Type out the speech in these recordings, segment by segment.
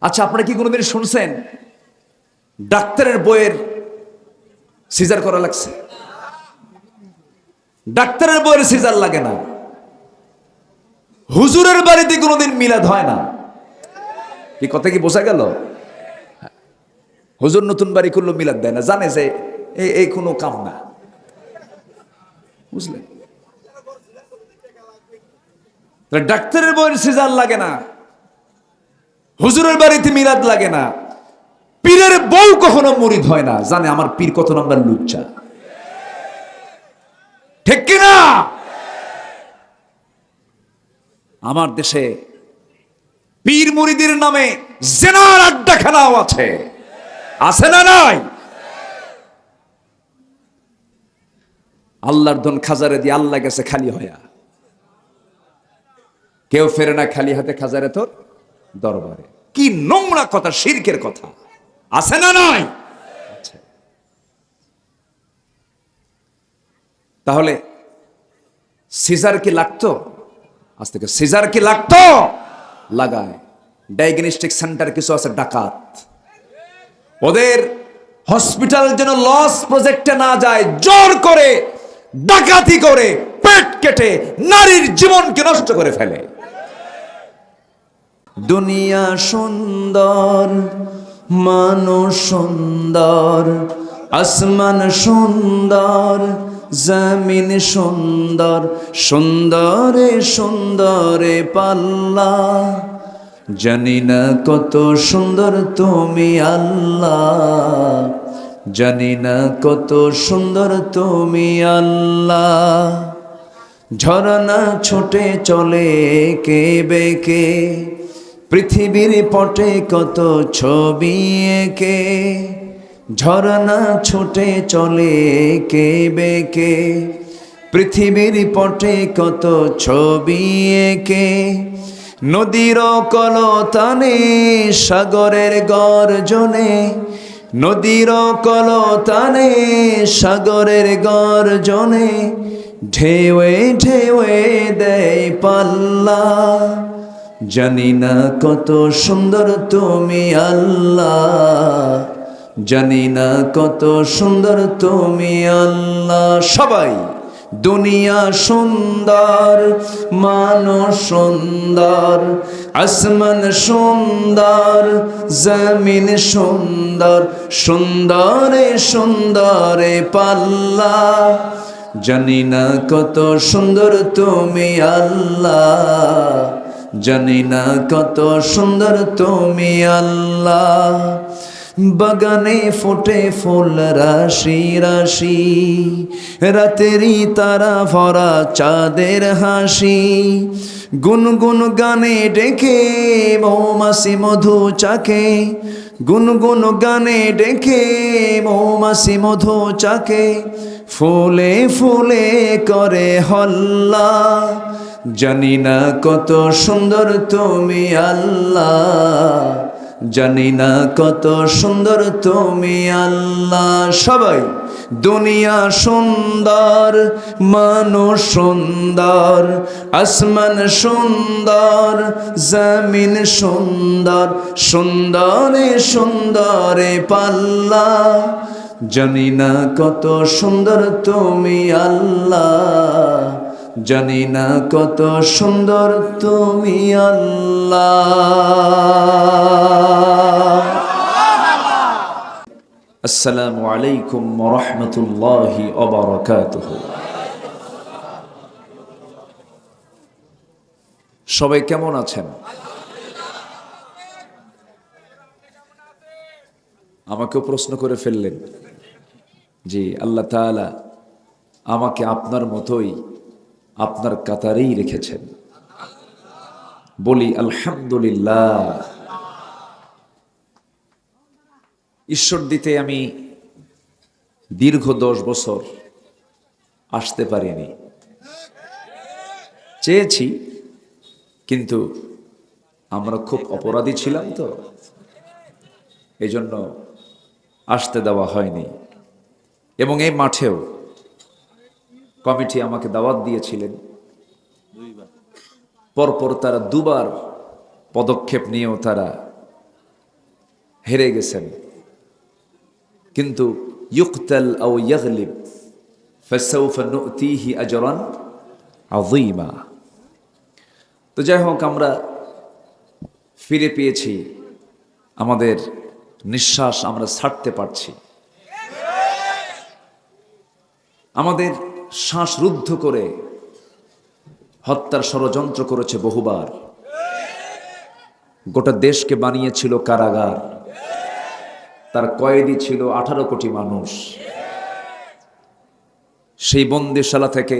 আচ্ছা, আপনারা কি কোনোদিন শুনছেন ডাক্তারের বইয়ের সিজার করা লাগছে? ডাক্তারের বইয়ের সিজার লাগে না। হুজুরের বাড়িতে কোনোদিন মিলাদ হয় না। কি কথা কি বোঝা গেল? হুজুর নতুন বাড়ি করলো, মিলাদ দেয় না, জানে যে এই কোনো কাম না। বুঝলেন? ডাক্তারের বইয়ের সিজার লাগে না, হুজুরের বাড়িতে মিলাদ লাগে না। পীরের বউ কখনো মুরিদ হয় না, জানে আমার পীর কত নম্বর লুচ্চা। ঠিক কিনা? আমার দেশে পীর মুরিদের নামে জেনার আড্ডাখানাও আছে, আছে না নাই? আল্লাহর ধন খাজারে দিয়ে আল্লাহ গেছে খালি হয়া, কেউ ফেরে না খালি হাতে খাজারে তোর দরবারে। কি নোংরা কথা, শিরকের কথা, আছে না নাই? তাহলে সিজার কি লাগতো? আজ থেকে সিজার কি লাগতো? লাগায়। ডায়াগনস্টিক সেন্টার কিছু আছে ডাকাত, ওদের হসপিটাল যেন লস প্রজেক্টে না যায়, জোর করে ডাকাতি করে পেট কেটে নারীর জীবনকে নষ্ট করে ফেলে। দুনিয়া সুন্দর, মানুষ সুন্দর, আসমান সুন্দর, জমিন সুন্দর, সুন্দরে সুন্দরে পাল্লা। জানি না কত সুন্দর তুমি আল্লাহ, জানি না কত সুন্দর তুমি আল্লাহ। ঝরনা ছোটে চলে কে বেকে, পৃথিবীর পটে কত ছবি এঁকে। ঝরনা ছোটে চলে কে বেকে, পৃথিবীর পটে কত ছবি এঁকে। নদীর কলতানে সাগরের গর্জনে, নদীর কলতানে সাগরের গর্জনে। ঢেউয়ে ঢেউয়ে দেয় পাল্লা। জানি না কত সুন্দর তুমি আল্লাহ, জানি না কত সুন্দর তুমি আল্লাহ। সবাই দুনিয়া সুন্দর, মানুষ সুন্দর, আসমান সুন্দর, জমিন সুন্দর, সুন্দরে সুন্দরে পাল্লা। জানি না কত সুন্দর তুমি আল্লাহ, জানি না কত সুন্দর তুমি আল্লাহ। বাগানে ফোটে ফুল রাশি রাশি, রাতেরই তারা ভরা চাঁদের হাসি। গুনগুন গানে ডেকে মৌমাছি মধু চাকে, গুনগুন গানে ডেকে মৌমাছি মধু চাকে। ফুলে ফুলে করে হল্লা। জানি না কত সুন্দর তুমি আল্লাহ, জানি না কত সুন্দর তুমি আল্লাহ। সবাই দুনিয়া সুন্দর, মানুষ সুন্দর, আসমান সুন্দর, জমিন সুন্দর, সুন্দরে সুন্দরে পাল্লা। জানি না কত সুন্দর তুমি আল্লাহ, জানি না কত সুন্দর তুমি আল্লাহ। আসসালামু আলাইকুম ওয়া রাহমাতুল্লাহি ওয়া বারাকাতুহু। সবাই কেমন আছেন? আমাকেও প্রশ্ন করে ফেললেন। জি, আল্লাহ তাআলা আমাকে আপনার মতোই আপনার কাতারেই রেখেছেন। বলি আলহামদুলিল্লাহ। ঈশ্বর দিতে আমি দীর্ঘ 10 বছর আসতে পারিনি, চেয়েছি, কিন্তু আমরা খুব অপরাধী ছিলাম, তো এই জন্য আসতে দেওয়া হয়নি। এবং এই মাঠেও কমিটি আমাকে দাওয়াত দিয়েছিলেন, পরপর তারা 2বার পদক্ষেপ নিয়েও তারা হেরে গেছেন, কিন্তু ইউকতাল আও ইয়াগলিব ফাসাউফা নুতিহি আজরান আযীমা। তো যাই হোক, আমরা ফিরে পেয়েছি, আমাদের নিঃশ্বাস আমরা ছাড়তে পারছি। আমাদের শ্বাস রুদ্ধ করে হত্যার ষড়যন্ত্র করেছে বহুবার। গোটা দেশকে বানিয়েছিল কারাগার, তার কয়েদি ছিল 18 কোটি মানুষ। সেই বন্দিশালা থেকে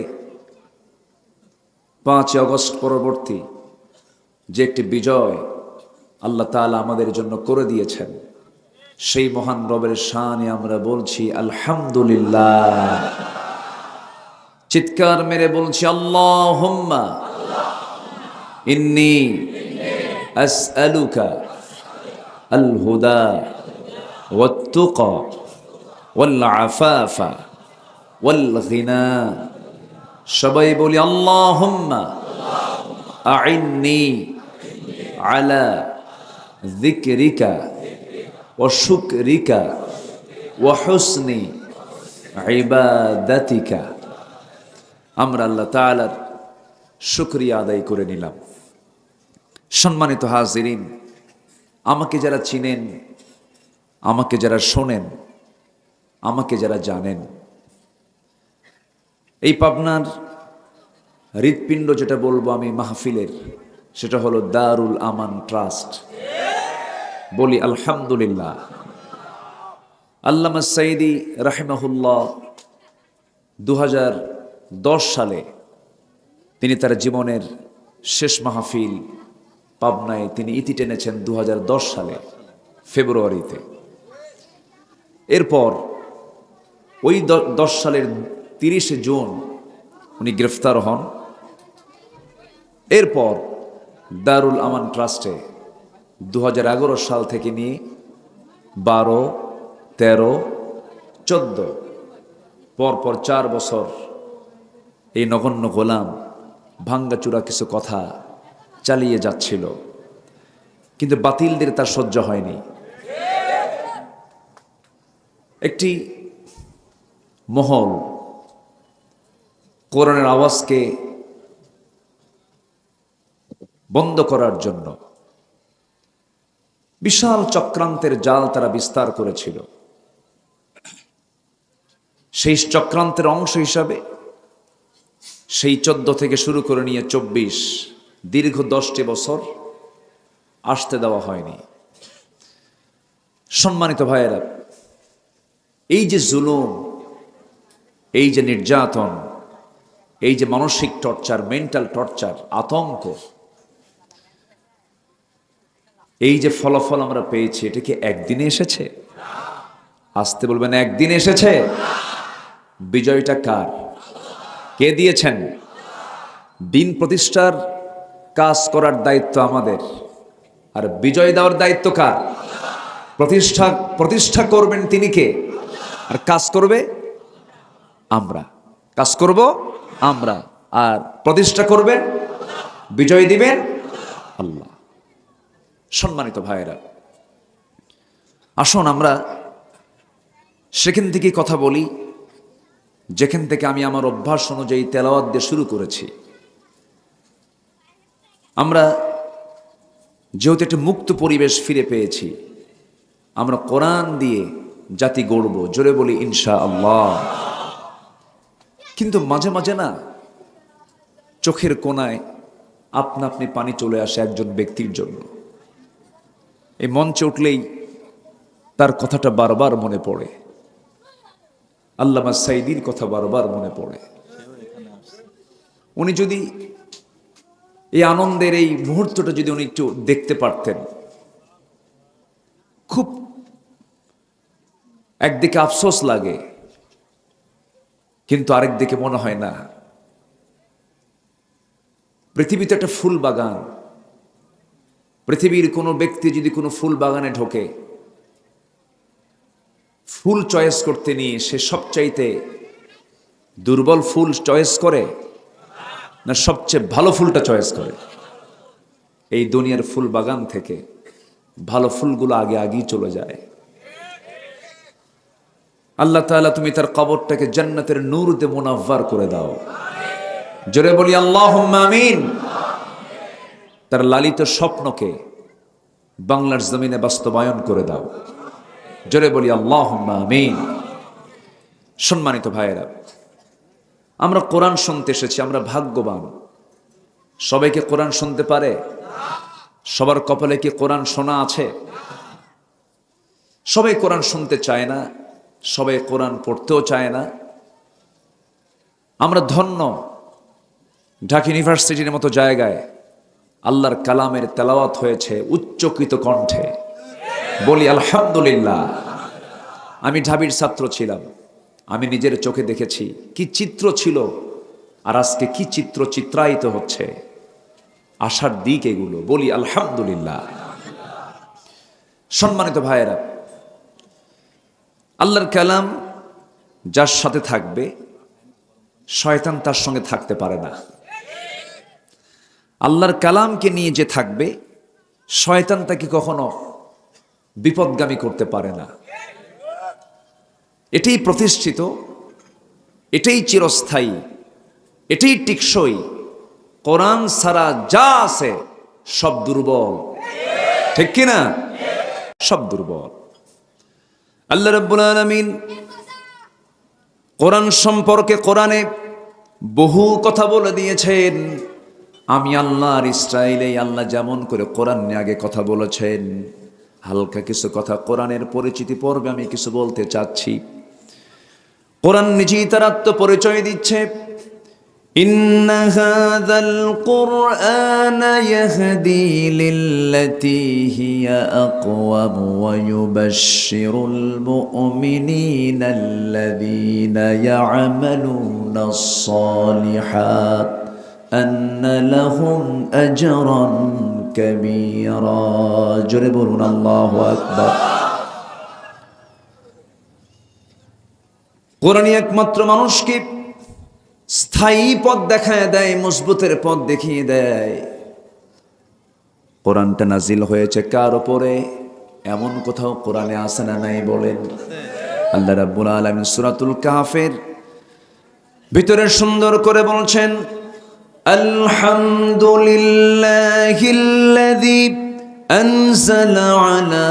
5 আগস্ট পরবর্তী যে একটি বিজয় আল্লাহ তাআলা আমাদের জন্য করে দিয়েছেন, সেই মহান রবের শানে আমরা বলছি আলহামদুলিল্লাহ। চিৎকার মেরে বলছি আল্লাহুম্মা ইন্নী আসআলুকা আল হুদা ওয়াত তুকা ওয়াল আফাফা ওয়াল গিনা। সবাই বলি আল্লাহুম্মা আইন্নি আলা যিকরিকা ওয়া শুকরিকা ওয়া হুসনি ইবাদাতিকা। আমরা আল্লাহ তাআলার শুকরিয়া আদায় করে নিলাম। সম্মানিত হাজিরিন, আমাকে যারা চিনেন, আমাকে যারা শোনেন, আমাকে যারা জানেন, এই পাবনার হৃৎপিণ্ড যেটা বলবো আমি মাহফিলের, সেটা হলো দারুল আমান ট্রাস্ট। বলি আলহামদুলিল্লাহ। আল্লামা সাইদি রাহিমাহুল্লাহ 2010 সালে তিনি তার জীবনের শেষ মাহফিল পাবনায় তিনি ইতি টেনেছেন 2010 সালে ফেব্রুয়ারিতে। এরপর ওই 10 সালের 30 জুন উনি গ্রেফতার হন। এরপর দারুল আমান ট্রাস্টে 2011 সাল থেকে নিয়ে 12, 13, 14 পরপর 4 বছর এই নগণ্য গোলাম ভাঙ্গাচুরা কিছু কথা চালিয়ে যাচ্ছিল, কিন্তু বাতিলদের তার সহ্য হয়নি। একটি মহল কোরআনের আওয়াজকে বন্ধ করার জন্য বিশাল চক্রান্তের জাল তারা বিস্তার করেছিল। সেই চক্রান্তের অংশ হিসাবে সেই 14 থেকে শুরু করে নিয়ে 24 দীর্ঘ 10টি বছর আসতে দেওয়া হয়নি। সম্মানিত ভাইয়েরা, এই যে জুলুম, এই যে নির্যাতন, এই যে মানসিক টর্চার, মেন্টাল টর্চার, আতঙ্ক, এই যে ফলাফল আমরা পেয়েছি, এটা কি একদিনে এসেছে? আসতে বলবেন, একদিনে এসেছে? বিজয়টা কার? কে দিয়েছেন? দিন প্রতিষ্ঠার কাজ করার দায়িত্ব আমাদের, আর বিজয় দেওয়ার দায়িত্ব কার? প্রতিষ্ঠা করবেন তিনি কে, আর কাজ করবে আমরা। কাজ করব আমরা, আর প্রতিষ্ঠা করবেন, বিজয় দিবেন আল্লাহ। সম্মানিত ভাইয়েরা, আসুন আমরা সেখান থেকে কথা বলি যেখান থেকে আমি আমার অভ্যাস অনুযায়ী তেলাওয়াত দিয়ে শুরু করেছি। আমরা যেহেতু একটা মুক্ত পরিবেশ ফিরে পেয়েছি, আমরা কোরআন দিয়ে জাতি গড়ব, জোরে বলি ইনশাআল্লাহ। কিন্তু মাঝে মাঝে না, চোখের কোণায় আপনা আপনি পানি চলে আসে একজন ব্যক্তির জন্য। এই মঞ্চে উঠলেই তার কথাটা বারবার মনে পড়ে, আল্লামা সাইদির কথা বারবার মনে পড়ে। উনি যদি এই আনন্দের এই মুহূর্তটা যদি উনি একটু দেখতে পারতেন, খুব একদিকে আফসোস লাগে, কিন্তু আরেক দিকে মনে হয় না, পৃথিবীতে একটা ফুল বাগান, পৃথিবীর কোনো ব্যক্তি যদি কোনো ফুল বাগানে ঢোকে, ফুল চয়েস করতে নিয়ে সে সবচাইতে দুর্বল ফুল চয়েস করে না সবচেয়ে ভালো ফুলটা চয়েস করে? এই দুনিয়ার ফুল বাগান থেকে ভালো ফুলগুলো আগে আগেই চলে যায়। আল্লাহ তাআলা তুমি তার কবরটাকে জান্নাতের নূর দিয়ে মুনাవ్বার করে দাও। জোরে বলি আল্লাহুম্মা আমিন। তার লালিত স্বপ্নকে বাংলার জমিনে বাস্তবায়ন করে দাও। জোরে বলি আল্লাহুম্মা আমিন। সম্মানিত ভাইয়েরা, আমরা কোরআন শুনতে এসেছি, আমরা ভাগ্যবান। সবাইকে কোরআন শুনতে পারে? সবার কপালে কি কোরআন শোনা আছে? সবাই কোরআন শুনতে চায় না, সবাই কোরআন পড়তেও চায় না। আমরা ধন্য, ঢাকা ইউনিভার্সিটির মতো জায়গায় আল্লাহর কালামের তেলাওয়াত হয়েছে উচ্চকিত কণ্ঠে। বলি আলহামদুলিল্লাহ। আমি ঢাবির ছাত্র ছিলাম, আমি নিজের চোখে দেখেছি কি চিত্র ছিল, আর আজকে কি চিত্র চিত্রায়িত হচ্ছে। আশার দিক এগুলো। বলি আলহামদুলিল্লাহ। সম্মানিত ভাইয়েরা, আল্লাহর কালাম যার সাথে থাকবে, শয়তান তার সঙ্গে থাকতে পারে না। আল্লাহর কালামকে নিয়ে যে থাকবে, শয়তান তাকে কখনো বিপদগামী করতে পারে না। এটাই প্রতিষ্ঠিত, এটাই চিরস্থায়ী, এটাই টিকসই। কোরআন ছাড়া যা আছে সব দুর্বল, ঠিক কিনা? সব দুর্বল। আল্লাহ রাব্বুল আলামিন কোরআন সম্পর্কে কোরআনে বহু কথা বলে দিয়েছেন। আমি আল্লাহর ইসরাইলে আল্লাহ যেমন করে কোরআন নিয়ে আগে কথা বলেছেন, হালকা কিছু কথা কোরআনের পরিচিতি পর্বে আমি কিছু বলতে চাচ্ছি। কোরআন নিজেই তার আত্মপরিচয় দিচ্ছে। ইন্না হাযাল কুরআনা ইয়াহদি লিল্লাতী হিয়া আকওয়াম ওয়া ইউবাশশিরুল মুমিনিনা আল্লাযীনা ইয়া'মালুনাস সালিহাত আন্না লাহুম আজরান কাবীরা। জোরে বলুন আল্লাহু আকবার। কোরআনই একমাত্র মানুষকে স্থায়ী পথ দেখায় দেয়, মজবুতের পথ দেখিয়ে দেয়। কোরআনটা নাজিল হয়েছে কার উপরে? এমন কোথাও কোরআনে আছে না নাই বলেন? আল্লাহ রাব্বুল আলামিন সূরাতুল কাহফের ভিতরে সুন্দর করে বলছেন, আলহামদুলিল্লাহিল্লাযী আনজালা আলা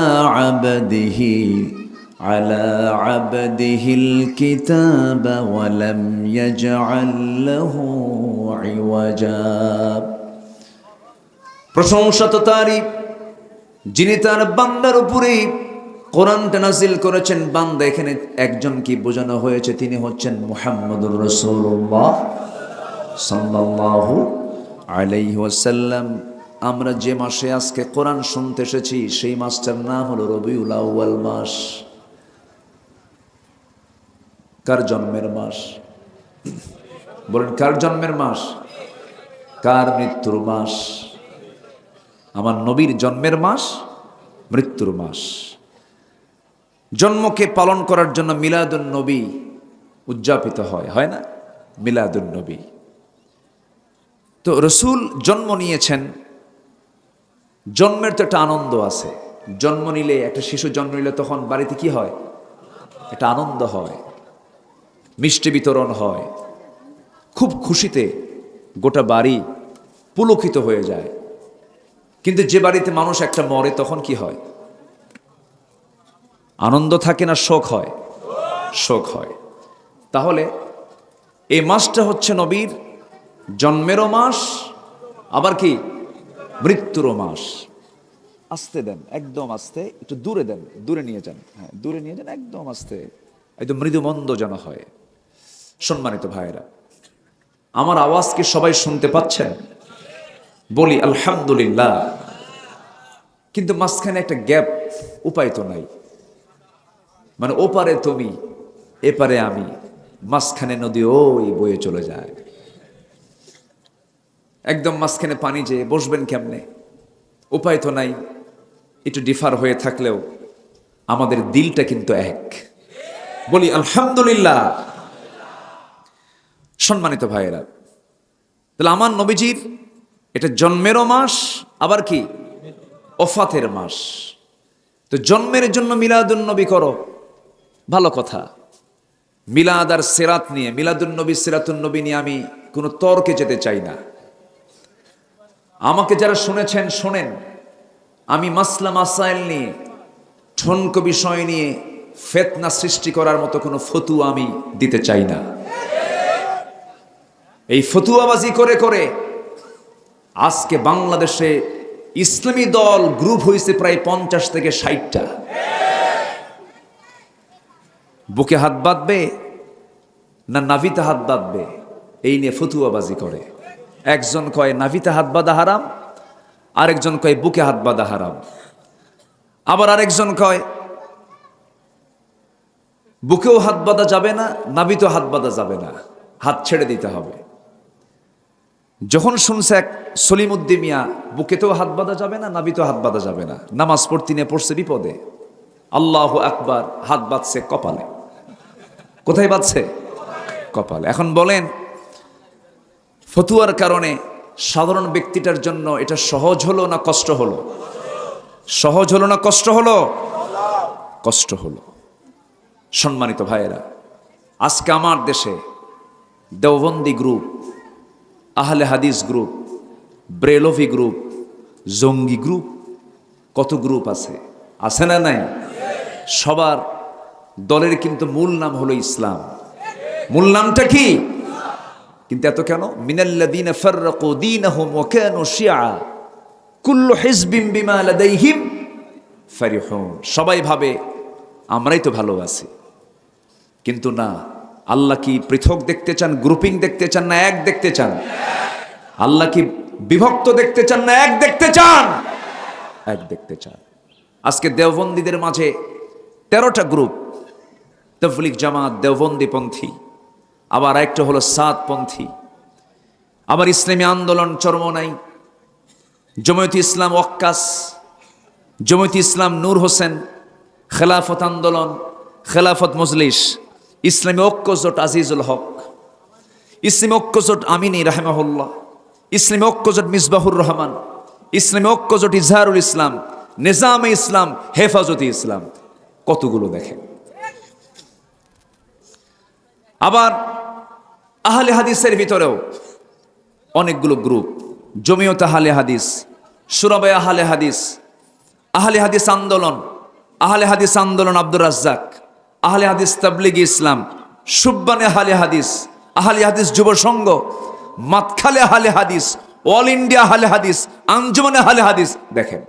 আবদিহিল কিতাবা ওয়া লাম ইয়াজআল লাহু ইওয়াজা। প্রশংসা তো তারই, যিনি তার বান্দার উপরে কোরআনটা নাজিল করেছেন। বান্দা এখানে একজন কি বোঝানো হয়েছে? তিনি হচ্ছেন মুহাম্মদুর রাসূলুল্লাহ সাল্লাল্লাহু আলাইহি ওয়াসাল্লাম। আমরা যে মাসে আজকে কোরআন শুনতে এসেছি, সেই মাসটার নাম হলো রবিউল আউয়াল মাস। কার জন্মের মাস? বলেন, কার জন্মের মাস? কার মৃত্যুর মাস? আমার নবীর জন্মের মাস, মৃত্যুর মাস। জন্মকে পালন করার জন্য মিলাদুন নবী উদযাপিত হয়, হয় না? মিলাদুন নবী। তো রসুল জন্ম নিয়েছেন, জন্মের তো একটা আনন্দ আছে। জন্ম নিলে, একটা শিশু জন্ম নিলে তখন বাড়িতে কি হয়? একটা আনন্দ হয়, মিষ্টি বিতরণ হয়, খুব খুশিতে গোটা বাড়ি পুলকিত হয়ে যায়। কিন্তু যে বাড়িতে মানুষ একটা মরে, তখন কি হয়? আনন্দ থাকে না শোক হয়? শোক হয়। তাহলে এই মাসটা হচ্ছে নবীর জন্মেরও মাস, আবার কি মৃত্যুরও মাস। আস্তে দেন, একদম আস্তে, একটু দূরে দেন, দূরে নিয়ে যান। হ্যাঁ, দূরে নিয়ে যান, একদম আস্তে, একদম মৃদু মন্দ যেন হয়। সম্মানিত ভাইয়েরা, আমার আওয়াজ কি সবাই শুনতে পাচ্ছেন? বলি আলহামদুলিল্লাহ। কিন্তু মাঝখানে একটা গ্যাপ, উপায় তো নাই। মানে ওপারে তুমি, এপারে আমি, মাঝখানে নদী ওই বয়ে চলে যায়। একদম মাঝখানে পানি, যে বসবেন কেমনে? উপায় তো নাই। একটু ডিফার হয়ে থাকলেও আমাদের দিলটা কিন্তু এক। বলি আলহামদুলিল্লাহ। সম্মানিত ভাইয়েরা, তাহলে আমার নবীজির এটা জন্মেরও মাস, আবার কি ওফাতের মাস। তো জন্মের জন্য মিলাদুন নবী করো, ভালো কথা। মিলাদ আর সিরাত নিয়ে, মিলাদুন নবী সিরাতুন নবী নিয়ে আমি কোনো তর্কে যেতে চাই না। আমাকে যারা শুনেছেন শোনেন, আমি মাসলা মাসাইল নিয়ে, ঠনক বিষয় নিয়ে ফিতনা সৃষ্টি করার মতো কোনো ফতুয়া আমি দিতে চাই না। এই ফতুয়াবাজি করে করে আজকে বাংলাদেশে ইসলামী দল গ্রুপ হয়েছে প্রায় 50 থেকে 60টা। বুকে হাত বাঁধবে না নাভিতে হাত বাঁধবে, এই নিয়ে ফতুয়াবাজি করে। একজন কয় নাভিতে হাত বাঁধা হারাম, আরেকজন কয় বুকে হাত বাঁধা হারাম, আবার আরেকজন কয় বুকেও হাত বাঁধা যাবে না, নাভিতেও হাত বাঁধা যাবে না, হাত ছেড়ে দিতে হবে। যখন শুনছে এক সলিমউদ্দিন মিয়া বুকেতেও হাত বাঁধা যাবে না, নাভিতেও হাত বাঁধা যাবে না, নামাজ পড়তে নিয়ে পড়ছে বিপদে, আল্লাহু আকবার, হাত বাঁধছে কপালে। কোথায় বাঁধছে? কপালে। এখন বলেন, ফতুয়ার কারণে সাধারণ ব্যক্তিটার জন্য এটা সহজ হলো না কষ্ট হলো? সহজ হলো না কষ্ট হলো? কষ্ট হলো। সম্মানিত ভাইয়েরা, আজকে আমার দেশে দেওবন্দি গ্রুপ, আহলে হাদিস গ্রুপ, ব্রেলভি গ্রুপ, জঙ্গি গ্রুপ, কত গ্রুপ আছে, আছে না নাই? সবার দলের কিন্তু মূল নাম হলো ইসলাম। মূল নামটা কি? কিন্তু এত কেন? মিনাল্লাযীনা ফাররাকু দীনাহুম ওয়া কানু শিয়া কুল্লু হিজবিন বিমা লাদাইহিম ফারিহুন। সবাই ভাবে আমরাই তো ভালো আছি, কিন্তু না। আল্লাহ কি পৃথক দেখতে চান, গ্রুপিং দেখতে চান, না এক দেখতে চান? আল্লাহ কি বিভক্ত দেখতে চান, না এক দেখতে চান? এক দেখতে চান। আজকে দেওবন্দীদের মাঝে 13টা গ্রুপ, তাবলীগ জামাত, দেওবন্দি পন্থী, আবার একটা হলো সাদপন্থী, আবার ইসলামী আন্দোলন চরমনাই, জমায়েতে ইসলাম ওয়াক্কাস, জমায়েতে ইসলাম নূর হোসেন, খেলাফত আন্দোলন, খেলাফত মজলিস, ইসলামী ঐক্যজোট আজিজুল হক, ইসলামী ঐক্যজোট আমিনী রাহিমাহুল্লাহ, ইসলামী ঐক্যজোট মিসবাহুর রহমান, ইসলামী ঐক্যজোট ইজহারুল ইসলাম, নিজামে ইসলাম, হেফাজতে ইসলাম। কতগুলো দেখেন। আবার আহলে হাদিসের ভিতরেও অনেকগুলো গ্রুপ, জমিয়ত আহলে হাদিস, সুরাবায়ে আহলে হাদিস, আহলে হাদিস আন্দোলন, আহলে হাদিস আন্দোলন আব্দুর রাজ্জাক, আহলে হাদিস তাবলীগি ইসলাম, সুব্বানে আহলে হাদিস, আহলে হাদিস যুব সংঘ, মাতখালে আহলে হাদিস, অল ইন্ডিয়া আহলে হাদিস, আঞ্জুমানে আহলে হাদিস। দেখেন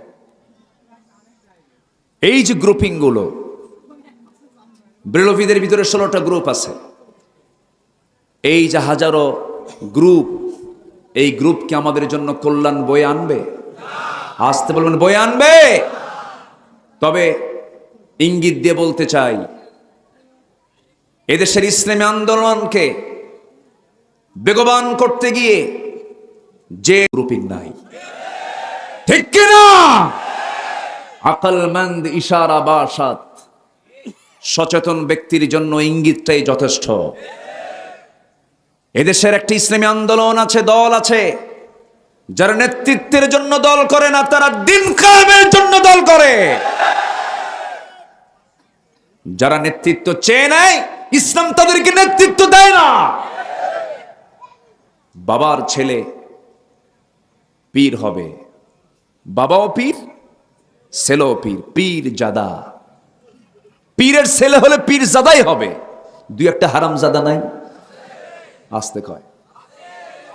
এই যে গ্রুপিং গুলো, ব্রেলভিদের ভিতরে 16টা গ্রুপ আছে। এই যে হাজারো গ্রুপ, এই গ্রুপ কি আমাদের জন্য কল্যাণ বয়ে আনবে? আসতে বলবেন, বয়ে আনবে। তবে ইঙ্গিত দিয়ে বলতে চাই, এদেশের ইসলামী আন্দোলনকে বেগবান করতে গিয়ে যে গ্রুপিং নাই, ঠিক কিনা? আকলমন্দ ইশারা বাসাত, সচেতন ব্যক্তির জন্য ইঙ্গিতটাই যথেষ্ট। এদেশের একটি ইসলামী আন্দোলন আছে, দল আছে, যারা নেতৃত্বের জন্য দল করে না, তারা দিন কায়েমের জন্য দল করে। যারা নেতৃত্ব চেয়ে নেয়, ইসলাম তাদেরকে নেতৃত্ব দেয় না। বাবার ছেলে পীর হবে, বাবাও পীর, ছেলেও পীর, পীর জাদা। পীরের ছেলে হলে পীর জাদাই হবে। দুই একটা হারামজাদা নাই? আসতে কয়,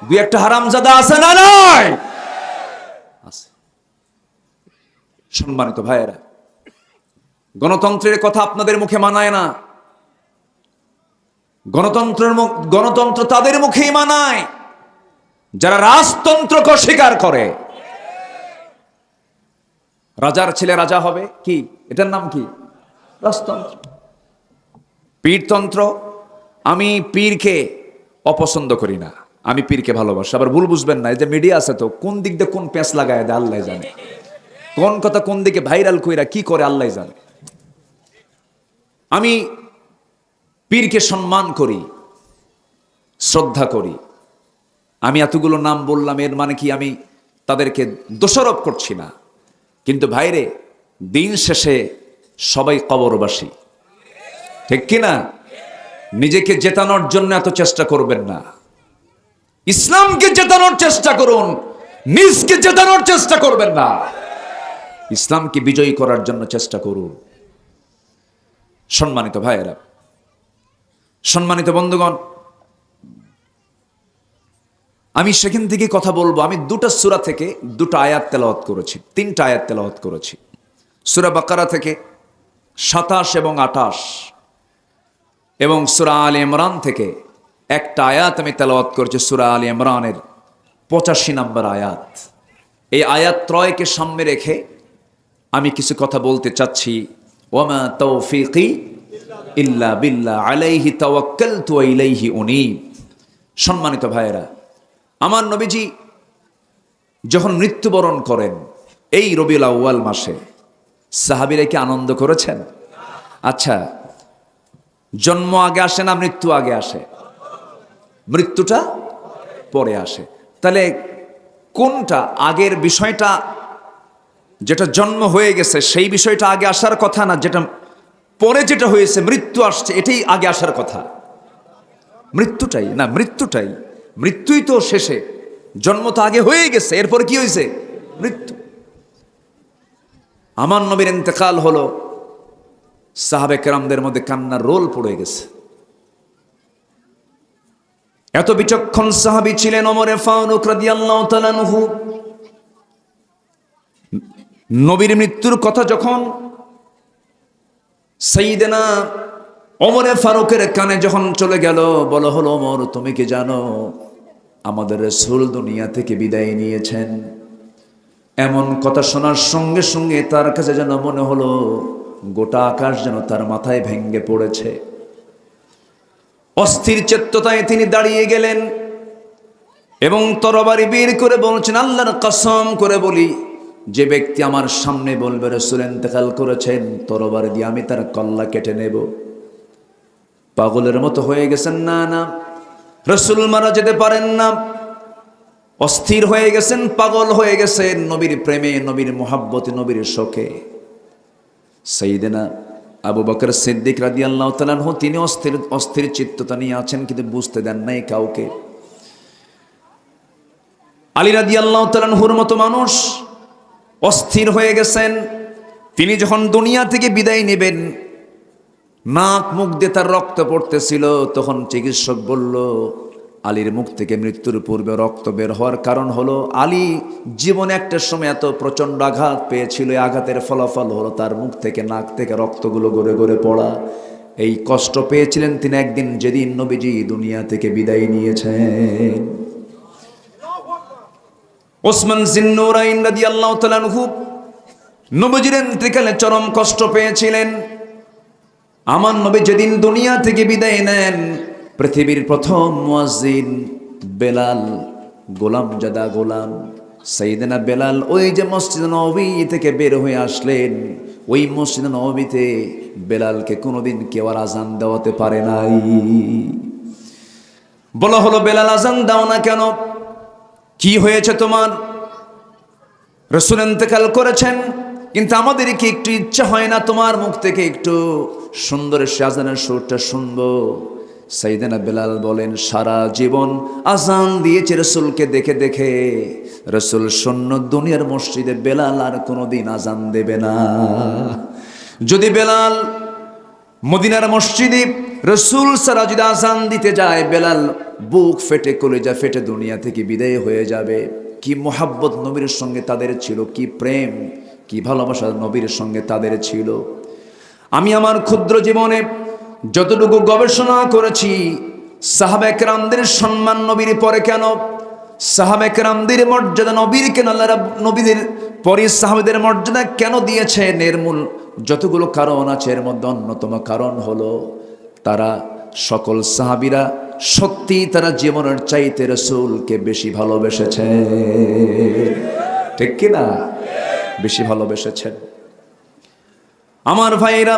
দুই একটা হারামজাদা আছে না নাই? আছে। সম্মানিত ভাইয়েরা, গণতন্ত্রের কথা আপনাদের মুখে মানায় না। গণতন্ত্র তাদের মুখেই মানায় যারা রাজতন্ত্রকে অস্বীকার করে। রাজার ছেলে রাজা হবে, কি এটার নাম কি? রাজতন্ত্র। পীরতন্ত্র। আমি পীরকে অপছন্দ করি না, আমি পীরকে ভালোবাসি। আবার ভুল বুঝবেন না, এই যে মিডিয়া আছে তো, কোন দিক দিয়ে কোন পেঁচ লাগায় দেয় আল্লাহ জানে, কোন কথা কোন দিকে ভাইরাল কইরা কি করে আল্লাহ জানে। আমি পীরকে সম্মান করি, শ্রদ্ধা করি। আমি এতগুলো নাম বললাম, এর মানে কি আমি তাদেরকে দোষারোপ করছি না। কিন্তু ভাইরে, দিন শেষে সবাই কবরবাসী, ঠিক কিনা? নিজেকে জেতানোর জন্য এত চেষ্টা করবেন না, ইসলামকে জেতানোর চেষ্টা করুন, নিজকে জেতানোর চেষ্টা করবেন না, ইসলামকে বিজয়ী করার জন্য চেষ্টা করুন। সম্মানিত ভাইয়েরা, সম্মানিত বন্ধুগণ, আমি সেখান থেকে কথা বলবো। আমি দুটো সূরা থেকে দুটো আয়াত তেলাওয়াত করেছি, তিনটা আয়াত তেলাওয়াত করেছি। সূরা বাকারা থেকে 27 এবং 28 এবং সূরা আলে ইমরান থেকে একটা আয়াত আমি তেলাওয়াত করেছি, সূরা আলে ইমরানের 85 নম্বর আয়াত। এই আয়াত ত্রয়কে সামনে রেখে আমি কিছু কথা বলতে চাচ্ছি। ওয়ামা তৌফিকি ইল্লা বিল্লাহ আলাইহি তাওয়াক্কালতু ওয়া ইলাইহি উনীব। সম্মানিত ভাইয়েরা, আমার নবীজি যখন মৃত্যুবরণ করেন এই রবিউল আউয়াল মাসে, সাহাবীরা কি আনন্দ করেছেন? আচ্ছা, জন্ম আগে আসে না মৃত্যু আগে আসে? মৃত্যুটা পরে আসে। তাহলে কোনটা আগের বিষয়টা, যেটা জন্ম হয়ে গেছে সেই বিষয়টা আগে আসার কথা, না যেটা পরে যেটা হয়েছে মৃত্যু আসছে এটাই আগে আসার কথা? মৃত্যুটাই না, মৃত্যুটাই, মৃত্যুই তো শেষে, জন্ম তো আগে হয়ে গেছে, এরপর কি হয়েছে? মৃত্যু। আমার নবীর ইন্তেকাল হলো, সাহাবে কেরামদের মধ্যে কান্নার রোল পড়ে গেছে। এত বিচক্ষণ সাহাবী ছিলেন ওমরে ফারুক রাদিয়াল্লাহু তাআলা আনহু। নবীর মৃত্যুর কথা যখন সাইয়েদনা ওমরে ফারুকের কানে যখন চলে গেল, বলা হলো, ওমর তুমি কি জানো আমাদের রাসূল দুনিয়া থেকে বিদায় নিয়েছেন? এমন কথা শোনার সঙ্গে সঙ্গে তার কাছে যেন মনে হলো গোটা আকাশ যেন তার মাথায় ভেঙে পড়েছে। অস্থির চেত্ততায় তিনি দাঁড়িয়ে গেলেন এবং তরবারি বের করে বলছেন, আল্লাহর কসম করে বলি, যে ব্যক্তি আমার সামনে বলবে রাসূল ইন্তেকাল করেছেন, তরবারি দিয়ে আমি তার কল্লা কেটে নেব। পাগলের মতো হয়ে গেছেন, না না, রাসূল মারা যেতে পারেন না। অস্থির হয়ে গেছেন, পাগল হয়ে গেছেন নবীর প্রেমে, নবীর মোহাব্বতে, নবীর শোকে। সাইয়েদনা আবু বকর সিদ্দিক রাদিয়াল্লাহু তাআলা আনহু তিনি অস্থির চিত্ততা নিয়ে আছেন, কিন্তু বুঝতে দেন নাই কাউকে। আলী রাদিয়াল্লাহু তাআলা আনহুর মতো মানুষ অস্থির হয়ে গেছেন। তিনি যখন দুনিয়া থেকে বিদায় নেবেন, নাক মুখ দিয়ে তার রক্ত পড়তেছিল, তখন চিকিৎসক বলল, আলীর মুখ থেকে মৃত্যুর পূর্বে রক্ত বের হওয়ার কারণ হলো আলী জীবনে একটা সময় এত প্রচন্ড আঘাত পেয়েছিল, আঘাতের ফলাফল হলো তার মুখ থেকে, নাক থেকে রক্তগুলো গড়ে গড়ে পড়া। এই কষ্ট পেয়েছিলেন তিনি একদিন যেদিন নবীজি দুনিয়া থেকে বিদায় নিয়েছেন। ওসমান জিন্নুরাইন রাদিয়াল্লাহু তাআলা আনহু নবীজির ইন্তেকালে চরম কষ্ট পেয়েছিলেন। আমার নবী যেদিন দুনিয়া থেকে বিদায় নেন, পৃথিবীর প্রথম মুয়াজ্জিন বেলাল, গোলামজাদা গোলাম সাইয়েদনা বেলাল, ওই যে মসজিদ নববী থেকে বের হয়ে আসলেন, ওই মসজিদ নববীতে বেলালকে কোনোদিন কেউ আর আজান দেওয়াতে পারে নাই। বলা হলো, বেলাল আজান দাও না কেন? কি হয়েছে তোমার? রাসূল ইন্তেকাল করেছেন, কিন্তু আমাদের কি একটু ইচ্ছা হয় না তোমার মুখ থেকে একটু সুন্দর আজানের সুরটা শুনবো? সাইয়েদনা বেলাল বলেন, সারা জীবন আজান দিয়েছে রাসূলকে দেখে দেখে, রাসূল শূন্য দুনিয়ার মসজিদে বেলাল আর কোনোদিন আজান দেবে না। যদি বেলাল মদিনার মসজিদে রাসূল সারা যদি আজান দিতে যায়, বেলাল বুক ফেটে কলিজা ফেটে দুনিয়া থেকে বিদায় হয়ে যাবে। কি মোহাব্বত নবীর সঙ্গে তাদের ছিল, কি প্রেম, কি ভালোবাসা নবীর সঙ্গে তাদের ছিল। আমি আমার ক্ষুদ্র জীবনে যতটুকু গবেষণা করেছি, সাহাবা কেরামদের সম্মান নবীর পরে কেন, সাহাবা কেরামদের মর্যাদা নবীর কেন, আল্লাহ নবীদের পরে সাহাবাদের মর্যাদা কেন দিয়েছেন, এর মূল যতগুলো কারণ আছে এর মধ্যে অন্যতম কারণ হলো তারা সকল সাহাবীরা সত্যি তারা জীবনের চাইতে রাসূলকে বেশি ভালোবেসেছে, ঠিক কিনা? বেশি ভালোবেসেছেন। আমার ভাইরা,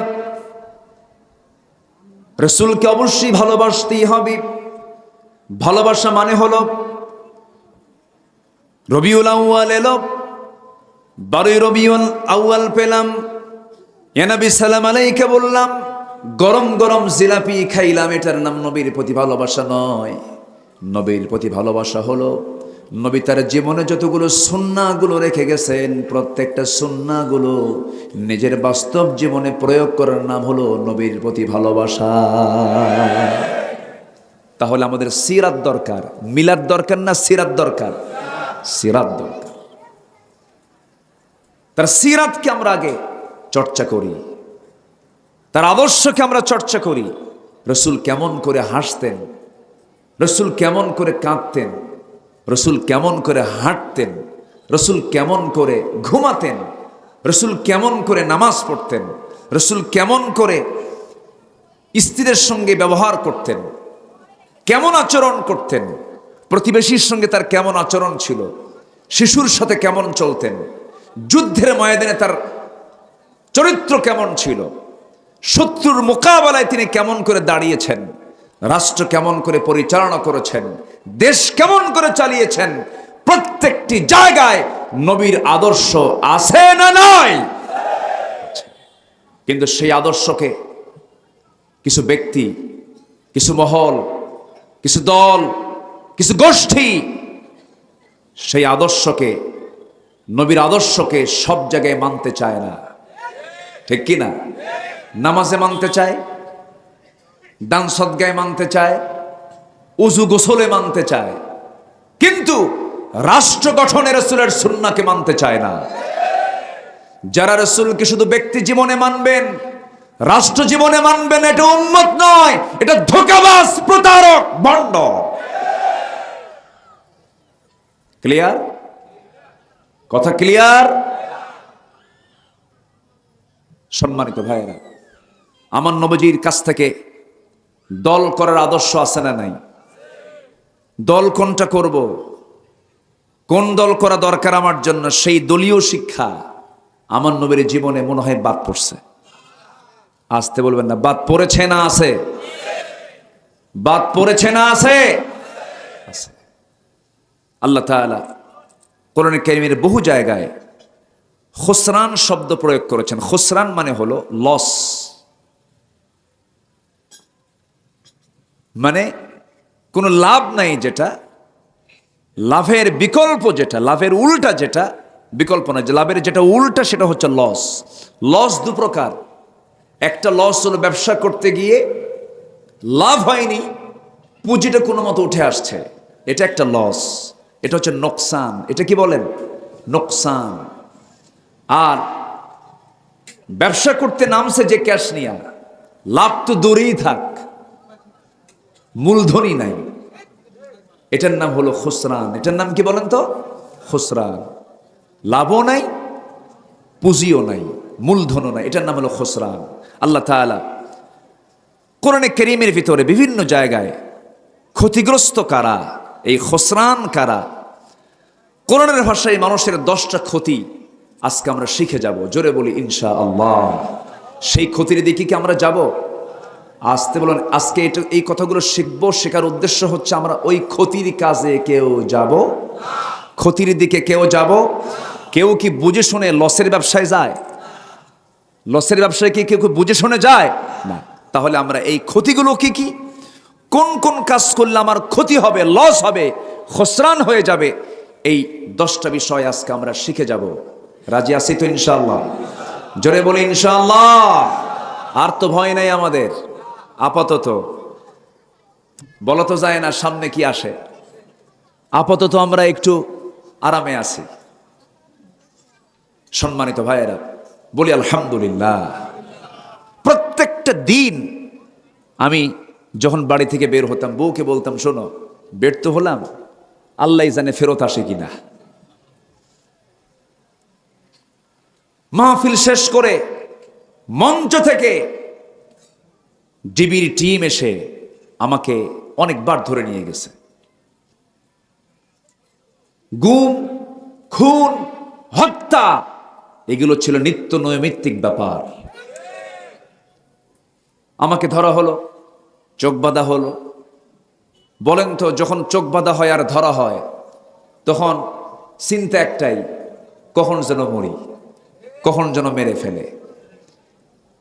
রাসূলকে অবশ্যই ভালোবাসতেই হবে। ভালোবাসা মানে হলো রবিউল আউয়াল এলো, 12 রবিউল আউয়াল পেলাম, ইয়া নবী সালাম আলাইকে বললাম, গরম গরম জিলাপি খাইলাম, এটার নাম নবীর প্রতি ভালোবাসা নয়। নবীর প্রতি ভালোবাসা হলো নবী তার জীবনে যতগুলো সুন্নাহগুলো রেখে গেছেন, প্রত্যেকটা সুন্নাহগুলো নিজের বাস্তব জীবনে প্রয়োগ করার নাম হলো নবীর প্রতি ভালোবাসা। তাহলে আমাদের সিরাত দরকার, মিলাদ দরকার না সিরাত দরকার? সিরাত দরকার। তার সিরাতকে আমরা আগে চর্চা করি, তার আদর্শকে আমরা চর্চা করি। রসুল কেমন করে হাসতেন, রসুল কেমন করে কাঁদতেন, রসুল কেমন করে হাঁটতেন, রসুল কেমন করে ঘুমাতেন, রসুল কেমন করে নামাজ পড়তেন, রসুল কেমন করে স্ত্রীদের সঙ্গে ব্যবহার করতেন, কেমন আচরণ করতেন, প্রতিবেশীর সঙ্গে তার কেমন আচরণ ছিল, শিশুর সাথে কেমন চলতেন, যুদ্ধের ময়দানে তার চরিত্র কেমন ছিল, শত্রুর মোকাবেলায় তিনি কেমন করে দাঁড়িয়েছেন, রাষ্ট্র কেমন করে পরিচালনা করেছেন, দেশ কেমন করে চালিয়েছেন, প্রত্যেকটি জায়গায় নবীর আদর্শ আছে না নাই? কিন্তু সেই আদর্শকে কিছু ব্যক্তি, কিছু মহল, কিছু দল, কিছু গোষ্ঠী সেই আদর্শকে, নবীর আদর্শকে সব জায়গায় মানতে চায় না, ঠিক কি না? নামাজে মানতে চায়, দান সদকায় মানতে চায়, উজু গোসলে মানতে চায়, কিন্তু রাষ্ট্র গঠনে রাসূলের সুন্নাহকে মানতে চায় না। যারা রাসূলকে শুধু ব্যক্তি জীবনে মানবেন, রাষ্ট্র জীবনে মানবেন, এটা উম্মত নয়, এটা ধোঁকাবাজ, প্রতারক, ভণ্ড। ক্লিয়ার? কথা ক্লিয়ার? সম্মানিত ভাইয়েরা, আমার নবীজির কাছ থেকে দল করার আদর্শ আছে না নাই? দল কোনটা করব, কোন দল করা দরকার আমার জন্য, সেই দলীয় শিক্ষা আমার নবীর জীবনে মনে হয় বাদ পড়ছে। আসতে বলবেন না, বাদ পড়েছে না আছে? বাদ পড়েছে না আছে? আছে। আল্লাহ তাআলা কোরআনে কারীমের বহু জায়গায় খুসরান শব্দ প্রয়োগ করেছেন। খুসরান মানে হলো লস, মানে কোনো লাভ নাই, যেটা লাভের বিকল্প, যেটা লাভের উল্টা, যেটা বিকল্প না, যে লাভের যেটা উল্টা সেটা হচ্ছে লস। লস দু প্রকার। একটা লস হলো ব্যবসা করতে গিয়ে লাভ হয়নি, পুঁজিটা কোনো মতো উঠে আসছে, এটা একটা লস, এটা হচ্ছে নোকসান। এটা কি বলেন? নোকসান। আর ব্যবসা করতে নামছে যে ক্যাশ নিয়া, লাভ তো দূরেই থাক, মূলধনই নাই, এটার নাম হলো খুসরান। এটার নাম কি বলেন তো? খুসরান। লাভও নাই, পুঁজিও নাই, মূলধনও নাই, এটার নাম হলো খুসরান। আল্লাহ তাআলা কোরআনে কারীমের ভিতরে বিভিন্ন জায়গায় ক্ষতিগ্রস্ত কারা, এই খুসরান কারা, কোরআনের ভাষায় মানুষের 10টা ক্ষতি আজকে আমরা শিখে যাব। জোরে বলি ইনশাআল্লাহ। সেই ক্ষতির দিকে কি আমরা যাব? আসতে বলেন। আজকে এই কথাগুলো শিখবো, শেখার উদ্দেশ্য হচ্ছে আমরা ওই ক্ষতির কাজে কেউ যাব, ক্ষতির দিকে কেউ যাব। কেউ কি বুঝে শুনে লসের ব্যবসায় যায়? লসের ব্যবসায় কি কেউ বুঝে শুনে যায় না? তাহলে আমরা এই ক্ষতিগুলো কি কি, কোন কোন কাজ করলে আমার ক্ষতি হবে, লস হবে, খুসরান হয়ে যাবে, এই 10টা বিষয় আজকে আমরা শিখে যাব। রাজি আছি তো ইনশাআল্লাহ? জোরে বলি ইনশাআল্লাহ। আর তো ভয় নাই আমাদের আপাতত, বলা তো যায় না সামনে কি আসে। আপাতত আমরা একটু আরামে আছি। সম্মানিত ভাইয়েরা, বলি আলহামদুলিল্লাহ। প্রত্যেকটা দিন আমি যখন বাড়ি থেকে বের হতাম, বউকে বলতাম, শোনো, বের তো হলাম, আল্লাহ জানে ফেরত আসে কিনা। মাহফিল শেষ করে মঞ্চ থেকে ডিবির টিম এসে আমাকে অনেকবার ধরে নিয়ে গেছে। গুম, খুন, হত্যা এগুলো ছিল নিত্য নৈমিত্তিক ব্যাপার। আমাকে ধরা হলো, চোখ বাঁধা হলো। বলেন তো, যখন চোখ বাঁধা হয় আর ধরা হয়, তখন চিন্তা একটাই, কখন যেন মরি, কখন যেন মেরে ফেলে।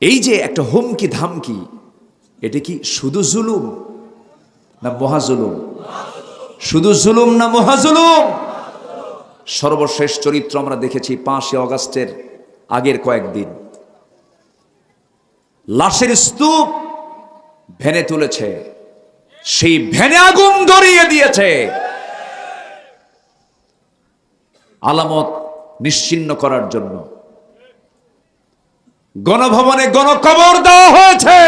এই যে একটা হুমকি ধামকি, এটা কি শুধু জুলুম না মহাজুলুম? শুধু জুলুম না মহাজুলুম? সর্বশেষ চরিত্র আমরা দেখেছি 5ই অগাস্টের আগের কয়েকদিন। লাশের স্তূপ ভেনে তুলেছে, সেই ভেনে আগুন ধরিয়ে দিয়েছে, আলামত নিশ্চিহ্ন করার জন্য। গণভবনে গণকবর দেওয়া হয়েছে।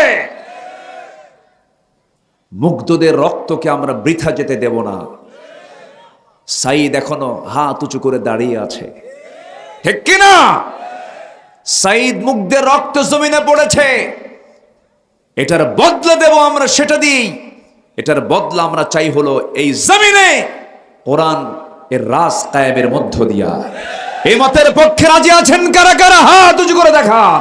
মুগ্ধদের রক্তকে আমরা বৃথা যেতে দেব না। সাইদ এখনো হাত উঁচু করে দাঁড়িয়ে আছে, ঠিক কিনা? সাইদ মুগ্ধের রক্ত জমিনে পড়েছে, এটার বদলা দেব আমরা, সেটা দিই। এটার বদলা আমরা চাই হলো এই জমিনে কোরআন এর রাজ কায়েমের মধ্য দিয়া। এই মতের পক্ষে রাজি আছেন কারা কারা? হাত উঁচু করে দেখান।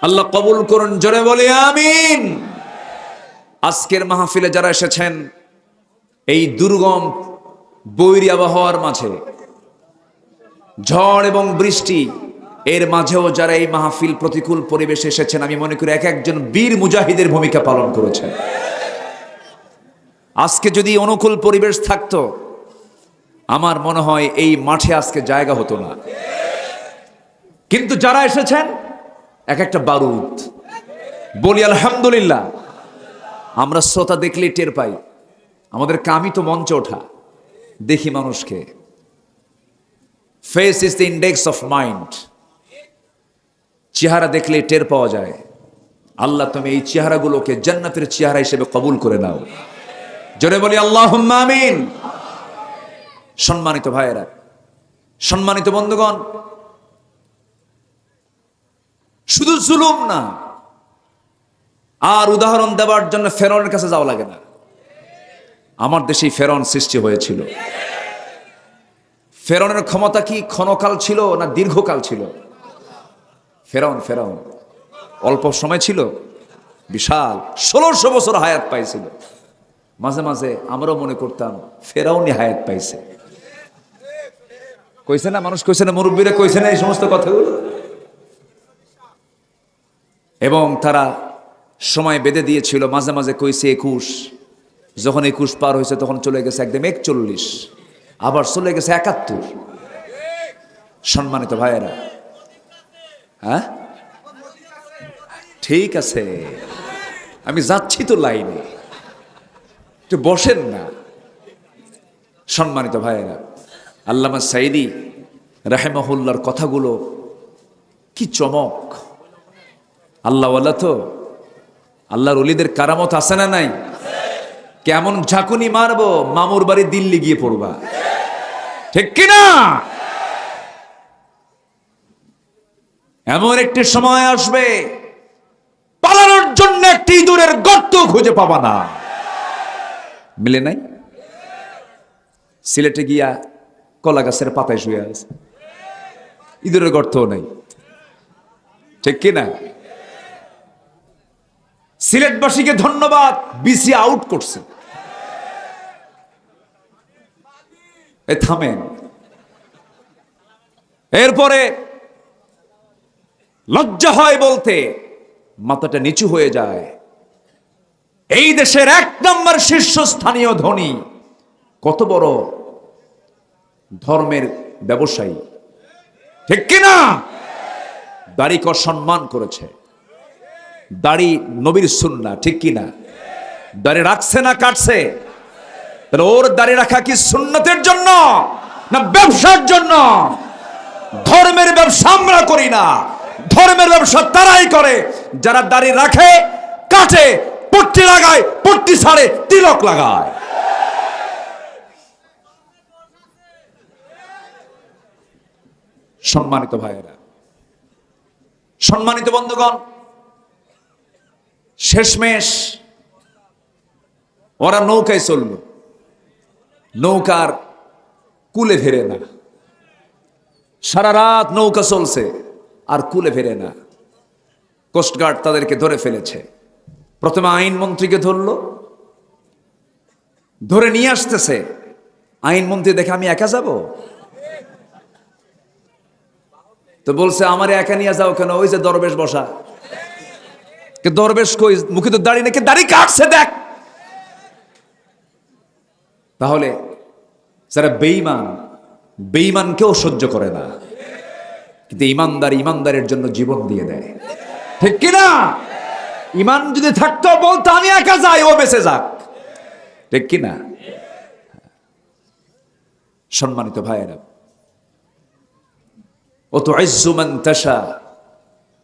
আল্লাহ কবুল করুন, জোরে বলি আমিন। আজকের মাহফিলে যারা এসেছেন, এই দুর্গম বৈরী আবহাওয়ার মাঝে, ঝড় এবং বৃষ্টি এর মাঝেও যারা এই মাহফিল প্রতিকূল পরিবেশে এসেছেন, আমি মনে করি এক একজন বীর মুজাহিদের ভূমিকা পালন করেছেন। আজকে যদি অনুকূল পরিবেশ থাকতো, আমার মনে হয় এই মাঠে আজকে জায়গা হতো না। কিন্তু যারা এসেছেন এক একটা বারুদ। বলি আলহামদুলিল্লাহ। আমরা শ্রোতা দেখলেই টের পাই, আমাদের কামই তো মঞ্চে ওঠা, দেখি মানুষকে। Face is the index of mind. চেহারা দেখলে টের পাওয়া যায়। আল্লাহ তুমি এই চেহারাগুলোকে জান্নাতের চেহারা হিসেবে কবুল করে নাও, জোরে বলি আল্লাহুম্মা আমিন। সম্মানিত ভাইয়েরা, সম্মানিত বন্ধুগণ, শুধু জুলুম না, আর উদাহরণ দেওয়ার জন্য ফেরাউনের কাছে যাওয়া লাগে না। আমার দেশেই ফেরাউন সৃষ্টি হয়েছিল। ফেরাউনের ক্ষমতা কি ক্ষণকাল ছিল না দীর্ঘকাল ছিল? ফেরাউন অল্প সময় ছিল, বিশাল 1600 বছর হায়াত পাইছিল। মাঝে মাঝে আমরাও মনে করতাম ফেরাউনই হায়াত পাইছে। কইছে না মানুষ, কইছে না মুরব্বীরা, কইছে না এই সমস্ত কথাগুলো। এবং তারা সময় বেঁধে দিয়েছিল, মাঝে মাঝে কইছে 21, যখন 21 পার হয়েছে তখন চলে গেছে একদম 41, আবার চলে গেছে 71। সম্মানিত ভাইয়েরা, হ্যাঁ ঠিক আছে, আমি যাচ্ছি তো লাইনে, একটু বসেন না। সম্মানিত ভাইয়েরা, আল্লামা সাইদি রাহিমাহুল্লাহর কথাগুলো কি চমক! আল্লাহওয়ালা তো, আল্লাহর ওলিদের কারামত আছে না নাই? কেমন ঝাঁকুনি মারবো, মামুর বাড়ি দিল্লি গিয়ে পড়বা, ঠিক কিনা? এমন একটি সময় আসবে, পালানোর জন্য একটি ইঁদুরের গর্ত খুঁজে পাবা না। মিলে নাই? সিলেটে গিয়া কলা গাছের পাতায় শুয়ে আছে, ইঁদুরের গর্তও নাই, ঠিক কিনা? সিলেটবাসীকে ধন্যবাদ, বিসি আউট করছে। থামেন। এরপরে লজ্জা হয় বলতে, মাথাটা নিচু হয়ে যায়। এই দেশের 1 নম্বর শীর্ষস্থানীয় ধনী, কত বড় ধর্মের ব্যবসায়ী, ঠিক কিনা? দাড়িকে সম্মান করেছে। দাড়ি নবীর সুন্নাহ, ঠিক কিনা? দাড়ি রাখছে না কাটছে? তাহলে ওর দাড়ি রাখা কি সুন্নতের জন্য না ব্যবসার জন্য? ধর্মের ব্যবসা আমরা করি না, ধর্মের ব্যবসা তারাই করে যারা দাড়ি রাখে, কাটে, পট্টি লাগায়, পট্টি ছাড়ে, তিলক লাগায়। সম্মানিত ভাইয়েরা, সম্মানিত বন্ধুগণ, শেষমেশ ওরা নৌকায় চলল, নৌকার কুলে ফেরে না। সারা রাত নৌকা চলছে আর কুলে ফেরে না। কোস্টগার্ড তাদেরকে ধরে ফেলেছে। প্রথমে আইনমন্ত্রীকে ধরলো, ধরে নিয়ে আসতেছে। আইনমন্ত্রী দেখে আমি একা যাব, তো বলছে আমারে একা নিয়ে যাও কেন? ওই যে দরবেশ বসা। দরবেশ কই? মুখে তো দাড়ি নাকি, দাড়ি কাটছে দেখ। তাহলে যারা বেঈমান, বেঈমানকেও সহ্য করে না, কিন্তু ইমানদার ইমানদারের জন্য জীবন দিয়ে দেয়, ঠিক কিনা? ইমান যদি থাকতো বলতো আমি একা যাই, ও বেঁচে যাক, ঠিক কিনা? সম্মানিত ভাইয়েরা, ও তো ইজ্জু মান তাশা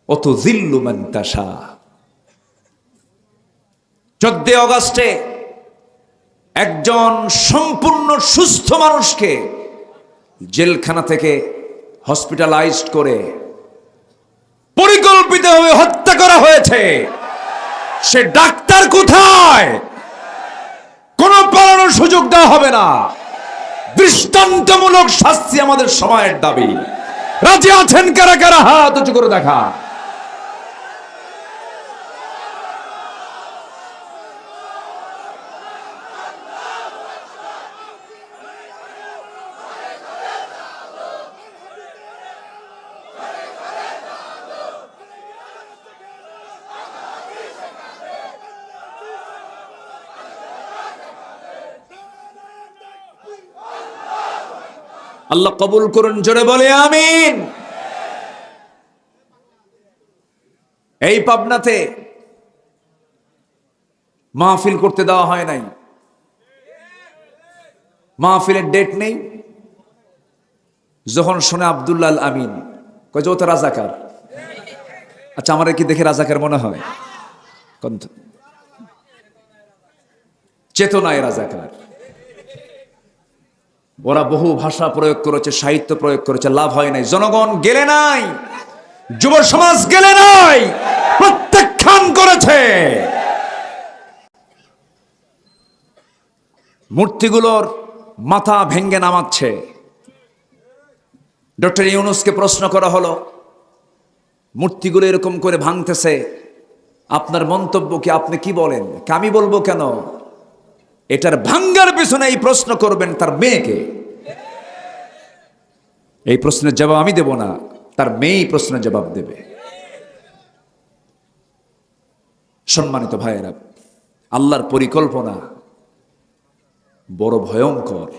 ও তো যিল্লু মান তাশা। 14 অগস্টে একজন সম্পূর্ণ সুস্থ মানুষকে জেলখানা থেকে হসপিটালাইজড করে পরিকল্পিতভাবে হত্যা করা হয়েছে। সে ডাক্তার কোথায়? কোনো পালানোর সুযোগ দেওয়া হবে না। দৃষ্টান্তমূলক শাস্তি আমাদের সময়ের দাবি। রাজি আছেন কারা কারা? হাত উঁচু করে দেখা। আল্লাহ কবুল করুন, জোরে বলে আমিন। এই পাবনাতে মাহফিল করতে দেওয়া হয় নাই, মাহফিলের ডেট নেই। যখন শুনে আব্দুল্লাহ আল আমিন কয় যে ও তো রাজাকার। আচ্ছা, আমার কি দেখে রাজাকার মনে হয়? চেতনায় রাজাকার। ওরা বহু ভাষা প্রয়োগ করেছে, সাহিত্য প্রয়োগ করেছে, লাভ হয় নাই। জনগণ গেলে নাই, যুব সমাজ গেলে নাই, প্রত্যাখ্যান করেছে। মূর্তিগুলোর মাথা ভেঙ্গে নামাচ্ছে। ডক্টর ইউনূসকে প্রশ্ন করা হলো, মূর্তিগুলো এরকম করে ভাঙতেছে, আপনার মন্তব্য কি? আপনি কি বলেন? আমি বলবো কেন? এটার ভাঙ্গার পিছনে এই প্রশ্ন করবেন তার মেয়েকে। এই প্রশ্নের জবাব আমি দেব না, তার মেয়েই প্রশ্নের জবাব দেবে। সম্মানিত ভাইয়েরা, আল্লাহর পরিকল্পনা বড় ভয়ঙ্কর।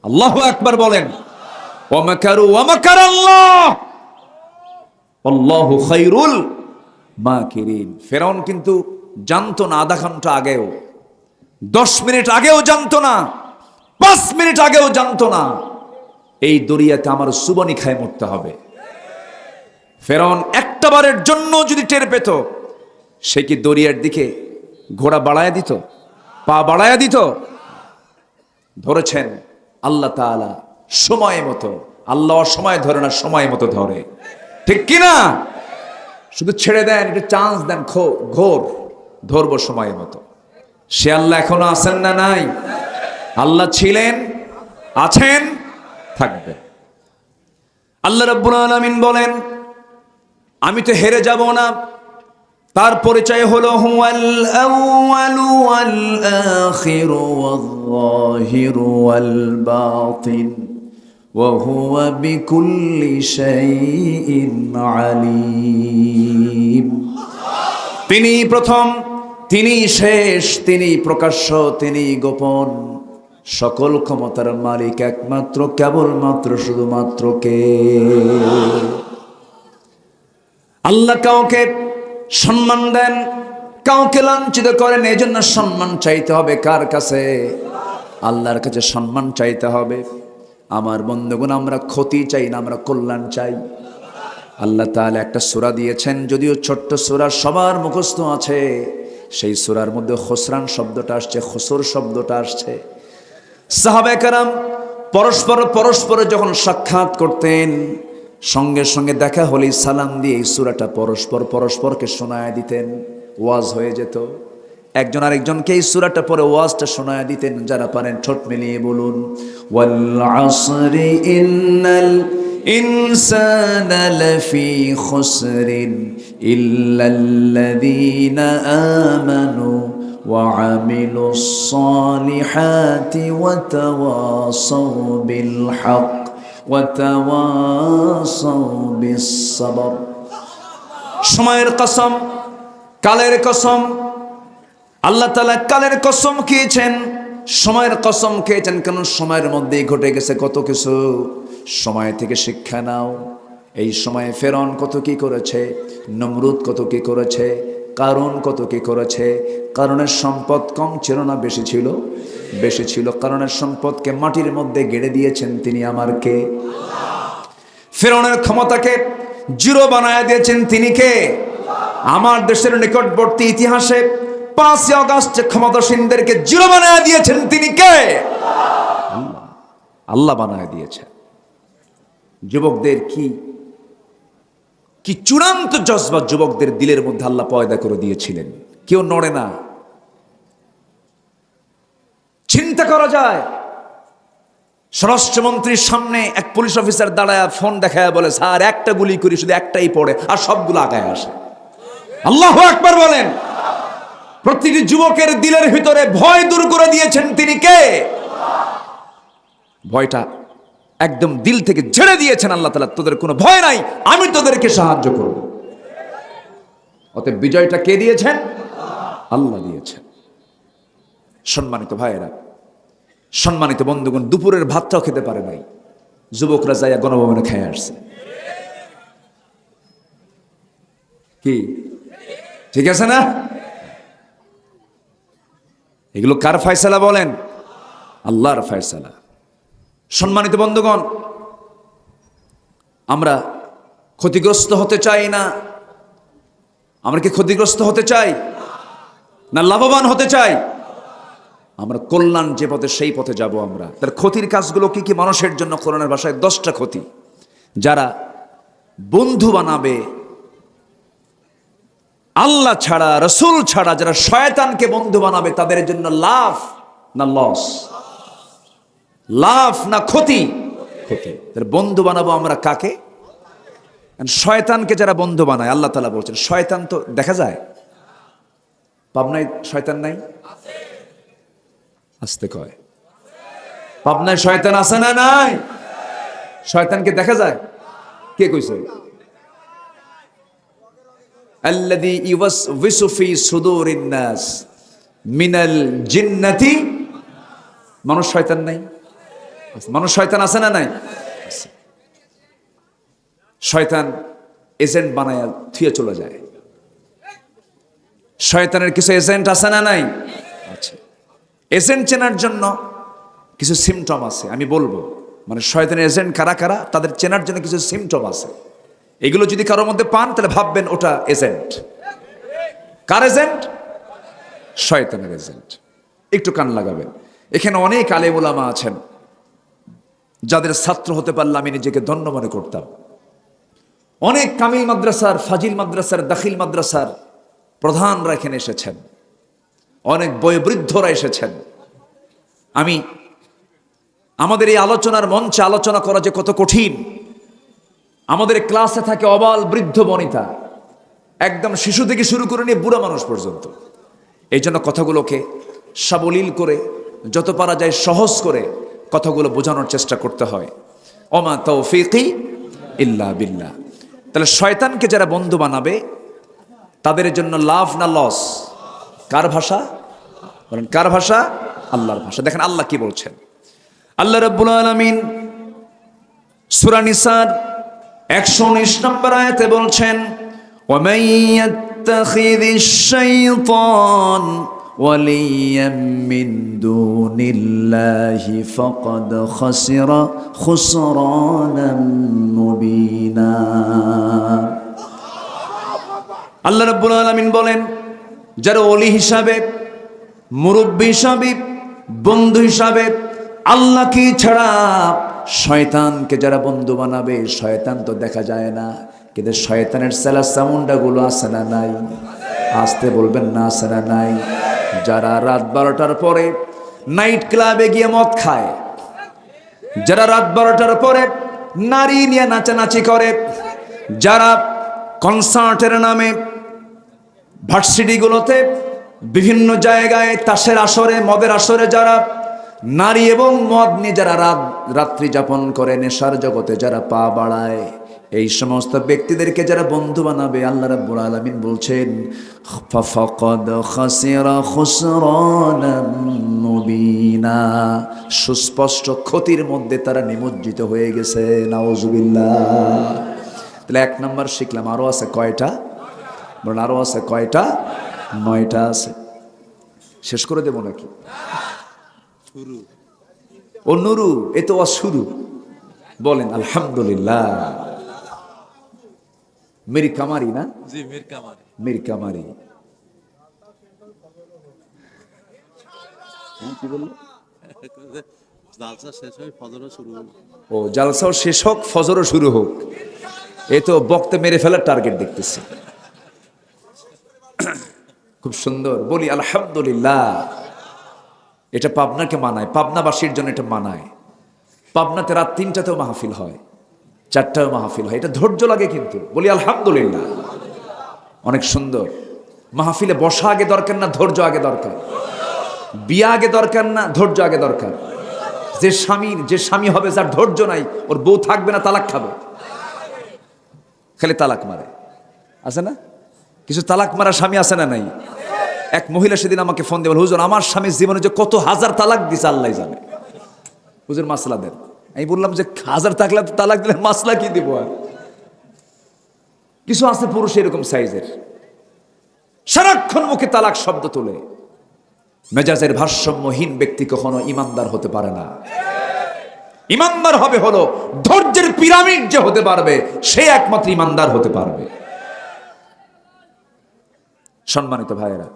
আল্লাহু আকবার বলেন। ওয়া মাকারু ওয়া মাকারাল্লাহ আল্লাহু খায়রুল মাকিরিন। ফেরাউন কিন্তু জানতো না, আধা ঘন্টা আগেও, 10 মিনিট আগেও জানতো না, 5 মিনিট আগেও জানতো না এই দরিয়াতে আমার সুবনি খায় মরতে হবে। ফেরাউন একটা বারের জন্য যদি টের পেত, সে কি দরিয়ার দিকে ঘোড়া বাড়ায়া দিত, পা বাড়ায়া দিত? ধরেছেন আল্লাহ তাআলা সময় মতো। আল্লাহ সময় ধরে না, সময় মতো ধরে, ঠিক কিনা? শুধু ছেড়ে দেন, একটু চান্স দেন, ঘোর ধরবো সময় মতো। সে আল্লাহ এখনো আছেন না নাই? আল্লাহ ছিলেন, আছেন, থাকবে। আল্লাহ রাব্বুল আলামিন বলেন, আমি তো হেরে যাব না। তার পরিচয় হলো হুয়াল আউয়ালু ওয়াল আখিরু ওয়াল যাহিরু ওয়াল বাতিন ওয়া হুয়া বিকুল্লি শাইইন আলীম। তিনি প্রথম, তিনি শেষ, তিনি প্রকাশ্য, তিনি গোপন। সকল ক্ষমতার মালিক একমাত্র, কেবলমাত্র, শুধুমাত্র কে? আল্লাহ কাউকে সম্মান দেন, কাউকে লাঞ্ছিত করেন। এই জন্য সম্মান চাইতে হবে কার কাছে? আল্লাহর কাছে সম্মান চাইতে হবে। আমার বন্ধুগণ, আমরা ক্ষতি চাই না, আমরা কল্যাণ চাই। আল্লাহ তাআলা একটা সূরা দিয়েছেন, যদিও ছোট্ট সূরা, সবার মুখস্থ আছে। সেই সূরার মধ্যে খুসরান শব্দটা আসছে, খুসর শব্দটা আসছে। সাহাবায়ে কেরাম পরস্পর যখন সাক্ষাৎ করতেন, সঙ্গে সঙ্গে দেখা হলেই সালাম দিয়ে এই সূরাটা পরস্পরকে শোনায় দিতেন, ওয়াজ হয়ে যেত। একজন আরেকজনকে এই সূরাটা পরে ওয়াজটা শোনায় দিতেন। যারা পারেন ঠোঁট মিলিয়ে বলুন, ওয়াল আসরি ইন্নাল ইনসানা লাফি খুসরিন ইল্লাল্লাযীনা আমানু ওয়া আমিলুস সালিহাতি ওয়া তাওয়াসাউ বিল হক ওয়া তাওয়াসাউ বিস সাবর। সময়ের কসম, কালের কসম, আল্লাহ তাআলা কালের কসম খেয়েছেন, সময়ের কসম খেয়েছেন। কেন? সময়ের মধ্যেই ঘটে গেছে কত কিছু। সময় থেকে শিক্ষা নাও। এই সময়ে ফেরাউন কত কি করেছে, নমরুদ কত কি করেছে, কারুন কত কি করেছে। কারুনের সম্পদ কম ছিল না বেশি ছিল? বেশি ছিল। কারুনের সম্পদকে মাটির মধ্যে গেড়ে দিয়েছেন তিনি আমার কে? ফেরাউনের ক্ষমতাকে জিরো বানায় দিয়েছেন তিনি কে? আমার দেশের নিকটবর্তী ইতিহাসে 5 আগস্ট ক্ষমতাসীনদেরকে জিরো বানায় দিয়েছেন তিনি কে? আল্লাহ। আল্লাহ বানায় দিয়েছেন। যুবকদের কি চূড়ান্ত জজবা যুবকদের দিলের মধ্যে আল্লাহ পয়দা করে দিয়েছিলেন। কেউ নড়ে না। চিন্তা করা যায়, স্বরাষ্ট্রমন্ত্রীর সামনে এক পুলিশ অফিসার দাঁড়ায় ফোন দেখায় বলে, স্যার একটা গুলি করি, শুধু একটাই পড়ে, আর সবগুলো আগায় আসে। আল্লাহু আকবার বলেন। প্রতিটি যুবকের দিলের ভিতরে ভয় দূর করে দিয়েছেন তিনি কে? ভয়টা একদম দিল থেকে ঝেড়ে দিয়েছেন আল্লাহ তাআলা। তোদের কোনো ভয় নাই, আমি তোদেরকে সাহায্য করব। অতএব বিজয়টা কে দিয়েছেন? আল্লাহ দিয়েছেন। সম্মানিত ভাইয়েরা, সম্মানিত বন্ধুগণ, দুপুরের ভাতটাও খেতে পারে নাই, যুবকরা যাইয়া গণভবনে খেয়ে আসছে। কি ঠিক আছে না? এগুলো কার ফয়সালা বলেন? আল্লাহর ফয়সালা। সম্মানিত বন্ধুগণ, আমরা ক্ষতিগ্রস্ত হতে চাই না। আমরা কি ক্ষতিগ্রস্ত হতে চাই না লাভবান হতে চাই? আমরা কল্যাণ যে পথে সেই পথে যাব। আমরা তার ক্ষতির কাজগুলো কি কি? মানুষের জন্য কোরআনের ভাষায় 10টা ক্ষতি। যারা বন্ধু বানাবে আল্লাহ ছাড়া, রসুল ছাড়া, যারা শয়তানকে বন্ধু বানাবে, তাদের জন্য লাভ না লস? লাভ না ক্ষতি? ক্ষতি। তার বন্ধু বানাবো আমরা কাকে? শয়তানকে যারা বন্ধু বানায়, আল্লাহ তাআলা বলছেন শয়তান তো দেখা যায়। পাবনায় শয়তান নাই? আসতে কয়, পাবনায় শয়তান আছে না নাই? শয়তানকে দেখা যায়? কে কইছে? আল্লাযী ইউওয়াসওয়িসু ফি সুদুরিন নাস মিনাল জিন্নাতি। মানুষ শয়তান নাই? মানুষ শয়তান আছে না নাই? শয়তান এজেন্ট বানায় থুয়ে চলে যায়। শয়তানের কিছু এজেন্ট আছে না নাই? আচ্ছা, এজেন্ট চেনার জন্য কিছু সিমটম আছে, আমি বলবো। মানে শয়তানের এজেন্ট কারা কারা, তাদের চেনার জন্য কিছু সিমটম আছে। এগুলো যদি কারোর মধ্যে পান তাহলে ভাববেন ওটা এজেন্ট। কার এজেন্ট? শয়তানের এজেন্ট। একটু কান লাগাবেন। এখানে অনেক আলেম ওলামা আছেন যাদের ছাত্র হতে পারলে আমি নিজেকে ধন্য মনে করতাম। অনেক কামিল মাদ্রাসার, ফাজিল মাদ্রাসার, দাখিল মাদ্রাসার প্রধানরা এখানে এসেছেন, অনেক বয়োবৃদ্ধরা এসেছেন। আমি আমাদের এই আলোচনার মঞ্চে আলোচনা করা যে কত কঠিন। আমাদের ক্লাসে থাকে অবাল বৃদ্ধ বনিতা, একদম শিশু থেকে শুরু করে নিয়ে বুড়া মানুষ পর্যন্ত। এই জন্য কথাগুলোকে সাবলীল করে, যত পারা যায় সহজ করে কথাগুলো বোঝানোর চেষ্টা করতে হয়। ওমা তৌফিকি ইল্লা বিল্লাহ। তাহলে শয়তানকে যারা বন্ধু বানাবে তাদের জন্য লাভ না লস? কার ভাষা বলেন? কার ভাষা? আল্লাহর ভাষা। দেখেন আল্লাহ কি বলছেন। আল্লাহ রাব্বুল আলামিন সূরা নিসার 119 নম্বর আয়াতে বলছেন, ওয়ামান ইয়াত্তাখিযিশ শাইতান ওয়ালিয়াম মিন দুনিল্লাহি ফাকাদ খাসিরা খুসরানাম মুবিনা। আল্লাহ রাব্বুল আলামিন বলেন, যারা ওলি হিসাবে, মুরব্বী হিসাবে, বন্ধু হিসাবে আল্লাহকে ছাড়া শয়তানকে যারা বন্ধু বানাবে, শয়তান তো দেখা যায় না, কিন্তু শয়তানের সেলা সামুন্ডা গুলো আছে না নাই? আসতে বলবেন না, আছে না নাই? যারা রাত 12টার পরে নাইট ক্লাবে গিয়ে মদ খায়, যারা রাত 12টার পরে নারী নিয়ে নাচানাচি করে, যারা কনসার্টের নামে ভার্সিটিগুলোতে বিভিন্ন জায়গায় তাসের আসরে, মদের আসরে যারা নারী এবং মদ নিয়ে যারা রাত্রি যাপন করে, নেশার জগতে যারা পা বাড়ায়, এই সমস্ত ব্যক্তিদেরকে যারা বন্ধু বানাবে, আল্লাহ রাব্বুল আলামিন বলছেন ফাকাদ খাসিরা খুসরানান মুবিনা, সুস্পষ্ট ক্ষতির মধ্যে তারা নিমজ্জিত হয়ে গেছে। নাউজুবিল্লাহ। তাহলে 1 নাম্বার শিখলাম। আরো আছে কয়টা? বলুন, আরো আছে কয়টা? 9টা আছে। শেষ করে দেব নাকি? ও নুরু, এ তো শুরু। বলেন আলহামদুলিল্লাহ। মির কামারি না? জি, মির কামারি। মির কামারি। কি বললো? জালসা শেষ হয়, ফজরও শুরু হোক। ও, জালসাও শেষ হোক, ফজরও শুরু হোক। এ তো বক্তে মেরে ফেলার টার্গেট দেখতেছি। খুব সুন্দর। বলি আলহামদুলিল্লাহ। এটা পাবনাকে মানায়, পাবনাবাসীর জন্য এটা মানায়। পাবনাতে রাত 3টাতেও মাহফিল হয়, 4টাও মাহফিল হয়। এটা ধৈর্য লাগে কিন্তু। বলি আলহামদুলিল্লাহ। অনেক সুন্দর। মাহফিলে বসা আগে দরকার না ধৈর্য আগে দরকার? বিয়া আগে দরকার না ধৈর্য আগে দরকার? যে স্বামী হবে, যার ধৈর্য নাই, ওর বউ থাকবে না, তালাক খাবে, খালি তালাক মারে। আছে না কিছু তালাক মারা স্বামী? আছে না নাই? এক মহিলা সেদিন আমাকে ফোন দিয়ে বলে, হুজুর আমার স্বামীর জীবনে যে কত হাজার তালাক দিছে আল্লাহ জানে, হুজুর মাসলা দেন। আমি বললাম যে 1000 তালাক দিলে মাসলা কি দিব? আর কিছু আছে পুরুষ এরকম সাইজের, সারাক্ষণ মুখে তালাক শব্দ তোলে। মেজাজের ভারসাম্যহীন ব্যক্তি কখনো ইমানদার হতে পারে না। ইমানদার হবে হলো ধৈর্যের পিরামিড যে হতে পারবে, সে একমাত্র ইমানদার হতে পারবে। সম্মানিত ভাইয়েরা,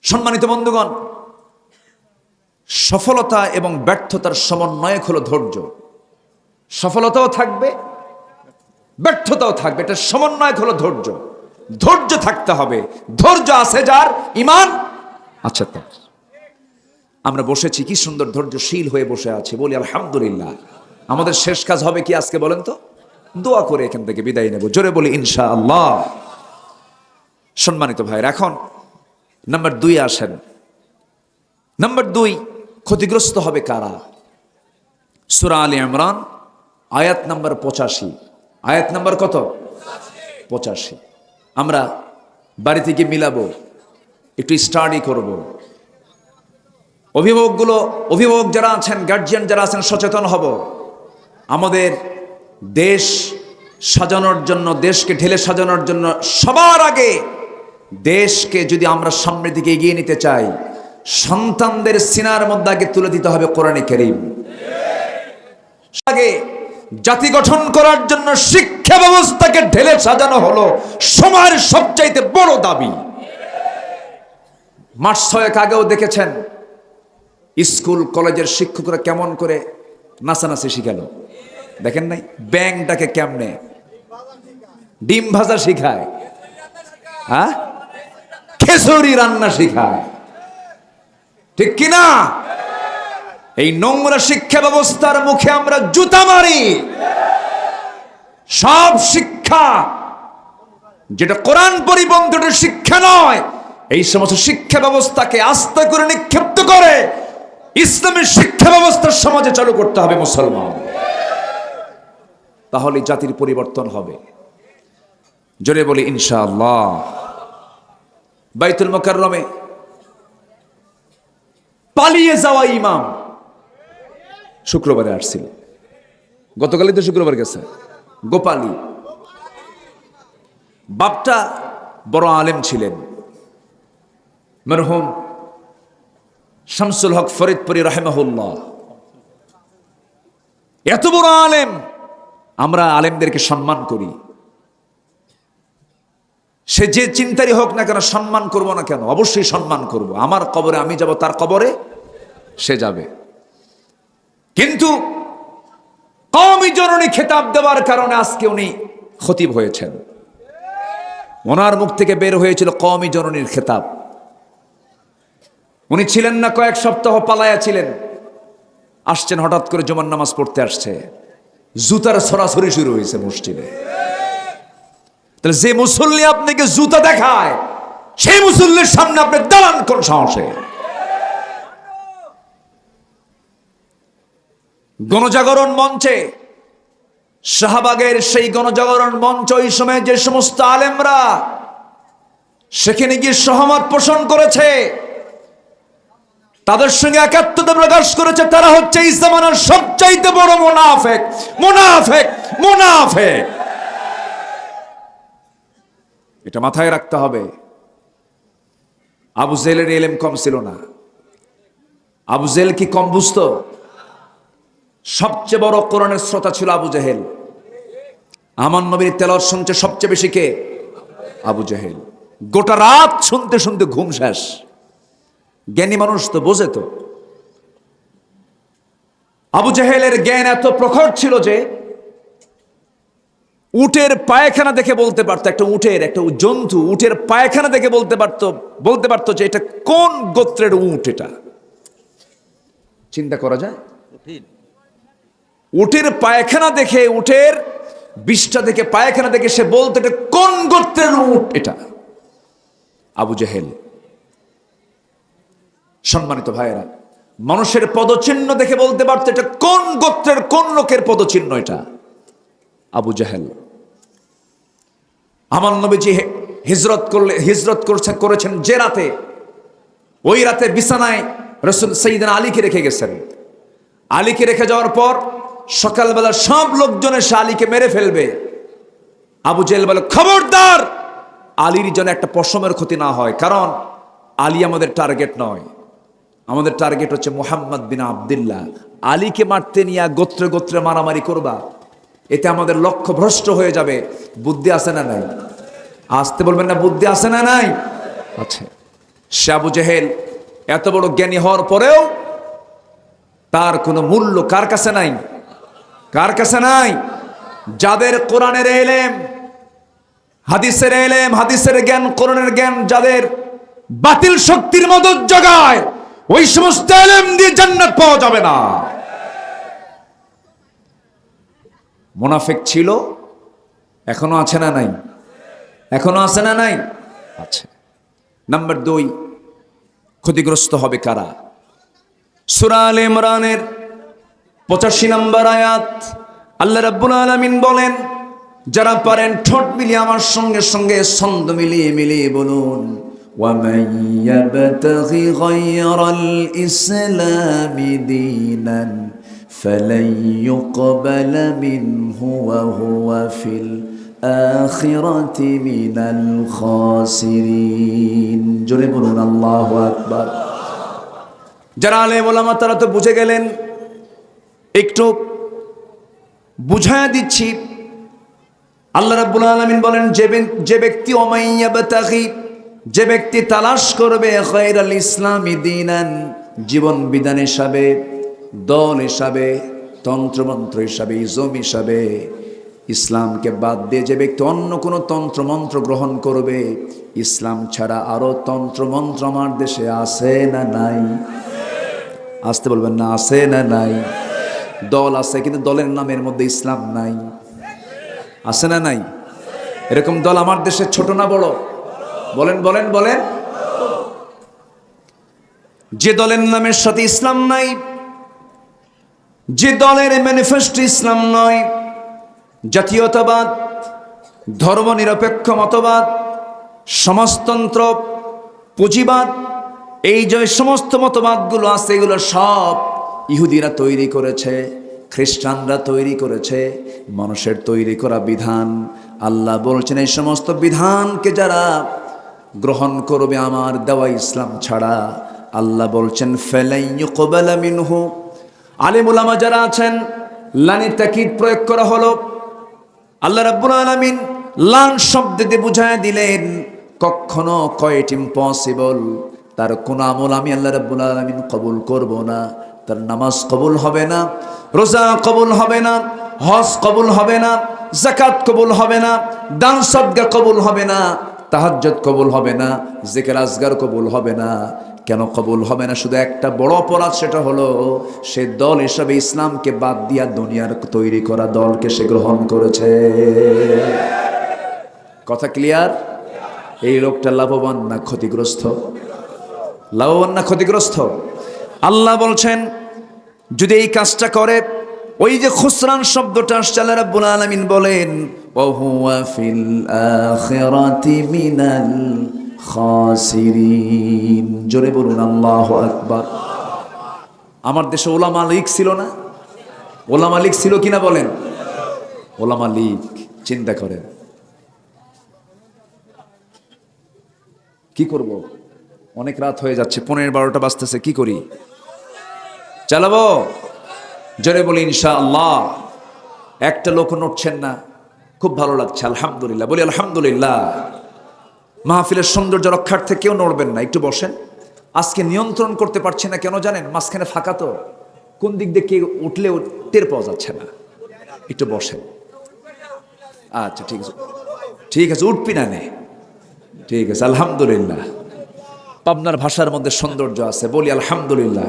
সম্মানিত বন্ধুগণ, সফলতা এবং ব্যর্থতার সমন্বয়ক হলো ধৈর্য। সফলতাও থাকবে, ব্যর্থতাও থাকবে, এটা সমন্বয়ক হলো ধৈর্য। ধৈর্য থাকতে হবে। ধৈর্য আছে যার, ঈমান আচ্ছা তার। আমরা বসেছি, কি সুন্দর ধৈর্যশীল হয়ে বসে আছি। বলি আলহামদুলিল্লাহ। আমাদের শেষ কাজ হবে কি আজকে বলেন তো? দোয়া করে এখান থেকে বিদায় নেব। জোরে বলি ইনশাআল্লাহ। সম্মানিত ভাইরা, এখন নাম্বার 2 আসেন। নাম্বার 2, ক্ষতিগ্রস্ত হবে কারা? সূরা আলে ইমরান আয়াত নাম্বার 85। আয়াত নাম্বার কত? 85। আমরা বাড়ি থেকে মিলাবো, একটু স্টাডি করব। অভিভাবক যারা আছেন, গার্জিয়ান যারা আছেন, সচেতন হব। আমাদের দেশ সাজানোর জন্য, দেশকে ঢেলে সাজানোর জন্য সবার আগে দেশকে যদি আমরা সামনের দিকে এগিয়ে নিতে চাই, সন্তানদের সিনার মধ্যে আগে তুলে দিতে হবে কোরআনে কারীম। আগে জাতি গঠন করার জন্য শিক্ষা ব্যবস্থাকে ঢেলে সাজানো হলো সময়ের সবচাইতে বড় দাবি। মাস 6 আগেও দেখেছেন স্কুল কলেজের শিক্ষকরা কেমন করে নাচানাচি শিখালো, দেখেন নাই? ব্যাংটাকে কেমনে ডিম ভাজা শিখায়, হ্যাঁ, খিচুড়ি রান্না শিখায়, ঠিক কিনা? এই নোংরা শিক্ষা ব্যবস্থার মুখে আমরা জুতা মারি। সব শিক্ষা যেটা কোরআন পরিপন্থী শিক্ষা নয়, এই সমস্ত শিক্ষা ব্যবস্থাকে আস্থা করে নিক্ষিপ্ত করে ইসলামের শিক্ষা ব্যবস্থা সমাজে চালু করতে হবে মুসলমান। তাহলে জাতির পরিবর্তন হবে। জোরে বলি ইনশাআল্লাহ। বাইতুল মুকাররমে পালিয়ে যাওয়া ইমাম শুক্রবারে আসছিল, গতকালই তো শুক্রবার গেছে। গোপালী বাপটা বড় আলেম ছিলেন, মরহুম শামসুল হক ফরিদপুরি রাহিমাহুল্লাহ। এত বড় আলেম, আমরা আলেমদেরকে সম্মান করি। সে যে চিন্তারই হোক না কেন, সম্মান করব না কেন? অবশ্যই সম্মান করব। আমার কবরে আমি যাব, তার কবরে সে যাবে। কিন্তু কওমি জননী খেতাব দেওয়ার কারণে আজকে উনি খতিব হয়েছেন। ওনার মুখ থেকে বের হয়েছিল কওমি জননীর খেতাব। উনি ছিলেন না, কয়েক সপ্তাহ পালায়া ছিলেন, আসছেন হঠাৎ করে জুমার নামাজ পড়তে আসছে, জুতার ছড়াছড়ি শুরু হয়েছে মসজিদে। তাহলে যে মুসল্লি আপনাকে জুতা দেখায়, সেই মুসল্লির সামনে আপনি দাঁড়ান কোন সাহসে? গণজাগরণ মঞ্চে, শাহবাগের সেই গণজাগরণ মঞ্চ, ওই সময় যে সমস্ত আলেমরা সেখানে গিয়ে সহমত পোষণ করেছে, তাদের সঙ্গে একাত্মতা প্রকাশ করেছে, তারা হচ্ছে এই জামানার সবচাইতে বড় মুনাফিক। মুনাফিক, মুনাফিক, এটা মাথায় রাখতে হবে। আবু জেহেলের ইলম কম ছিল না। আবু জেহেল কি কম বুঝতো? সবচেয়ে বড় কোরআনের শ্রোতা ছিল আবু জেহেল। আমার নবীর তেলাওয়াত শুনছে সবচেয়ে বেশি কে? আবু জেহেল। গোটা রাত শুনতে শুনতে ঘুম শেষ। জ্ঞানী মানুষ তো বোঝে তো। আবু জেহেলের জ্ঞান এত প্রখর ছিল যে উটের পায়খানা দেখে বলতে পারতো, একটা জন্তু উটের পায়খানা দেখে বলতে পারতো যে এটা কোন গোত্রের উট। এটা চিন্তা করা যায়? উটের পায়খানা দেখে, উটের বিষ্ঠা দেখে, পায়খানা দেখে সে বলতো এটা কোন গোত্রের উট। এটা আবু জেহেল। সম্মানিত ভাইয়েরা, মানুষের পদচিহ্ন দেখে বলতে পারতো এটা কোন গোত্রের, কোন লোকের পদচিহ্ন। এটা আবু জেহেল। আমার নবীজি হিজরত করেছেন যে রাতে, ওই রাতে বিছানায় রাসূল সাইয়েদনা আলীকে রেখে গেছেন। আলীকে রেখে যাওয়ার পর সকালবেলা সব লোকজন এসে আলীকে মেরে ফেলবে। আবু জেহেল বলে, খবরদার, আলীর যেন একটা পশমের ক্ষতি না হয়, কারণ আলী আমাদের টার্গেট নয়। আমাদের টার্গেট হচ্ছে মুহাম্মদ বিন আব্দুল্লাহ। আলীকে মারতে নিয়ে গোত্রে গোত্রে মারামারি করবা, এতে আমাদের লক্ষ্য ভ্রষ্ট হয়ে যাবে। বুদ্ধি আছে না নাই? আসতে বলবেন না, বুদ্ধি আছে না নাই? আচ্ছা। সে আবু জেহেল এত বড় জ্ঞানী হওয়ার পরেও তার কোনো মূল্য কার কাছে নাই? কার কাছে নাই? যাদের কোরআনের ইলম, হাদিসের ইলম, হাদিসের জ্ঞান, কোরআনের জ্ঞান যাদের বাতিল শক্তির মদত জগায়, ওই সমস্ত ইলম দিয়ে জান্নাত পাওয়া যাবে না। মুনাফিক ছিল, এখনো আছে না নাই? এখনো আছে না নাই? আছে। নাম্বার 2, ক্ষতিগ্রস্ত হবে কারা? সূরা আলে ইমরানের 85 নম্বর আয়াত, আল্লাহ রাব্বুল আলামিন বলেন, যারা পারেন ঠোঁট মিলিয়ে আমার সঙ্গে সঙ্গে ছন্দ মিলিয়ে মিলিয়ে বলুন, وَمَن يَبْتَغِ غَيْرَ الْإِسْلَامِ دِينًا فَلَن يُقْبَلَ مِنْهُ وَهُوَ فِي الْآخِرَةِ مِنَ الْخَاسِرِينَ। জোরে বলুন আল্লাহু আকবার। যারা আলেম ওলামা তারা তো বুঝে গেলেন, একটু বুঝায়া দিচ্ছি। আল্লাহ রাব্বুল আলামিন বলেন, যে ব্যক্তি ওমাইয়াবতাগি, যে ব্যক্তি তালাশ করবে গায়রাল ইসলামি দীনান, জীবন বিধান হিসাবে, দল হিসাবে, তন্ত্রমন্ত্র হিসাবে, ইজম হিসাবে, ইসলামকে বাদ দিয়ে যে ব্যক্তি অন্য কোনো তন্ত্রমন্ত্র গ্রহণ করবে, ইসলাম ছাড়া আরো তন্ত্রমন্ত্র আমার দেশে আছে না নাই? আসতে বলবেন না, আছে না নাই? দল আছে, কিন্তু দলের নামের মধ্যে ইসলাম নাই। আছে না নাই? এরকম দল আমার দেশে ছোট না বড়? বলেন বলেন বলেন। যে দলের নামের সাথে ইসলাম নাই, যে দলের ম্যানিফেস্টো ইসলাম নয়, জাতীয়তাবাদ, ধর্মনিরপেক্ষ মতবাদ, সমাজতন্ত্র, পুঁজিবাদ, এই যে সমস্ত মতবাদগুলো আছে, এগুলো সব ইহুদিরা তৈরি করেছে, খ্রিস্টানরা তৈরি করেছে, মানুষের তৈরি করা বিধান। আল্লাহ বলছেন, এই সমস্ত বিধানকে যারা গ্রহণ করবে আমার দেওয়া ইসলাম ছাড়া, আল্লাহ বলছেন ফালাই ইউকবালা মিনহু। আলেম উলামা যারা আছেন, লানি তাকিদ প্রয়োগ করা হলো। আল্লাহ রাব্বুল আলামিন লান শব্দ দিয়ে বুঝায় দিলেন, কখনো কয়েট ইম্পসিবল, তার কোন আমল আমি আল্লাহ রাব্বুল আলামিন কবুল করব না। তার নামাজ কবুল হবে না, রোজা কবুল হবে না, হজ কবুল হবে না, যাকাত কবুল হবে না, দান সদকা কবুল হবে না, তাহাজ্জুদ কবুল হবে না, জিকির আজগার কবুল হবে না। কেন কবুল হবে না? শুধু একটা বড় অপরাধ, সেটা হলো সে দল হিসাবে ইসলামকে বাদ দিয়া দুনিয়ার তৈরি করা দলকে সে গ্রহণ করেছে। কথা ক্লিয়ার? এই লোকটা লাভবান না ক্ষতিগ্রস্ত? লাভবান না ক্ষতিগ্রস্ত? আল্লাহ বলছেন যদি এই কাজটা করে, ওই যে খুসরান শব্দটা আসছে, আল্লাহ রাব্বুল আলামিন বলেন ওয়া হুয়া ফিল আখিরাতি মিনাল খাসিরিন। জোরে বলুন আল্লাহু আকবার। আমার দেশে ওলামা লীগ ছিল না? ওলামা লীগ ছিল কিনা বলেন? ওলামা লীগ, চিন্তা করেন কি করব? অনেক রাত হয়ে যাচ্ছে, 11-12টা বাজতেছে, কি করি? চালাবো? জোরে বলি ইনশাআল্লাহ। একটা লোক নড়ছেন না, খুব ভালো লাগছে, আলহামদুলিল্লাহ বলি আলহামদুলিল্লাহ। মাহফিলের সৌন্দর্য রক্ষার্থে কেউ নড়বেন না, একটু বসেন। আজকে নিয়ন্ত্রণ করতে পারছি না, কেন জানেন? মাঝখানে ফাঁকা তো, কোন দিক দিয়ে কে উঠলে টের পাওয়া যাচ্ছে না। একটু বসেন। আচ্ছা ঠিক আছে, ঠিক আছে, উঠবি না নে, ঠিক আছে, আলহামদুলিল্লাহ। পাবনার ভাষার মধ্যে সৌন্দর্য আছে, বলি আলহামদুলিল্লাহ।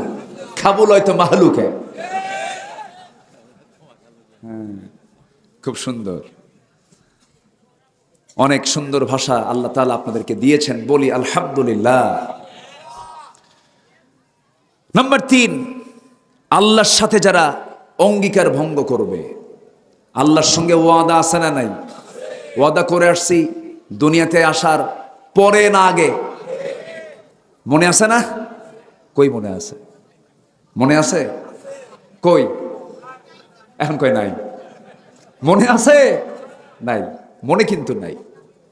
খাবুল হয়তো মাহলুকে, খুব সুন্দর, অনেক সুন্দর ভাষা আল্লাহ তাআলা আপনাদেরকে দিয়েছেন, বলি আলহামদুলিল্লাহ। নাম্বার 3, আল্লাহর সাথে যারা অঙ্গীকার ভঙ্গ করবে। আল্লাহর সঙ্গে ওয়াদা আছে না নাই? ওয়াদা করে আসছি দুনিয়াতে আসার পরে না আগে? মনে আছে না? কই মনে আছে? মনে আছে? কই? এখন কই নাই? মনে আছে? নাই, মনে কিন্তু নাই,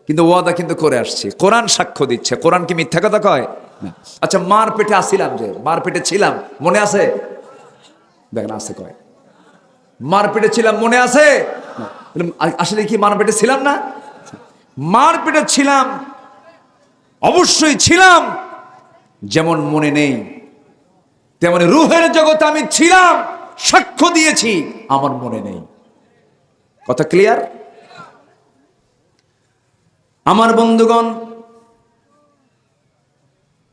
কিন্তু ওয়াদা কিন্তু করে আসছি। কোরআন সাক্ষ্য দিচ্ছে। কোরআন কি মিথ্যা কথা কয়? না। আচ্ছা, মার পেটে আসিলাম, যে মার পেটে ছিলাম, মনে আছে? দেখেন আছে, কয় মার পেটে ছিলাম, মনে আছে? আসলে কি মার পেটে ছিলাম না? মার পেটে ছিলাম, অবশ্যই ছিলাম। যেমন মনে নেই, তেমন রূহের জগতে আমি ছিলাম, সাক্ষ্য দিয়েছি, আমার মনে নেই। কথা ক্লিয়ার? আমার বন্ধুগণ,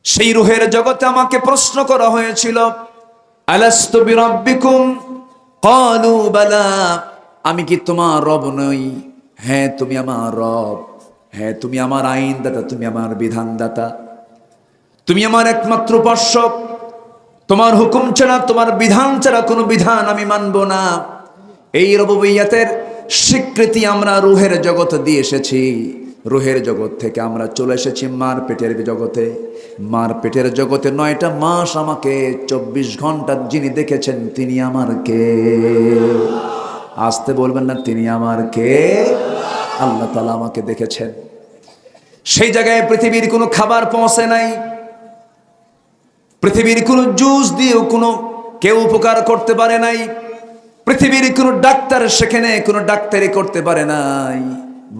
সেই রূহের জগতে আমাকে প্রশ্ন করা হয়েছিল, আলাস্তু বিরাব্বিকুম ক্বালু বালা, আমি কি তোমার রব নই? হ্যাঁ তুমি আমার রব, হ্যাঁ তুমি আমার আইনদাতা, তুমি আমার বিধানদাতা, তুমি আমার একমাত্র উপাস্য। তোমার হুকুম ছাড়া, তোমার বিধান ছাড়া কোনো বিধান আমি মানব না। এই রুবুবিয়্যাতের স্বীকৃতি আমরা রূহের জগতে দিয়ে এসেছি। রূহের জগৎ থেকে আমরা চলে এসেছি মার পেটের জগতে। মার পেটের জগতে 9টা মাস আমাকে 24 ঘন্টা যিনি দেখেছেন, তিনি আমার কে? আসতে বলবেন না, তিনি আমার কে? আল্লাহ তাআলা আমাকে দেখেছেন। সেই জায়গায় পৃথিবীর কোনো খাবার পৌঁছে নাই, পৃথিবীর কোনো জুস দিয়েও কোনো কেউ উপকার করতে পারে নাই, পৃথিবীর কোনো ডাক্তার সেখানে কোনো ডাক্তারি করতে পারে নাই।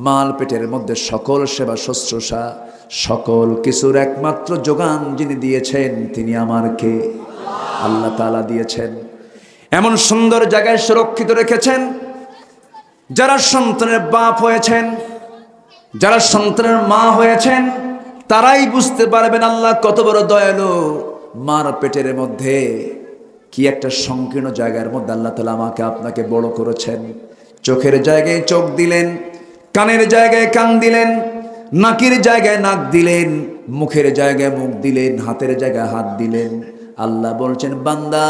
মাল পেটের মধ্যে সকল সেবা শুশ্রূষা, সকল কিছুর একমাত্র যোগান যিনি দিয়েছেন, তিনি আমার কে? আল্লাহ তাআলা দিয়েছেন। এমন সুন্দর জায়গায় সুরক্ষিত রেখেছেন, যারা সন্তানের বাপ হয়েছেন, যারা সন্তানের মা হয়েছেন, তারাই বুঝতে পারবেন আল্লাহ কত বড় দয়ালু। মার পেটের মধ্যে কি একটা সংকীর্ণ জায়গার মধ্যে আল্লাহ তাআলা আমাকে আপনাকে বড় করেছেন। চোখের জায়গায় চোখ দিলেন, কানের জায়গায় কান দিলেন, নাকের জায়গায় নাক দিলেন, মুখের জায়গায় মুখ দিলেন, হাতের জায়গায় হাত দিলেন। আল্লাহ বলছেন, বান্দা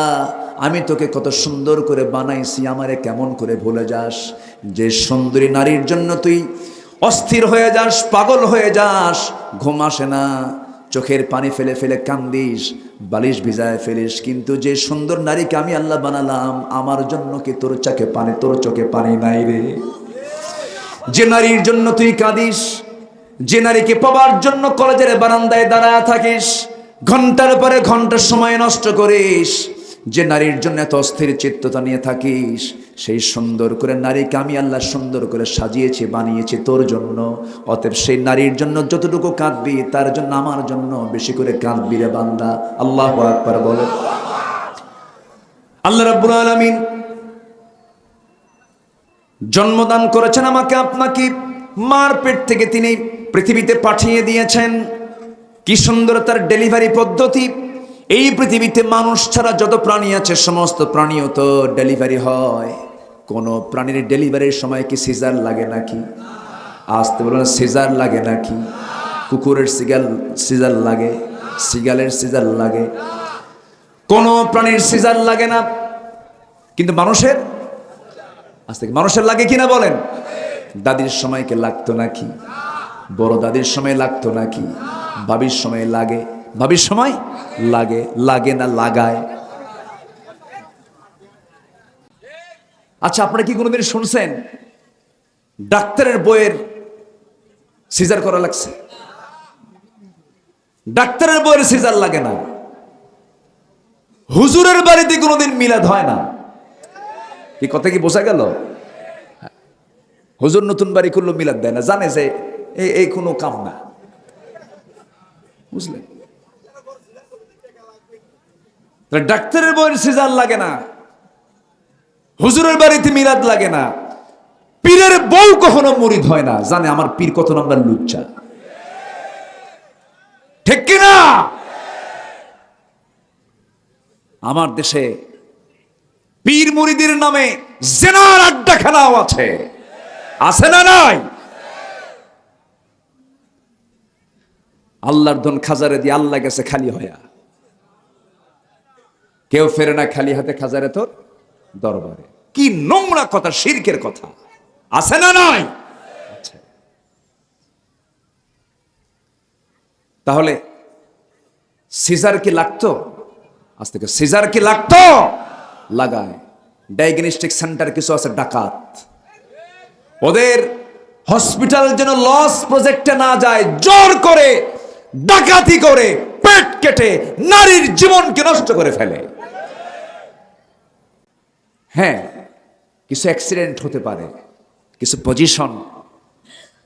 আমি তোকে কত সুন্দর করে বানাইছি, আমারে কেমন করে ভুলে যাস? যে সুন্দরী নারীর জন্য তুই অস্থির হয়ে যাস, পাগল হয়ে যাস, ঘুম আসে না, চোখের পানি ফেলে ফেলে কান্দিস, বালিশ ভিজায় ফেলিস, কিন্তু যে সুন্দর নারীকে আমি আল্লাহ বানালাম, আমার জন্য কি তোর চোখে পানি নাই রে? যে নারীর জন্য তুই কাঁদিস, যে নারীকে পাবার জন্য কলেজের বারান্দায় দাঁড়ায় থাকিস, ঘন্টার পরে ঘন্টার সময় নষ্ট করিস, যে নারীর জন্য এত অস্থির চিত্ততা নিয়ে থাকিস, সেই সুন্দর করে নারীকে আমি আল্লাহ সুন্দর করে সাজিয়েছি, বানিয়েছি তোর জন্য। অতএব সেই নারীর জন্য যতটুকু কাঁদবি, তার জন্য আমার জন্য বেশি করে কাঁদবি রে বান্দা। আল্লাহু আকবার বলে। আল্লাহ রাব্বুল আলামিন জন্মদান করেছেন আমাকে আপনাকে, মার পেট থেকে তিনি পৃথিবীতে পাঠিয়ে দিয়েছেন। কি সুন্দর তার ডেলিভারি পদ্ধতি! এই পৃথিবীতে মানুষ ছাড়া যত প্রাণী আছে, সমস্ত প্রাণীও তো ডেলিভারি হয়। কোন প্রাণীর ডেলিভারির সময় কি সিজার লাগে নাকি? আসতে বলুন, সিজার লাগে নাকি? কুকুরের সিজার লাগে, সিগালের সিজার লাগে, কোন প্রাণীর সিজার লাগে না। কিন্তু মানুষের, আজ থেকে মানুষের লাগে কিনা বলেন? দাদির সময় কি লাগতো নাকি? বড় দাদির সময় লাগতো নাকি? ভাবির সময় লাগে, ভাবির সময় লাগে, লাগে না লাগায়। আচ্ছা, আপনারা কি কোনোদিন শুনছেন ডাক্তারের বইয়ের সিজার করা লাগছে? ডাক্তারের বইয়ের সিজার লাগে না। হুজুরের বাড়িতে কোনোদিন মিলাদ হয় না। কি কথা কি বোঝা গেল? হুজুর নতুন বাড়ি করলো, মিলাদ দেয় না, জানে যে এই কোনো কাম না। বুঝলেন? ডাক্তারের বইয়ের সিজার লাগে না, হুজুরের বাড়িতে মিলাদ লাগে না। পীরের বউ কখনো মুরিদ হয় না, জানে আমার পীর কত নাম্বার লুচ্চা। ঠিক কিনা? আমার দেশে পীর মুরিদের নামে জেনার আড্ডাখানাও আছে, আছে না নাই? আল্লাহর ধন খাজারে দিয়ে আল্লাহ গেছে খালি হয়া, কেউ ফেরে না খালি হাতে খাজারে তোর দরবারে। কি নোংরা কথা, শিরকের কথা, আছে না নাই? তাহলে সিজার কি লাগতো? আজ থেকে সিজার কি লাগতো? লাগায়। ডায়াগনস্টিক সেন্টার কিছু আছে ডাকাত, ওদের হসপিটাল যেন লস প্রজেক্টে না যায়, জোর করে ডাকাতি করে পেট কেটে নারীর জীবনকে নষ্ট করে ফেলে। হ্যাঁ, কিছু অ্যাক্সিডেন্ট হতে পারে, কিছু পজিশন,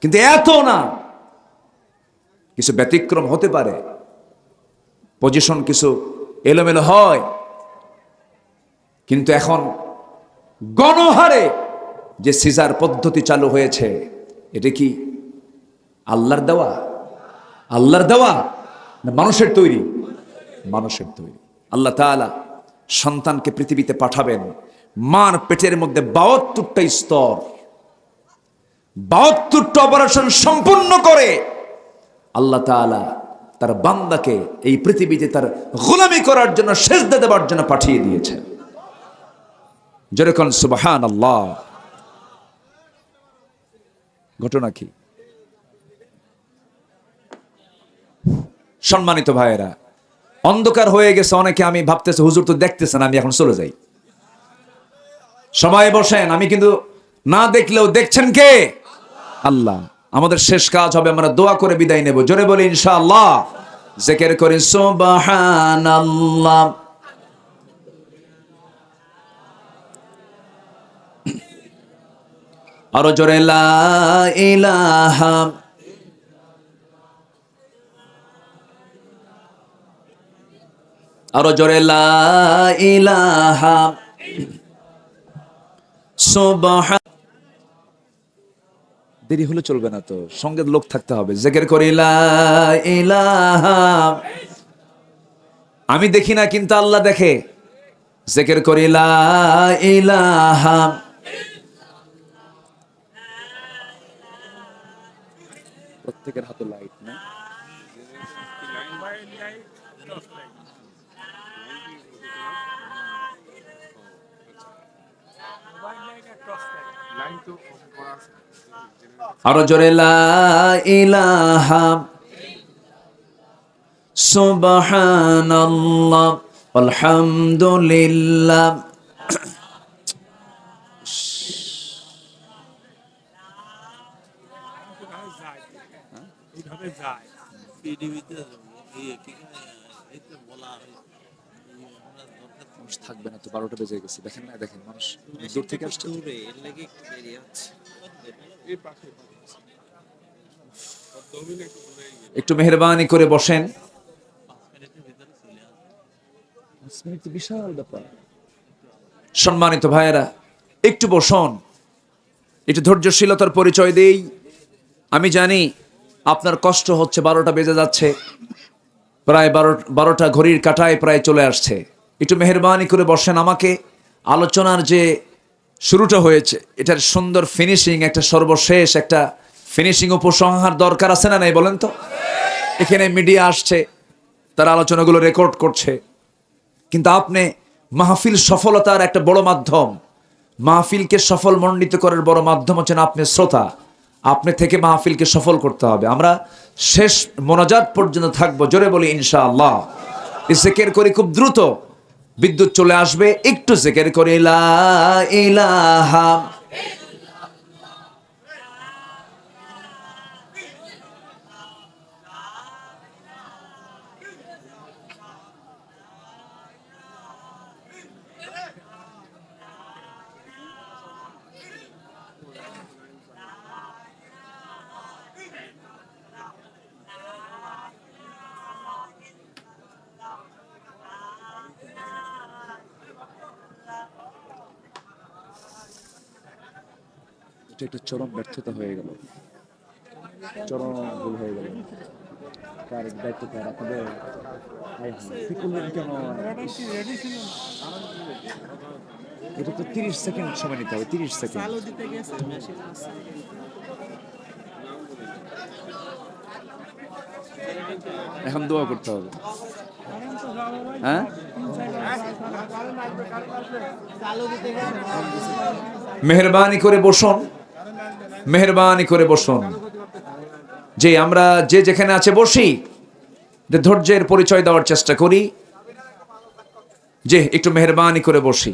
কিন্তু এত না। কিছু ব্যতিক্রম হতে পারে, পজিশন কিছু এলোমেলো হয়, কিন্তু এখন গণহারে যে সিজার পদ্ধতি চালু হয়েছে, এটা কি আল্লাহর দেওয়া? আল্লাহর দেওয়া না মানুষের তৈরি? মানুষের তৈরি। আল্লাহ তাআলা সন্তানকে পৃথিবীতে পাঠাবেন, মার পেটের মধ্যে ৭২টা স্তর, ৭২টা অপারেশন সম্পূর্ণ করে আল্লাহ তাআলা তার বান্দাকে এই পৃথিবীতে তার গোলামি করার জন্য, সেজদা দেওয়ার জন্য পাঠিয়ে দিয়েছেন। যেরকম সুবহানাল্লাহ। ঘটনা কি? সম্মানিত ভাইয়েরা, অন্ধকার হয়ে গেছে, অনেকে আমি ভাবতেছে হুজুর তো দেখতেছেন, আমি এখন চলে যাই। সবাই বসেন, আমি কিন্তু না দেখলেও দেখছেন কে? আল্লাহ। আমাদের শেষ কাজ হবে আমরা দোয়া করে বিদায় নেব। জোরে বলি ইনশাআল্লাহ। জিকির করি সুবহানাল্লাহ। আরো জোরে লা ইলাহা, আরো জোরে লা ইলাহা সুবহান। দেরি হলে চলবে না তো, সঙ্গে লোক থাকতে হবে। জিকির করি লা ইলাহা, আমি দেখি না কিন্তু আল্লাহ দেখে। জিকির করি লা ইলাহা, প্রত্যেকের হাতে লাইট না? আরো জোরে লা ইলাহা সুবহানাল্লাহ আলহামদুলিল্লাহ। মানুষ থাকবে না তো, 12টা বেজে গেছে, দেখেন না, দেখেন মানুষ দূর থেকে আসছে। একটু মেহরবানি করে বসেন। 5 মিনিট তো বিশাল ব্যাপার। সম্মানিত ভাইয়েরা, একটু বসুন, একটু ধৈর্যশীলতার পরিচয় দেই। আমি জানি আপনার কষ্ট হচ্ছে, 12টা বেজে যাচ্ছে, প্রায় 12টা ঘড়ির কাঁটায় প্রায় চলে আসছে। একটু মেহরবানি করে বসেন। আমাকে আলোচনার যে শুরুটা হয়েছে, এটার সুন্দর ফিনিশিং, একটা সর্বশেষ একটা ফিনিশিং উপসংহার দরকার আছে না নাই বলেন তো? এখানে মিডিয়া আসছে, তারা আলোচনাগুলো রেকর্ড করছে, কিন্তু আপনি মাহফিল সফলতার একটা বড় মাধ্যম, মাহফিলকে সফল মণ্ডিত করার বড় মাধ্যম হচ্ছেন আপনি শ্রোতা। আপনি থেকে মাহফিলকে সফল করতে হবে। আমরা শেষ মোনাজাত পর্যন্ত থাকবো, জোরে বলি ইনশাআল্লাহ। জিকির করি খুব দ্রুত, বিদ্যুৎ চলে আসবে, একটু জিকির করি লা ইলাহা। এটা একটা চরম ব্যর্থতা হয়ে গেল, চরম ভুল হয়ে গেল। কার দায়িত্ব কার? আপনাদের? ঠিক করলেন কেন? এটা তো 30 সেকেন্ড সময় নিতে হবে, 30 সেকেন্ড। এখন দোয়া করতে হবে, হ্যাঁ? মেহরবানি করে বসুন, মেহরবানি করে বসুন। যে আমরা যে যেখানে আছে বসি, যে ধৈর্যের পরিচয় দেওয়ার চেষ্টা করি, যে একটু মেহরবানি করে বসি।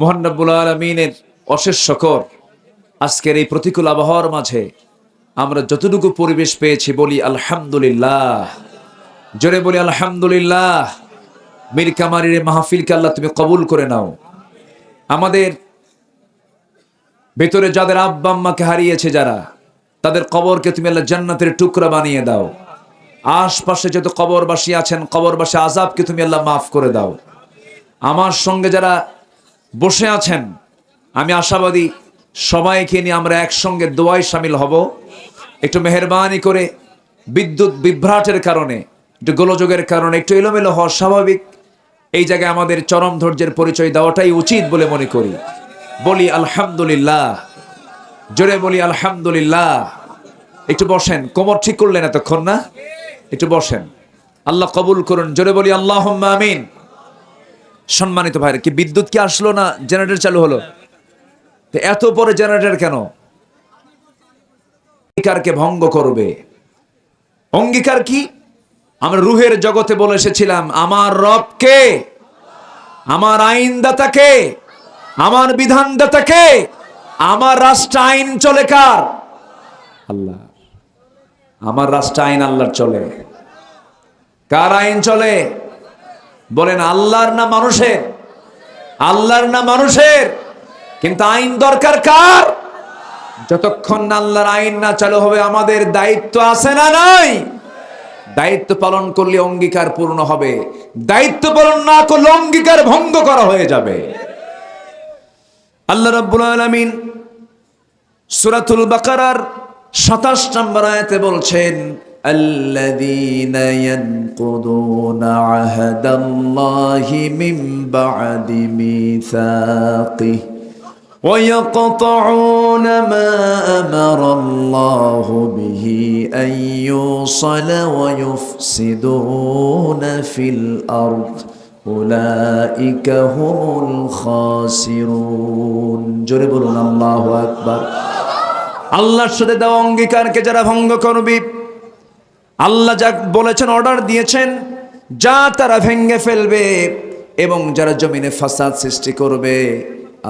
মহান রব্বুল আলামিনের অশেষ শুকর, আজকের এই প্রতিকূল আবহাওয়ার মাঝে আমরা যতটুকু পরিবেশ পেয়েছি বলি আলহামদুলিল্লাহ, জোরে বলি আলহামদুলিল্লাহ। মীর কামারের মাহফিলকে আল্লাহ তুমি কবুল করে নাও। আমাদের ভেতরে যাদের আব্বা আম্মাকে হারিয়েছে, যারা, তাদের কবরকে তুমি আল্লাহ জান্নাতের টুকরা বানিয়ে দাও। আশপাশে যত কবরবাসী আছেন, কবরবাসী আযাবকে তুমি আল্লাহ মাফ করে দাও। আমার সঙ্গে যারা বসে আছেন, আমি আশাবাদী সবাইকে নিয়ে আমরা একসঙ্গে দোয়ায় শামিল হব। একটু মেহরবানি করে, বিদ্যুৎ বিভ্রাটের কারণে, একটু গোলযোগের কারণে একটু এলোমেলো হওয়া স্বাভাবিক। এই জায়গায় আমাদের চরম ধৈর্যের পরিচয় দেওয়াটাই উচিত বলে মনে করি। বলি আলহামদুলিল্লাহ, জোরে বলি আলহামদুলিল্লাহ। একটু বসেন, কোমর ঠিক করলেন এতক্ষণ না? একটু বসেন, আল্লাহ কবুল করুন, জোরে বলি আল্লাহুম্মা আমিন। সম্মানিত ভাইরা, কি বিদ্যুৎ কি আসলো না জেনারেটর চালু হলো? এত পরে জেনারেটর কেন? অঙ্গীকারকে ভঙ্গ করবে। অঙ্গীকার কি? আমরা রুহের জগতে বলে এসেছিলাম, আমার রবকে, আমার আইনদাতাকে, আমার বিধানদাতাকে, আমার রাষ্ট্র আইন চলে কার? আল্লাহ। আমার রাষ্ট্র আইন আল্লাহর চলে। কার আইন চলে? বলেন আল্লাহর না মানুষের? আল্লাহর না মানুষের? কিন্তু আইন দরকার কার? যতক্ষণ না আল্লাহর আইন না চালু হবে, আমাদের দায়িত্ব আছে না নাই? দায়িত্ব পালন করলে অঙ্গীকার পূর্ণ হবে, দায়িত্ব পালন না করলে অঙ্গীকার ভঙ্গ করা হয়ে যাবে। আল্লাহ রাব্বুল আলামিন সূরাতুল বাকারার 27 নম্বর আয়াতে বলছেন, আল্লাযীনা ইয়ানকুদুনা আহদাল্লাহি মিন বা'দি মিসাকিহি ويقطعون ما أمر الله به أن يوصل ويفسدون في الأرض উলাইকা হুমুল খাসিরুন। জোরে বলুন আল্লাহু আকবার। আল্লাহর সাথে দেওয়া অঙ্গীকারকে যারা ভঙ্গ করবে, আল্লাহ যা বলেছেন, অর্ডার দিয়েছেন, যা তারা ভেঙে ফেলবে এবং যারা জমিনে ফাসাদ সৃষ্টি করবে,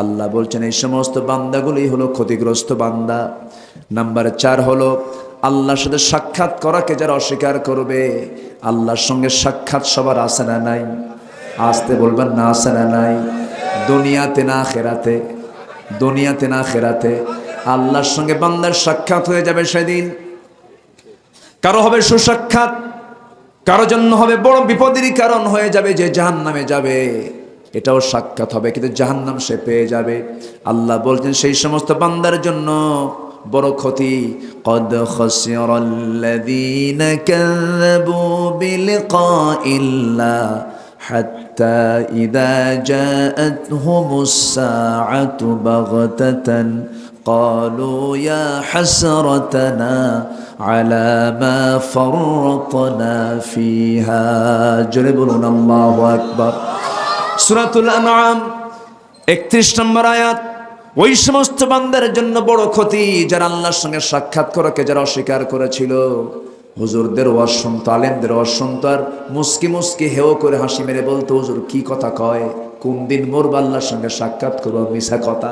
আল্লাহ বলছেন এই সমস্ত বান্দাগুলি হলো ক্ষতিগ্রস্ত বান্দা। নাম্বার 4 হলো আল্লাহর সাথে সাক্ষাৎ করাকে যারা অস্বীকার করবে। আল্লাহর সঙ্গে সাক্ষাৎ সবার আছে না নাই? আসতে বলবেন না, আছে না নাই? দুনিয়াতে না আখিরাতে? দুনিয়াতে না আখিরাতে আল্লাহর সঙ্গে বান্দার সাক্ষাৎ হয়ে যাবে সেদিন। কারো হবে সুসাক্ষাৎ, কারো জন্য হবে বড় বিপদেরই কারণ হয়ে যাবে, যে জাহান্নামে যাবে, এটাও সাক্ষাৎ হবে, কিন্তু জাহান্নাম সে পেয়ে যাবে। আল্লাহ বলছেন সেই সমস্ত বান্দার জন্য বড় ক্ষতি। কদ খাসিরাল্লাযীনা কাযাবু বিলিকাইল্লাহ হাত্তা ইযা জাআতহুমুস সাআতু বাগতাতান قالوا يا حسرتنا على ما فرطنا فيها। জোরে বলুন আল্লাহু আকবার। সূরাতুল আনআম 31 নম্বর আয়াত। ওই সমস্ত বান্দার জন্য বড় ক্ষতি যারা আল্লাহর সঙ্গে সাক্ষাৎ করাকে যারা অস্বীকার করেছিল। হুজুরদের ওয়াজ শুনতো, আলেমদের ওয়াজ শুনতো, আর মুস্কি মুস্কি হেও করে হাসি মেরে বলতো, হুজুর কি কথা কয়, কোন দিন মরব আল্লাহর সঙ্গে সাক্ষাৎ করবো, মিছা কথা।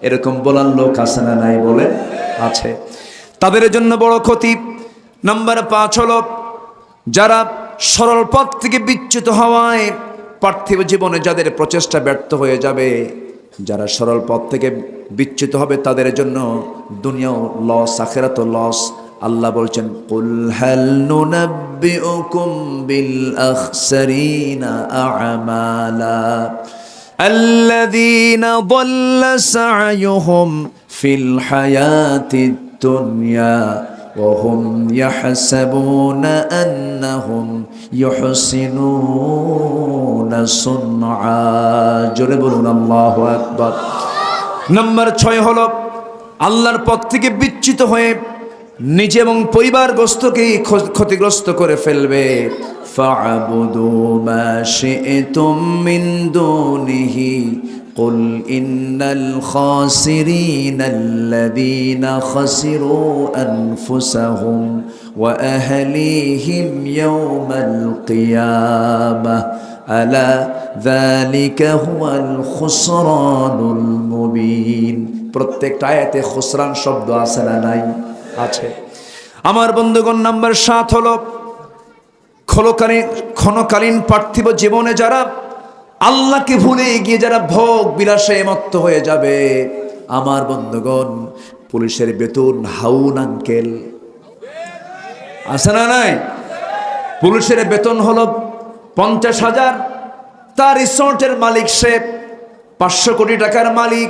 এরকম বলার লোক আছে না নাই? বলে আছে। তাদের জন্য বড় ক্ষতি। নাম্বার 5 হলো যারা সরল পথ থেকে বিচ্যুত হওয়ায় পার্থিব জীবনে যাদের প্রচেষ্টা ব্যর্থ হয়ে যাবে, যারা সরল পথ থেকে বিচ্যুত হবে তাদের জন্য দুনিয়াও লস, আখিরাতও লস। আল্লাহ বলছেন কুল হাল নুনাব্বিউকুম বিল আখসারিনা আমালা الذين ضل سعيهم في الحياة الدنيا وهم يحسبون أنهم يحسنون صنعا। জোরে বলুন আল্লাহু আকবার। নাম্বার 6 হলো আল্লাহর পথ থেকে বিচ্যুত হয়ে নিজে এবং পরিবারগ্রস্তকে ক্ষতিগ্রস্ত করে ফেলবে। فاعبدوا ما شئتم من دونه قل إن الخاسرين الذين خسروا أنفسهم وأهليهم يوم القيامة ألا ذلك هو الخسران المبين। প্রত্যেকটা আয়াতে খুসরান শব্দ আছে না নাই? আছে। আমার বন্ধুগণ, নাম্বার 7 হলো ক্ষণকালীন পার্থিব জীবনে যারা আল্লাহকে ভুলে গিয়ে যারা ভোগ বিলাসে মত্ত হয়ে যাবে। আমার বন্ধুগণ, পুলিশের বেতন হাউন আঙ্কেল আছে না নাই? পুলিশের বেতন হলো 50,000। তার রিসোর্টের মালিক সে 500 কোটি টাকার মালিক।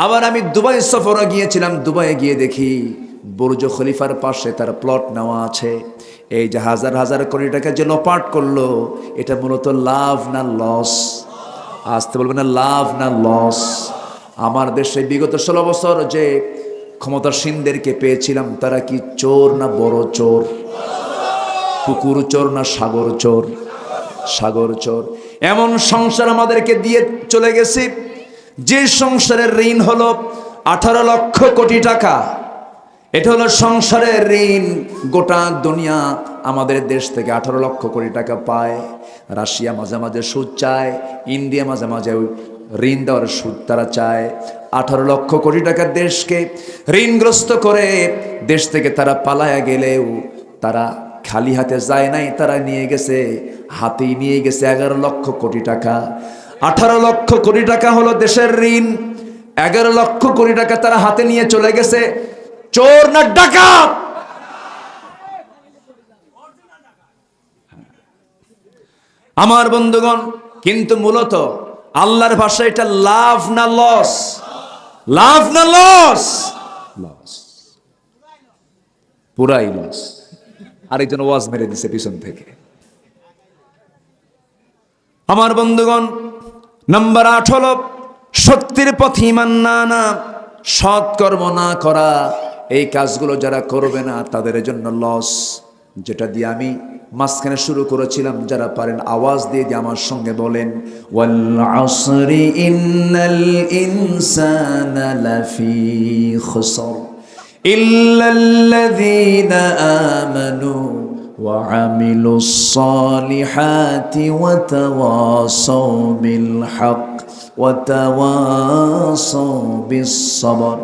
আবার আমি দুবাই সফরে গিয়েছিলাম, দুবাইয়ে গিয়ে দেখি বুর্জ খলিফার পাশে তার প্লট নেওয়া আছে। এই যে হাজার হাজার কোটি টাকা যে লোপাট করলো, এটা মূলত লাভ না লস? আসতে বলবে না, লাভ না লস? আমার দেশে বিগত 16 বছর যে ক্ষমতাসীনদেরকে পেয়েছিলাম, তারা কি চোর না বড় চোর? পুকুর চোর না সাগর চোর? সাগর চোর। এমন সংসার আমাদেরকে দিয়ে চলে গেছে যে সংসারের ঋণ হলো 18 লক্ষ কোটি টাকা। এটা হলো সংসারের ঋণ। গোটা দুনিয়া আমাদের দেশ থেকে 18 লক্ষ কোটি টাকা পায়। রাশিয়া মাঝে মাঝে সুদ চায়, ইন্ডিয়া মাঝে মাঝে ঋণ দেওয়ার সুদ তারা চায়। 18 লক্ষ কোটি টাকার দেশকে ঋণগ্রস্ত করে দেশ থেকে তারা পালায়া গেলেও তারা খালি হাতে যায় নাই, তারা নিয়ে গেছে, হাতেই নিয়ে গেছে 11 লক্ষ কোটি টাকা। 18 লক্ষ কোটি টাকা হলো দেশের ঋণ, 11 লক্ষ কোটি টাকা তারা হাতে নিয়ে চলে গেছে। চোর না ডাকাত? আমার বন্ধুগণ, কিন্তু মূলত আল্লাহর ভাষায় এটা লাভ না লস? লাভ না লস? লস, পুরাই লস। আরেকজন ওয়াজ মেরে দিছে পিছন থেকে। আমার বন্ধুগণ, নাম্বার 8 হলো সত্যের পথে ঈমান না আনা, সৎকর্ম না করা। এই কাজগুলো যারা করবে না তাদের জন্য লস। যেটা দিয়ে আমি মাঝখানে শুরু করেছিলাম, যারা পারেন আওয়াজ দিয়ে দিয়ে আমার সঙ্গে বলেন, ওয়াল আসরি ইন্নাল ইনসানা লাফি খুসর ইল্লাল্লাযীনা আমানু ওয়া আমিলুস সালিহাতি ওয়া তাওয়াসাউ বিল হক ওয়া তাওয়াসাউ বিস সবর।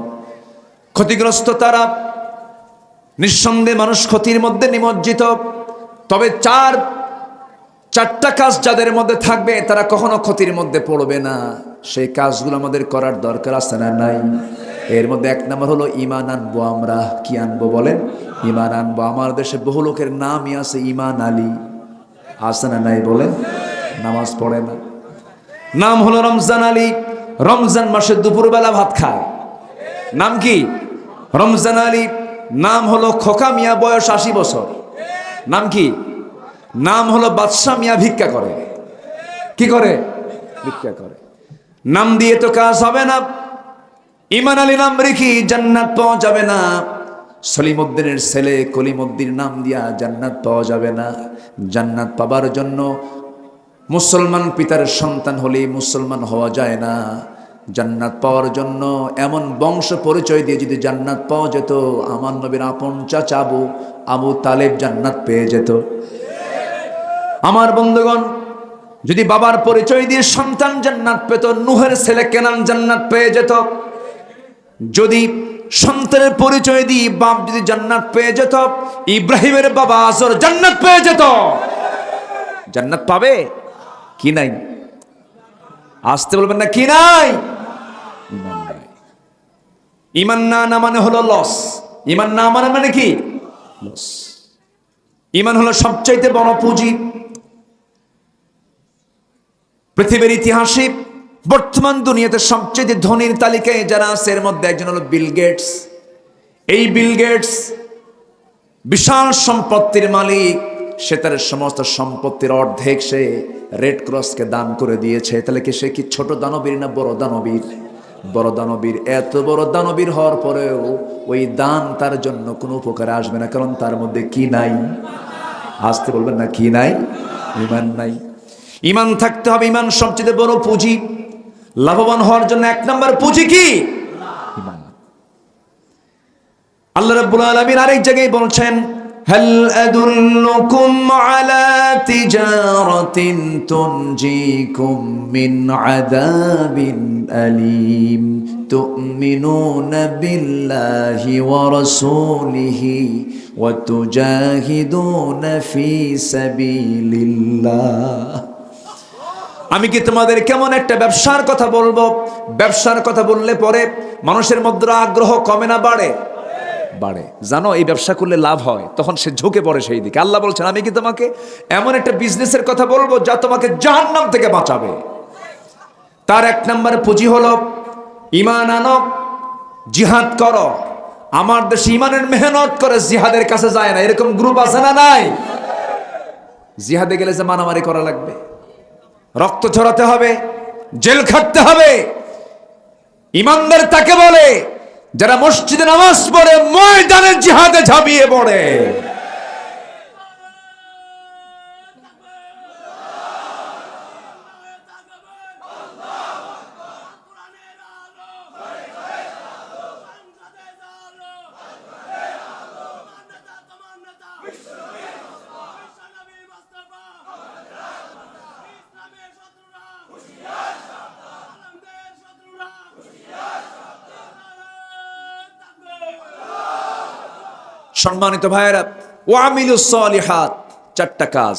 ক্ষতিগ্রস্ত তারা, নিঃসন্দেহে মানুষ ক্ষতির মধ্যে নিমজ্জিত, তবে চারটা কাজ যাদের মধ্যে থাকবে তারা কখনো ক্ষতির মধ্যে পড়বে না। সেই কাজগুলো আমাদের করার দরকার আছে না নাই? এর মধ্যে এক নম্বর হলো ঈমান আনবো। আমরা কি আনবো বলেন? ঈমান আনবো। আমার দেশে বহু লোকের নামই আছে ঈমান আলী, আছে না নাই বলেন? নামাজ পড়ে না। নাম হলো রমজান আলী, রমজান মাসে দুপুরবেলা ভাত খায়। নাম কি? রমজান আলী। নাম হলো খোকা মিয়া, বয়স 80 বছর। নাম কি? নাম হলো বাদশাহ মিয়া, ভিক্ষা করে। কি করে? ভিক্ষা করে। নাম দিয়ে তো কাজ হবে না। ঈমান আলী নাম রেখে জান্নাত পাওয়া যাবে না। সলিমউদ্দিনের ছেলে কলিমউদ্দিন নাম দিয়া জান্নাত পাওয়া যাবে না। জান্নাত পাবার জন্য মুসলমান পিতার সন্তান হলে মুসলমান হওয়া যায় না। জান্নাত পাওয়ার জন্য এমন বংশ পরিচয় দিয়ে যদি জান্নাত পাওয়া যেত, আমার নবীর আপন চাচা আবু তালেব জান্নাত পেয়ে যেত। আমার বন্ধুগণ, যদি বাবার পরিচয় দিয়ে সন্তান জান্নাত পেত, নূহের ছেলে কেনান জান্নাত পেয়ে যেত। যদি সন্তানের পরিচয় দিয়ে বাপ যদি জান্নাত পেয়ে যেত, ইব্রাহিমের বাবা আজর জান্নাত পেয়ে যেত। জান্নাত পাবে কি নাই? আসতে বলবেন না, কি নাই? ঈমান না মানে হলো লস। ঈমান না মানে কি? লস। ঈমান হলো সবচাইতে বড় পুঁজি। পৃথিবীর ইতিহাসে বর্তমান দুনিয়াতে সবচেয়ে ধনীর তালিকায় যারা আছে, এর মধ্যে একজন হলো বিল গেটস। এই বিল গেটস বিশাল সম্পত্তির মালিক। সে তার সমস্ত সম্পত্তির অর্ধেক সে রেড ক্রসকে দান করে দিয়েছে। তাহলে কি সে কি ছোট দানবীর না বড় দানবীর? বড় দানবীর। এত বড় দানবীর হওয়ার পরেও ওই দান তার জন্য কোনো উপকারে আসবে না, কারণ তার মধ্যে কি নাই? আসতে বলবেন না, কি নাই? ঈমান নাই। ঈমান থাকতে হবে। ঈমান সবচেয়ে বড় পুঁজি। লাভবান হওয়ার জন্য এক নম্বর পুঁজি কি? ঈমান। আল্লাহ রাব্বুল আলামিন আরেক জায়গায় বলছেন, হাল আদুল্লুকুম আলা তিজারাতিন তুনজিকুম মিন আযাবিন আলীম তুমিনুনা বিল্লাহি ওয়া রাসূলিহি ওয়া তুজাহিদুনা ফি সাবিলিল্লাহ। আমি কি তোমাদের কেমন একটা ব্যবসার কথা বলবো? ব্যবসার কথা বললে পরে মানুষের মধ্যে আগ্রহ কমে না বাড়ে? বাড়ে। জানো, এই ব্যবসা করলে লাভ হয়, তখন সে ঝুঁকে পড়ে সেই দিকে। আল্লাহ বলছেন, আমি কি তোমাকে এমন একটা বিজনেসের কথা বলবো যা তোমাকে জাহান্নাম থেকে বাঁচাবে। তার এক নম্বর পুঁজি হলো ঈমান আনো, জিহাদ করো। আমার দেশে ঈমানের মেহনত করে জিহাদের কাছে যায় না, এরকম গ্রুপ আছে না নাই? জিহাদে গেলে যে মারামারি করা লাগবে, রক্ত ঝরাতে হবে, জেল খাটতে হবে। ইমানদার তাকে বলে যারা মসজিদে নামাজ পড়ে ময়দানে জিহাদে ঝাঁপিয়ে পড়ে। সম্মানিত ভাইয়েরা, ওয়ামিলুস সালিহাত, চারটা কাজ।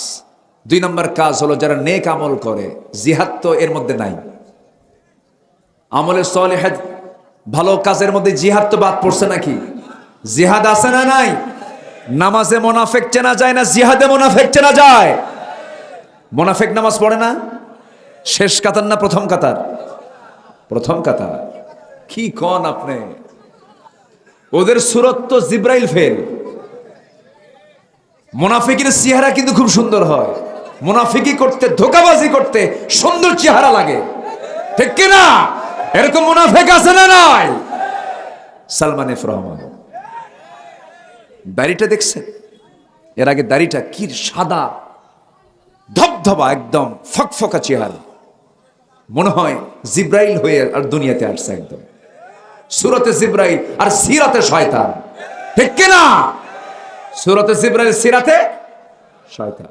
2 নম্বর কাজ হলো যারা নেক আমল করে। জিহাদ তো এর মধ্যে নাই। আমলে সালিহাত, ভালো কাজের মধ্যে জিহাদ তো বাদ পড়ছে নাকি? জিহাদ আছে না নাই? নামাজে মুনাফিক চেনা যায় না, জিহাদে মুনাফিক চেনা যায়। মুনাফিক নামাজ পড়ে না, শেষ কাতার না প্রথম কাতার? প্রথম কাতার। কি কোন আপনি? ওদের সুরত তো জিব্রাইল ফেল। মুনাফিকের চেহারা কিন্তু খুব সুন্দর হয়। মুনাফিকি করতে, ধোঁকাবাজি করতে সুন্দর চেহারা লাগে, ঠিক কি না? এরকম মুনাফিক আছে না নাই? সালমান এফ রহমান দাড়িটা দেখছেন? এর আগে দাড়িটা কি সাদা ধবধবা, একদম ফকফকা চেহারা, মনে হয় জিব্রাইল হয়ে আর দুনিয়াতে আসছে। একদম সূরাতে জিব্রাইল আর সিরাতে শয়তান, ঠিক কিনা? সূরাতে জিব্রাইল, সিরাতে শয়তান।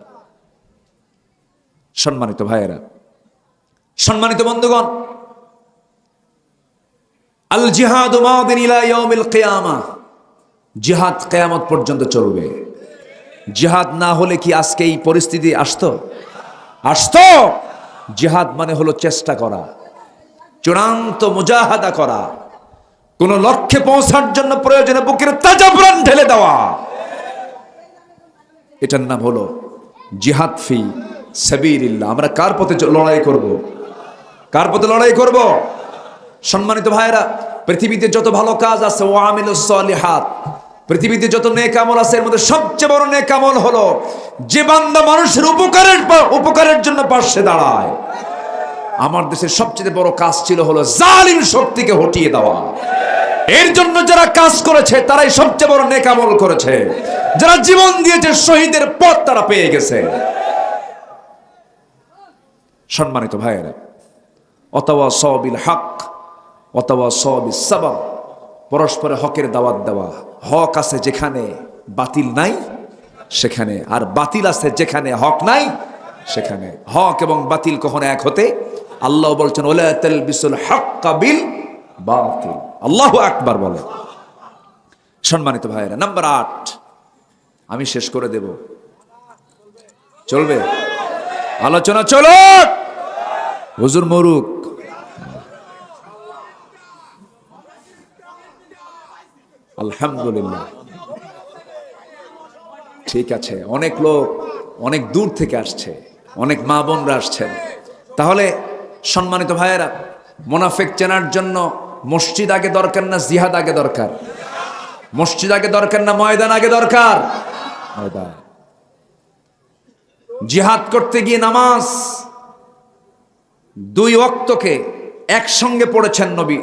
সম্মানিত ভাইয়েরা, সম্মানিত বন্ধুগণ, আল জিহাদু মাদিন ইলা ইয়াউমিল কিয়ামা, জিহাদ কিয়ামত পর্যন্ত চলবে। জিহাদ না হলে কি আজকে এই পরিস্থিতি আসতো? জিহাদ মানে হলো চেষ্টা করা, চূড়ান্ত মুজাহাদা করা, কোন লক্ষ্যে পৌঁছার জন্য প্রয়োজনে বুকের তাজা প্রাণ ঢেলে দেওয়া, এটার নাম হলো জিহাদ ফি সাবিলিল্লাহ। আমরা কার পথে লড়াই করব? কার পথে লড়াই করব? সম্মানিত ভাইরা, পৃথিবীতে যত ভালো কাজ আছে, ওয়া আমিলুস সালিহাত, পৃথিবীতে যত নেক আমল আছে, এর মধ্যে সবচেয়ে বড় নেক আমল হলো যে বান্দা মানুষের উপকারের জন্য পাশে দাঁড়ায়। আমার দেশের সবচেয়ে বড় কাজ ছিল হলো জালিম শক্তিকে হটিয়ে দেওয়া। এর জন্য যারা কাজ করেছে তারাই সবচেয়ে বড় নেক আমল করেছে। যারা জীবন দিয়েছে, শহীদের পথ তারা পেয়ে গেছে। সম্মানিত ভাইয়েরা, ওয়াতাওয়াসাউ বিল হক ওয়াতাওয়াসাউ বিস সাবর, পরস্পরে হকের দাওয়াত দেওয়া। হক আছে যেখানে, বাতিল নাই সেখানে, আর বাতিল আছে যেখানে, হক নাই সেখানে। হক এবং বাতিল কখনো এক হতে, আল্লাহ বলছেন ওয়ালা তালবিসুল হাক্কা বিল বাতিল। আল্লাহু আকবার বলে। সম্মানিত ভাইয়েরা, নাম্বার 8 আমি শেষ করে দেব, চলবে? আলোচনা চলো, হুজুর মরুক। আলহামদুলিল্লাহ, ঠিক আছে। অনেক লোক অনেক দূর থেকে আসছে, অনেক মা বোনরা আসছেন। তাহলে সম্মানিত ভাইয়েরা, মুনাফিক চেনার জন্য মসজিদ আগে দরকার না জিহাদ আগে দরকার? মসজিদ আগে দরকার না ময়দান আগে দরকার? ময়দান। জিহাদ করতে গিয়ে নামাজ 2 ওয়াক্তকে একসঙ্গে পড়েছেন নবী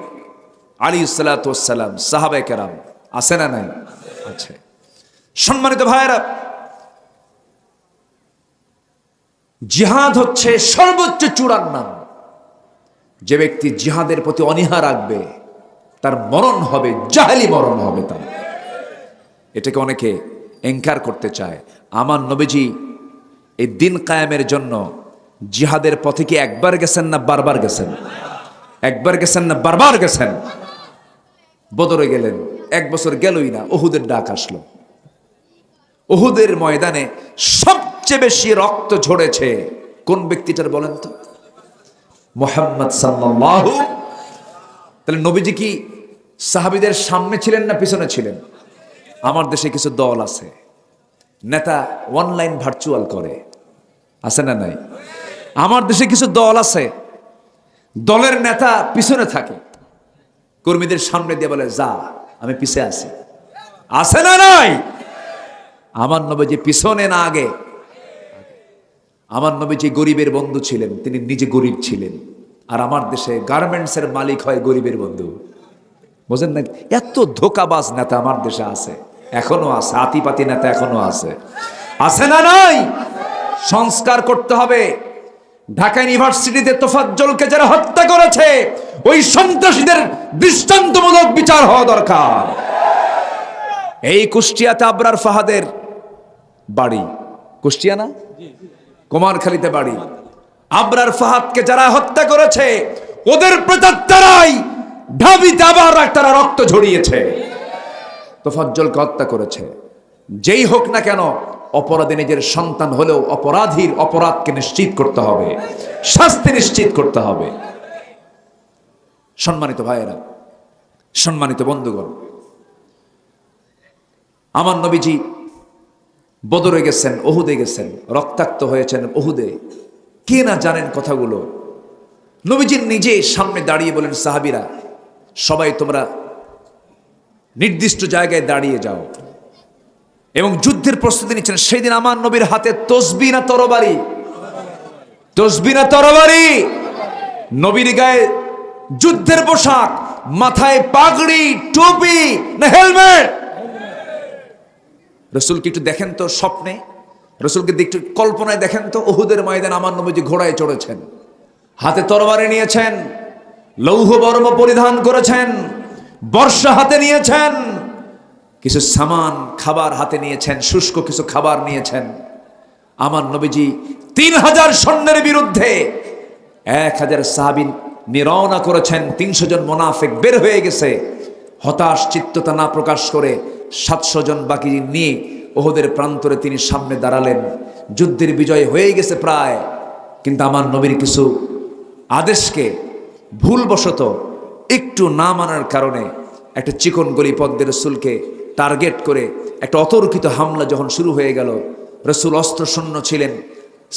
আলাইহিস সালাতু ওয়াস সালাম, সাহাবায়ে কেরাম। আছে না নাই? আছে। সম্মানিত ভাইয়েরা, জিহাদ হচ্ছে সর্বোচ্চ চূড়ার নাম। যে ব্যক্তি জিহাদের প্রতি অনীহা রাখবে তার মরণ হবে জাহেলি মরণ হবে তার। এটাকে অনেকে এনকার করতে চায়। আমার নবীজি এই দিন কায়েমের জন্য জিহাদের পথে কি একবার গেছেন না বারবার গেছেন? একবার গেছেন না বারবার গেছেন? বদরে গেলেন, 1 বছর গেলই না, উহুদের ডাক আসলো। উহুদের ময়দানে সবচেয়ে বেশি রক্ত ঝরেছে কোন ব্যক্তিটার বলেন তো? মুহাম্মদ সাল্লাল্লাহু। তাহলে নবীজি কি সাহাবীদের সামনে ছিলেন না পিছনে ছিলেন? আমার দেশে কিছু দল আছে, নেতা অনলাইন ভার্চুয়াল করে, আছে না নাই? আমার দেশে কিছু দল আছে, দলের নেতা পিছনে থাকে, কর্মীদের সামনে দিয়ে বলে যা, আমি পিছে আছি, আছে না নাই? আমার নবীজি পিছনে না আগে? আমার নবীজি গরিবের বন্ধু ছিলেন, তিনি নিজে গরিব ছিলেন। আর আমার দেশে গার্মেন্টসের মালিক হয় গরিবের বন্ধু। বুঝেন না? এত ধোকাবাজ নেতা আমার দেশে আছে, এখনো আছে, আতিপাতি নেতা এখনো আছে, আছে না নাই? সংস্কার করতে হবে। ঢাকা ইউনিভার্সিটিতে তোফাজ্জলকে যারা হত্যা করেছে, ওই সন্ত্রাসীদের দৃষ্টান্তমূলক বিচার হওয়া দরকার। এই কুষ্টিয়াতে আবরার ফাহাদের বাড়ি, কুষ্টিয়া না, কুমারখালীতে বাড়ি। আবরার ফাহাদকে যারা হত্যা করেছে, ওদের প্রেতাত্মারাই ঢাবিতে আবার তারা রক্ত ঝরিয়েছে, তোফাজ্জলকে হত্যা করেছে। যেই হোক না কেন, অপরাধী নিজের সন্তান হলেও অপরাধীর অপরাধকে নিশ্চিত করতে হবে, শাস্তি নিশ্চিত করতে হবে। সম্মানিত ভাইয়েরা, সম্মানিত বন্ধুগণ, আমার নবীজি বদরে গেছেন, উহুদে গেছেন, রক্তাক্ত হয়েছেন উহুদে। কে না জানেন কথাগুলো? নবীজি নিজে সামনে দাঁড়িয়ে বলেন, সাহাবীরা সবাই তোমরা নির্দিষ্ট জায়গায় দাঁড়িয়ে যাও, এবং যুদ্ধের প্রস্তুতি নিচ্ছেন। সেই দিন আমার নবীর হাতে তসবিহ না তরবারি? তসবিহ না তরবারি? নবীর গায়ে যুদ্ধের পোশাক, মাথায় পাগড়ি, টুপি না হেলমেট? রসুলকে একটু দেখেন তো স্বপ্নে, রসুলকে একটু কল্পনায় দেখেন তো, উহুদের ময়দানে আমার নবীজি ঘোড়ায় চড়েছেন, হাতে তরবারি নিয়েছেন, লৌহ বর্ম পরিধান করেছেন, বর্ষা হাতে নিয়েছেন, কিছু সামান খাবার হাতে নিয়েছেন, শুষ্ক কিছু খাবার নিয়েছেন। আমার নবীজি 3000 সৈন্যের বিরুদ্ধে 1000 সাহাবী নিরওনা করেছেন। 300 জন মুনাফিক বের হয়ে গেছে, হতাশ চিত্ততা না প্রকাশ করে 700 জন বাকি নিয়ে ওহদের প্রান্তরে তিনি সামনে দাঁড়ালেন। যুদ্ধের বিজয় হয়ে গেছে প্রায়, কিন্তু আমার নবীর কিছু আদেশকে ভুলবশত একটু না মানার কারণে একটা চিকন গলি পদ্মের রসুলকে টার্গেট করে একটা অতর্কিত হামলা যখন শুরু হয়ে গেল, রসুল অস্ত্রশূন্য ছিলেন,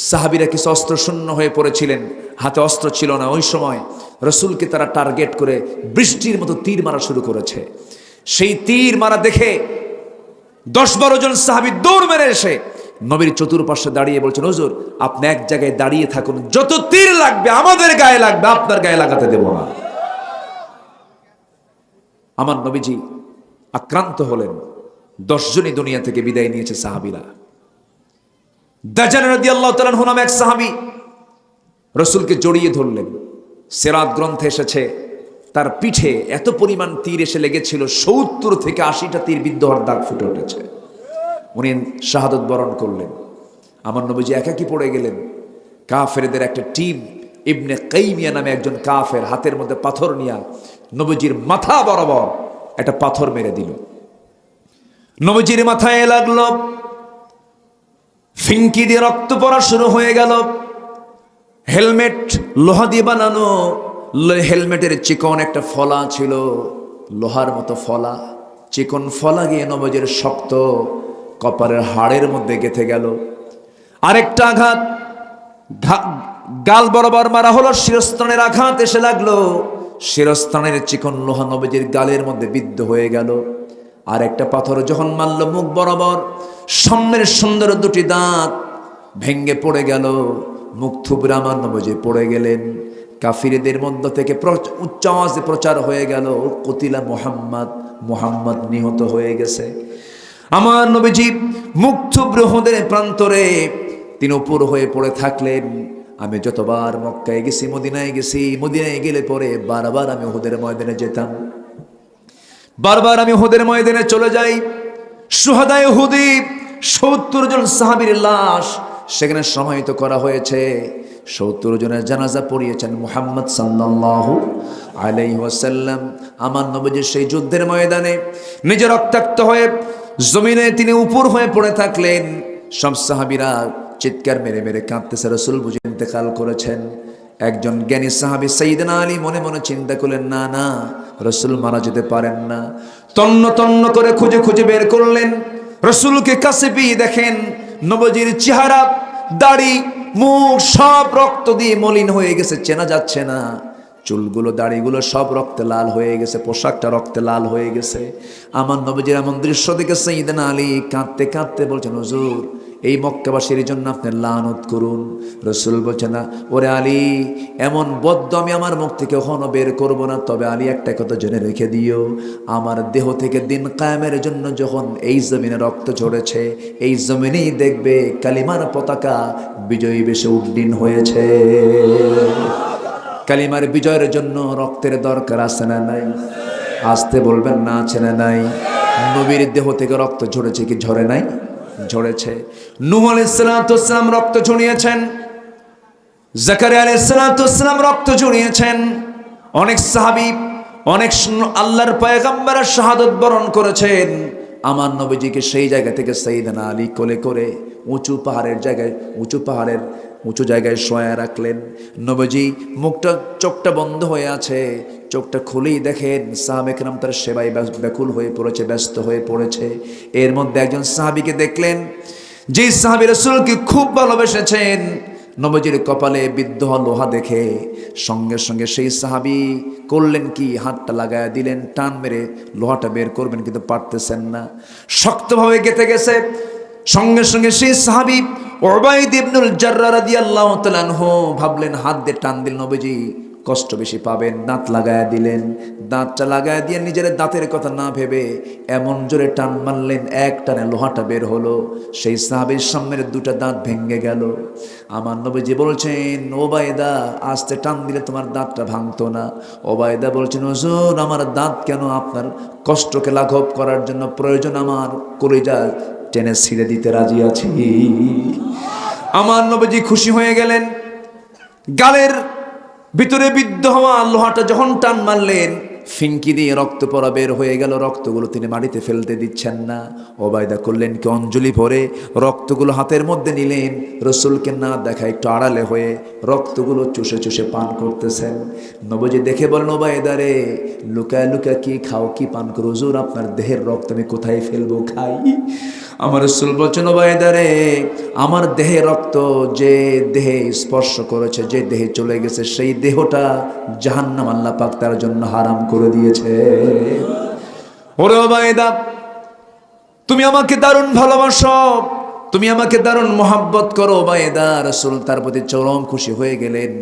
সাহাবীরা কিছু অস্ত্রশূন্য হয়ে পড়েছিলেন, হাতে অস্ত্র ছিল না। ওই সময় রসুলকে তারা টার্গেট করে বৃষ্টির মতো তীর মারা শুরু করেছে। সেই তীর মারা দেখে 10-12 জন সাহাবী দৌড় মেরে এসে নবীর চতুর্পাশে দাঁড়িয়ে বলছেন, হুজুর আপনি এক জায়গায় দাঁড়িয়ে থাকুন, যত তীর লাগবে আমাদের গায়ে লাগবে, আপনার গায়ে লাগাতে দেব না। আমার নবীজি আক্রান্ত হলেন। 10 জনই দুনিয়া থেকে বিদায় নিয়েছে সাহাবীরা। দাজ্জাল রাদিয়াল্লাহু তাআলা আনহু নামে এক সাহাবী রসুলকে জড়িয়ে ধরলেন। সিরাত গ্রন্থে এসেছে তার পিঠে এত পরিমাণ তীর এসে লেগেছিল, 70 থেকে 80টা তীর বিদ্ধ হওয়ার দাগ ফুটে উঠেছে। উনি শাহাদত বরণ করলেন। আমার নবীজি একাকী পড়ে গেলেন। কাফেরদের একটা টিম, ইবনে কাইমিয়া নামে একজন কাফের হাতের মধ্যে পাথর নিয়ে নবীজির মাথা বরাবর একটা পাথর মেরে দিল। নবীজির মাথায় লাগলো, ফিঙ্কি দিয়ে রক্ত পড়া শুরু হয়ে গেল। হেলমেট লোহা দিয়ে বানানো, হেলমেটের চিকন একটা ফলা ছিল, লোহার মতো ফলা, চিকন ফলা গিয়ে নবীজির শক্ত কপালের হাড়ের মধ্যে গেঁথে গেল। আরেকটা আঘাত গাল বরাবর মারা হলো, শিরস্ত্রাণের আঘাত এসে লাগলো, শিরস্ত্রাণের চিকন লোহা নবীজির গালের মধ্যে বিদ্ধ হয়ে গেল। আর একটা পাথর যখন মারল মুখ বরাবর, সামনের সুন্দর দুটি দাঁত ভেঙ্গে পড়ে গেল, মুখ থুবড়ে আমার নবীজি পড়ে গেলেন। কাফিরদের মধ্য থেকে উচ্চ আওয়াজে প্রচার হয়ে গেল, কুতিলা মুহাম্মদ, মুহাম্মদ নিহত হয়ে গেছে। আমার নবীজি মুখ থুবড়ে ওহদের প্রান্তরে তিনি উপর হয়ে পড়ে থাকলেন। আমি যতবার মক্কায় গেছি, মদিনায় গেছি, মদিনায় গেলে পরে বারবার আমি ওহদের ময়দানে যেতাম, বারবার আমি ওহদের ময়দানে চলে যাই। শুহাদায়ে উহুদি 70 জন সাহাবীর লাশ সেখানে সমাহিত করা হয়েছে। 70 জনের জানাজা পড়িয়েছেন মুহাম্মদ সাল্লাল্লাহু আলাইহি ওয়াসাল্লাম। আমার নবীজি সেই যুদ্ধের ময়দানে নিজে রক্তাক্ত হয়ে জমিনে তিনি উপর হয়ে পড়ে থাকলেন। সব সাহাবীরা চিৎকার মেরে মেরে কাঁদতেছে, রাসূল বুঝে ইন্তেকাল করেছেন। একজন জ্ঞানী সাহাবী সাইয়েদনা আলী মনে মনে চিন্তা করলেন, না না, রাসূল মারা যেতে পারেন না। তন্ন তন্ন করে খুঁজে খুঁজে বের করলেন, রাসূলকে কাছে পেয়ে দেখেন নবীজির চেহারা, দাড়ি, মুখ সব রক্ত দিয়ে মলিন হয়ে গেছে, চেনা যাচ্ছে না। চুলগুলো, দাড়িগুলো সব রক্তে লাল হয়ে গেছে, পোশাকটা রক্তে লাল হয়ে গেছে। আমার নবীজির এমন দৃশ্য দেখে সাইয়েদনা আলী কাঁদতে কাঁদতে বলছেন, হুজুর এই মক্কাবাসীর জন্য আপনি লানত করুন। রাসূল বলছেন, না ওরে আলী, এমন বদ্দ আমি আমার মুখ থেকে কখনো বের করব না। তবে আলী একটা কথা জেনে রেখে দিও, আমার দেহ থেকে দিন কায়েমের জন্য যখন এই জমিনে রক্ত ঝরেছে, এই জমিনেই দেখবে কালিমার পতাকা বিজয়ী বেশে উড্ডীন হয়েছে। কালিমার বিজয়ের জন্য রক্তের দরকার আছে না নাই? আসতে বলবেন না, আছে না নাই? নবীর দেহ থেকে রক্ত ঝরেছে কি ঝরে নাই? ঝরেছে। নূহ আলাইহিস সালাম রক্ত ঝরিয়েছেন, জাকারিয়া আলাইহিস সালাম রক্ত ঝরিয়েছেন। অনেক সাহাবী, অনেক আল্লাহর পয়গম্বর শাহাদত বরণ করেছেন। আমার নবীজিকে সেই জায়গা থেকে সাইয়েদনা আলী কোলে করে উঁচু পাহাড়ের উঁচু জায়গায় শোয়া রাখলেন। নবীজি মুখটা, চোখটা বন্ধ হয়ে আছে, চোখটা খুলেই দেখেন সাহাবে কেরাম তার সেবায় ব্যাকুল হয়ে পড়েছে, ব্যস্ত হয়ে পড়েছে। এর মধ্যে একজন সাহাবীকে দেখলেন, যে সাহাবী রাসূলকে খুব ভালোবেসেছেন। নবীজির কপালে বিদ্ধ লোহা দেখে সঙ্গে সঙ্গে সেই সাহাবী করলেন কি, হাতটা লাগায় দিলেন, টান মেরে লোহাটা বের করবেন কিন্তু পারতেছেন না, শক্তভাবে গেঁথে গেছে। সঙ্গে সঙ্গে সেই সাহাবী উবাইদ ইবনুল জাররাহ রাদিয়াল্লাহু তাআলা আনহু ভাবলেন, হাত দিয়ে টান দিল, নবীজি কষ্ট বেশি পাবেন, দাঁত লাগায়া দিলেন। দাঁতটা লাগায়া দিয়ে নিজের দাঁতের কথা না ভেবে এমন জোরে টান মারলেন, এক টানে লোহাটা বের হলো। সেই সাহাবীর সামনের দুটা দাঁত ভেঙে গেল। আমার নবীজি বলছেন, ওবায়দা আস্তে টান দিলে তোমার দাঁতটা ভাঙতো না। ওবায়দা বলছেন, হুজুর আমার দাঁত কেন, আপনার কষ্টকে লাঘব করার জন্য প্রয়োজন আমার কলিজা টেনে ছিঁড়ে দিতে রাজি আছি। আমার নবীজি খুশি হয়ে গেলেন। গালের ভিতরে বিদ্ধ হওয়া লোহাটা যখন টান মারলেন, ফিঙ্কি দিয়ে রক্ত পড়া বের হয়ে গেল। রক্তগুলো তিনি মাটিতে ফেলতে দিচ্ছেন না। ওবায়দা করলেন কি, অঞ্জলি ভরে রক্তগুলো হাতের মধ্যে নিলেন, রসুলকে না দেখা একটু আড়ালে হয়ে রক্তগুলো চুষে চুষে পান করতেছেন। নবীজি দেখে বলেন, ওবায়দা রে, লুকায় লুকায় কি খাও, কি পান করো? হুজুর আপনার দেহের রক্ত আমি কোথায় ফেলবো, খাই। আমার রাসূল বলছেন, ওবায়দা রে, আমার দেহে রক্ত যে দেহে স্পর্শ করেছে, যে দেহে চলে গেছে, সেই দেহটা জাহান্নাম আল্লাহ পাক তার জন্য হারাম করে দিয়েছে। ওরে ওবায়দা, তুমি আমাকে দারুণ ভালোবাসো, তুমি আমাকে দারুণ মহাব্বত করো। ওবায়দা, রাসূল তার প্রতি চরম খুশি হয়ে গেলেন।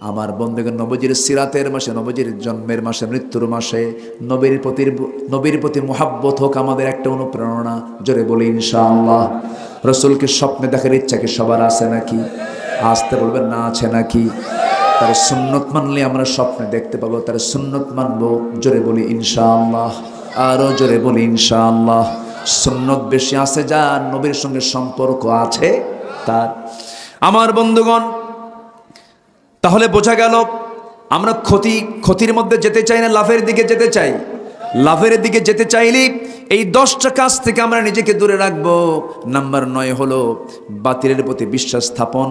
আমার বন্ধুগণ, নবীজির সিরাতের মাসে, নবীজির জন্মের মাসে, মৃত্যুর মাসে নবীর প্রতি মহাব্বত হোক আমাদের একটা অনুপ্রেরণা। জোরে বলি ইনশাআল্লাহ। রাসূলকে স্বপ্নে দেখার ইচ্ছা কি সবার আছে নাকি? আসতে বলবেন না, আছে নাকি? তার সুন্নত মানলে আমরা স্বপ্নে দেখতে পাবো, তার সুন্নত মানবো। জোরে বলি ইনশাআল্লাহ, আরো জোরে বলি ইনশাআল্লাহ। সুন্নত বেশি আছে যার, নবীর সঙ্গে সম্পর্ক আছে তার। আমার বন্ধুগণ, তাহলে বোঝা গেল আমরা ক্ষতির মধ্যে যেতে চাই না, লাভের দিকে যেতে চাই। লাভের দিকে যেতে চাইলে এই 10টা কাজ থেকে আমরা নিজেকে দূরে রাখবো। নাম্বার 9 হলো বাতিলের প্রতি বিশ্বাস স্থাপন।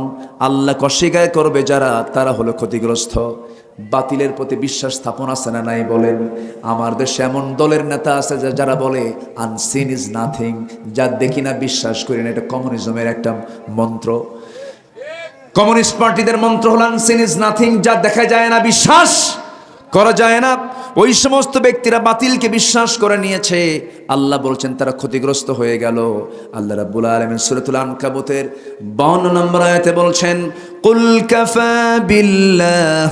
আল্লাহকে অস্বীকার করবে যারা, তারা হলো ক্ষতিগ্রস্ত। বাতিলের প্রতি বিশ্বাস স্থাপন আছে না নাই বলেন? আমার দেশে এমন দলের নেতা আছে যারা বলে আনসিন ইজ নাথিং, যা দেখি না বিশ্বাস করি না। এটা কমিউনিজমের একটা মন্ত্র। কমিউনিস্ট পার্টিদের মন্ত্র হল আনসিন ইজ নাথিং, যা দেখা যায় না, বিশ্বাস করা যায় না। ওই সমস্ত ব্যক্তিরা বাতিলকে বিশ্বাস করে নিয়েছে। আল্লাহ বলছেন তারা ক্ষতিগ্রস্ত হয়ে গেল। আল্লাহ রাব্বুল আলামিন সূরাতুল আনকাবুতের 52 নম্বর আয়াতে বলছেন, কুল কাফা বিল্লাহ,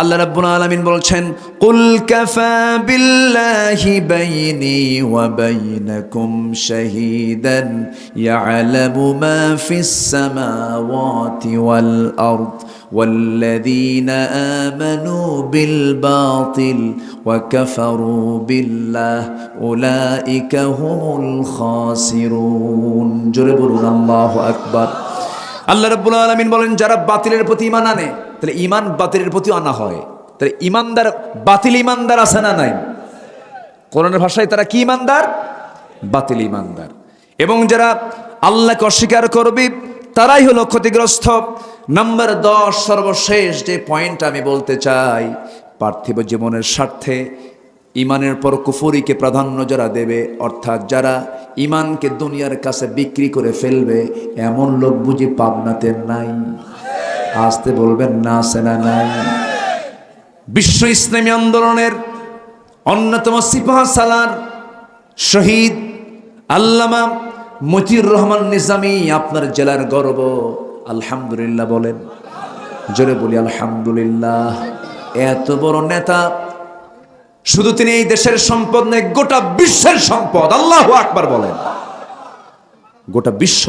আল্লাহ রাব্বুল আলামিন বলছেন, কুল কাফা বিল্লাহি বাইনি ওয়া বাইনাকুম শাহীদান ইয়ালামু মা ফিস সামাওয়াতি ওয়াল আরদ ওয়াল্লাযীনা আমানু বিল বাতিল ওয়া কাফারু বিল্লাহ উলাইকা হুমুল খাসিরুন। জোরে বলুন আল্লাহু আকবার। আল্লাহ রাব্বুল আলামিন বলেন, যারা বাতিলের প্রতি ঈমান আনে, তাহলে ঈমান বাতিলের প্রতি আনা হয়। তাহলে ঈমানদার, বাতিল ঈমানদার আছে না নাই? কোরআনের ভাষায় তারা কি ঈমানদার? বাতিল ঈমানদার। এবং যারা আল্লাহকে অস্বীকার করবে তারাই হলো ক্ষতিগ্রস্ত। নাম্বার 10, সর্বশেষ যে পয়েন্টটা আমি বলতে চাই, পার্থিব জীবনের স্বার্থে ঈমানের পর কুফরিকে প্রাধান্য যারা দেবে, অর্থাৎ যারা ঈমানকে দুনিয়ার কাছে বিক্রি করে ফেলবে, এমন লোক বুঝি পাবনাতে নাই? আসতে বলবেন না, আছে না নাই? বিশ্ব ইসলামী আন্দোলনের অন্যতম সিপাহ সালার শহীদ আল্লামা মতিউর রহমান নিজামী আপনার জেলার গর্ব। আলহামদুলিল্লাহ বলেন, জোরে বলি আলহামদুলিল্লাহ। এত বড় নেতা, শুধু তিনি এই দেশের সম্পদ নয়, গোটা বিশ্বের সম্পদ। আল্লাহু আকবার বলেন। গোটা বিশ্ব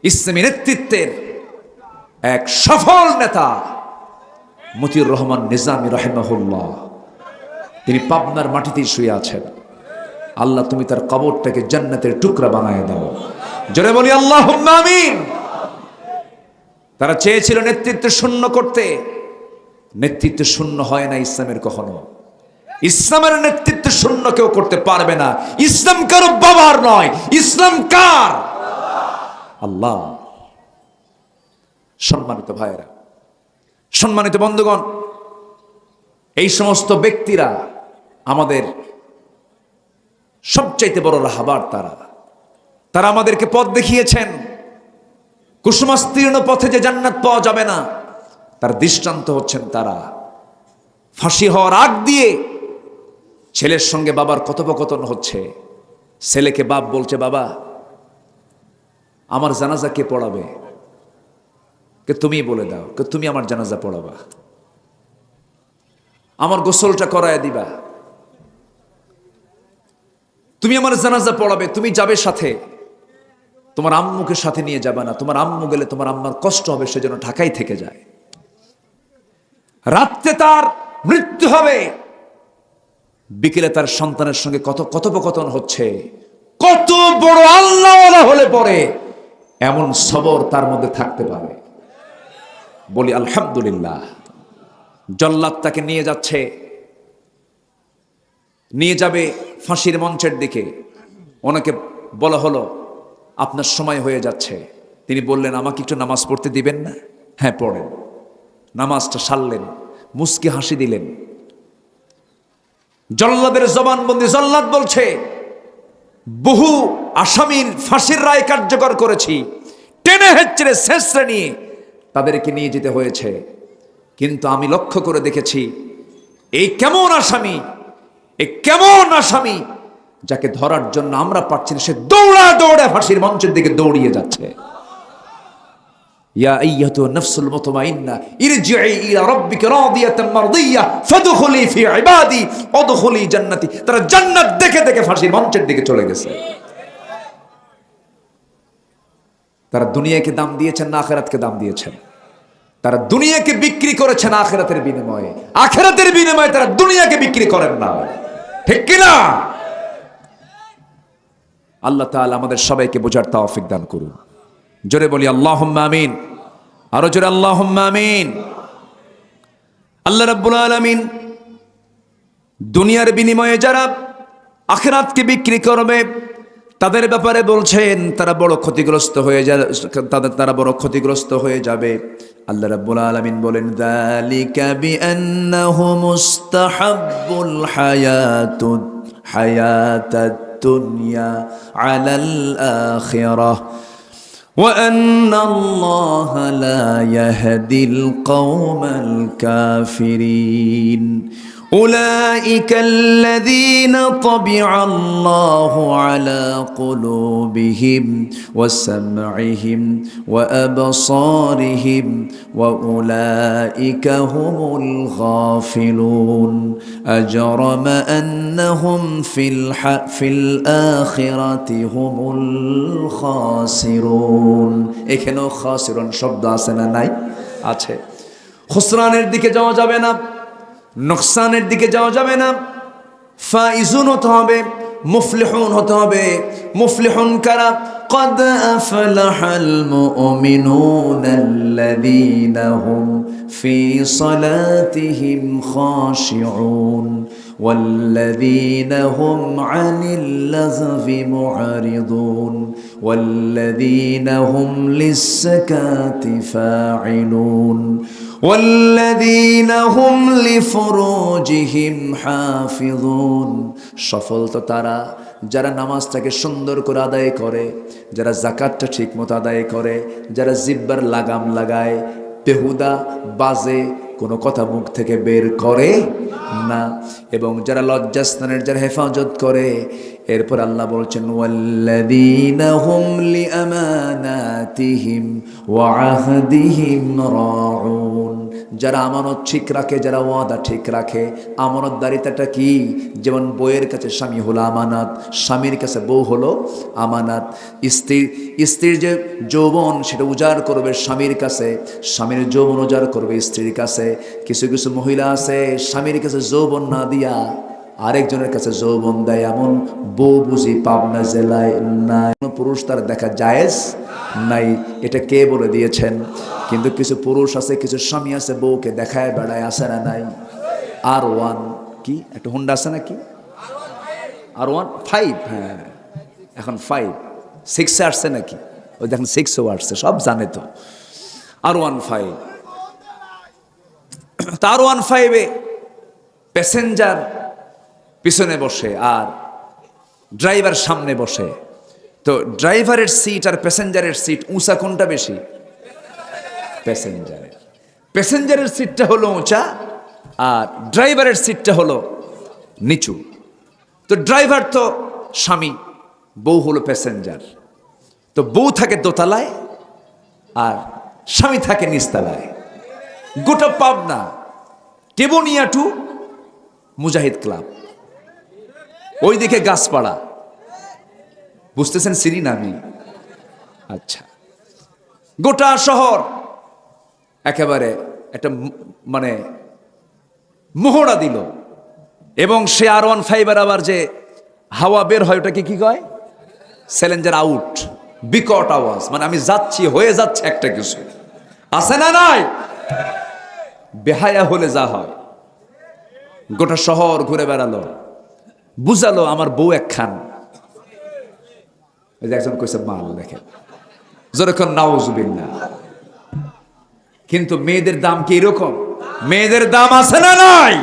ইসলামী নেতৃত্বের এক সফল নেতা মতিউর রহমান নিজামী রাহিমাহুল্লাহ, তিনি পাবনার মাটিতে শুয়ে আছেন। আল্লাহ তুমি তার কবরটাকে জান্নাতের টুকরা বানায় দাও। জোরে বলি আল্লাহুম্মা আমিন। তারা চেয়েছিল নেতৃত্ব শূন্য করতে, নেতৃত্ব শূন্য হয় না ইসলামের কখনো। ইসলামের নেতৃত্ব শূন্য কেউ করতে পারবে না। ইসলাম কারো বাবার নয়, ইসলাম কার? আল্লাহ। সম্মানিত ভাইয়েরা, সম্মানিত বন্ধুগণ, এই সমস্ত ব্যক্তিরা আমাদের সবচাইতে বড় রাহবার। তারা আমাদেরকে পথ দেখিয়েছেন। কুসুমাস্তীর্ণ পথে যে জান্নাত পাওয়া যাবে না, তার দৃষ্টান্ত হচ্ছেন তারা। ফাঁসি হওয়ার আগ দিয়ে ছেলের সঙ্গে বাবার কথোপকথন হচ্ছে। ছেলেকে বাপ বলছে, বাবা আমার জানাজা কে পড়াবে? কে তুমি বলে দাও, কে তুমি আমার জানাজা পড়াবা। আমার গোসলটা করায় দিবা, তুমি আমার জানাজা পড়াবে, তুমি যাবে সাথে, তোমার আম্মুকে সাথে নিয়ে যাবে না, তোমার আম্মু গেলে তোমার আম্মার কষ্ট হবে, সেজন্য ঢাকায় থেকে যায়। রাত্রে তার মৃত্যু হবে, বিকেলে তার সন্তানের সঙ্গে কত কথোপকথন হচ্ছে, কত বড় আল্লাহওয়ালা হলে পরে এমন সবর তার মধ্যে থাকতে পারে। বলি আলহামদুলিল্লাহ। জল্লাদ তাকে নিয়ে যাচ্ছে, নিয়ে যাবে ফাঁসির মঞ্চের দিকে। ওনাকে বলা হলো আপনার সময় হয়ে যাচ্ছে। তিনি বললেন আমাকে একটু নামাজ পড়তে দিবেন না? হ্যাঁ পড়েন। নামাজটা সারলেন, মুস্কি হাসি দিলেন। জল্লাদের জবানবন্দি, জল্লাদ বলছে বহু আসামির ফাঁসির রায় কার্যকর করেছি, টেনে হেঁচড়ে শেষরে নিয়ে তাদেরকে নিয়ে যেতে হয়েছে, কিন্তু আমি লক্ষ্য করে দেখেছি এই কেমন আসামি, এই কেমন আসামি যাকে ধরার জন্য আমরা পারছি না, সে দৌড়া দৌড়া ফাঁসির মঞ্চের দিকে দৌড়িয়ে যাচ্ছে। ইয়া আইয়াতুন নাফসুল মুতমাইন্না ইরজিই ইলা রাব্বিকা রাদিয়াতাম মারদিয়া ফাদখুলি ফি ইবাদি ওয়াদখুলি জান্নাতি। তারা জান্নাত দেখে দেখে ফাঁসির মঞ্চের দিকে চলে গেছে। তারা দুনিয়াকে দাম দিয়েছেন না আখিরাতকে দাম দিয়েছেন? তারা দুনিয়াকে বিক্রি করেছেন আখিরাতের বিনিময়ে, আখিরাতের বিনিময়ে তারা দুনিয়াকে বিক্রি করেন না, ঠিক কি না? আল্লাহ তাআলা আমাদের সবাইকে বোঝার তৌফিক দান করুন। জোরে বলি আল্লাহুম্মা আমিন, আরো জোরে আল্লাহুম্মা আমিন। আল্লাহ রাব্বুল আলামিন দুনিয়ার বিনিময়ে যারা আখিরাতকে বিক্রি করবে তাদের ব্যাপারে বলছেন তারা বড় ক্ষতিগ্রস্ত হয়ে যাবে, তারা বড় ক্ষতিগ্রস্ত হয়ে যাবে। আল্লাহ রাব্বুল আলামিন বলেন যালিকা বিআন্নাহু মুস্তাহাব্বুল হায়াতাদ দুনিয়া আলাল আখিরাহ وأن الله لا يهدي القوم الكافرين أولئك الذين طبع الله على قلوبهم وسمعهم وأبصارهم وأولئك هم الغافلون أجرم أنهم في الآخرة هم الخاسرون এখানেও খাসিরুন শব্দ আছে না নাই? আছে। খুসরানের দিকে যাওয়া যাবে না, নোকসানের দিকে যাওয়া যাবে না, ফাইজুন হতে হবে, মুফলিহুন হতে হবে। মুফলিহুন কারা? قد أفلح المؤمنون الذين هم في صلاتهم خاشعون والذين هم عن اللغو معرضون والذين هم للزكاة فاعلون والذين هم لفروجهم حافظون। সফল তো তারা যারা নামাজটাকে সুন্দর করে আদায় করে, যারা যাকাতটা ঠিকমতো আদায় করে, যারা জিহ্বার লাগাম লাগায়, বেহুদা বাজে কোনো কথা মুখ থেকে বের করে না, এবং যারা লজ্জাস্থানের যারা হেফাজত করে। এরপর আল্লাহ বলছেন ওয়াল্লাযীনা হুম লিআমানাতিহিম ওয়া আহদিহিম রাউন। যারা আমানত ঠিক রাখে, যারা ওয়াদা ঠিক রাখে। আমানতদারিতাটা কি? যেমন বউয়ের কাছে স্বামী হলো আমানত, স্বামীর কাছে বউ হলো আমানত। স্ত্রীর যে যৌবন সেটা উজাড় করবে স্বামীর কাছে, স্বামীর যৌবন উজাড় করবে স্ত্রীর কাছে। কিছু কিছু মহিলা আছে স্বামীর কাছে যৌবন না দিয়া আরেকজনের কাছে যৌবন দেয়, এমন বউ বুঝি পাবনা জেলায় নাই। পুরুষ তার দেখা জায়েজ নাই, এটা কে বলে দিয়েছেন? কিন্তু কিছু পুরুষ আছে, কিছু স্বামী আছে বউকে দেখায় বেড়ায়, আসে না নাই? R1 কি একটা হুন্ডা আছে নাকি? R1 5, হ্যাঁ এখন 5 6 আসছে নাকি? ওই দেখেন 6ও আসছে, সব জানে তো। R1 5, R1 5-এ প্যাসেঞ্জার পিছনে বসে আর ড্রাইভার সামনে বসে। তো ড্রাইভারের সিট আর প্যাসেঞ্জারের সিট উঁচা কোনটা বেশি? প্যাসেঞ্জারের সিটটা হলো উঁচা আর ড্রাইভারের সিটটা হলো নিচু। তো ড্রাইভার তো স্বামী, বউ হলো প্যাসেঞ্জার। তো বউ থাকে দোতলায় আর স্বামী থাকে নিচতলায়। গোটা পাবনা টেবনিয়া টু মুজাহিদ ক্লাব, ওইদিকে গাছপাড়া। বুঝতেছেন সিরি না আমি? আচ্ছা, গোটা শহর একেবারে একটা মানে মোহরা দিল। এবং সে R15 আবার যে হাওয়া বের হয় ওটাকে কি কয়? স্যালেঞ্জার আউট, বিকট আওয়াজ, মানে আমি যাচ্ছি, হয়ে যাচ্ছে একটা কিছু, আছে না নাই? বেহায়া হলে যা হয়। গোটা শহর ঘুরে বেড়ালো, বুঝালো আমার বউ একখান। একজন কইছে মাল, দেখেন যেরকম নাউজুবিল্লাহ। কিন্তু মেয়েদের দাম কি এরকম? মেয়েদের দাম আছে না নাই?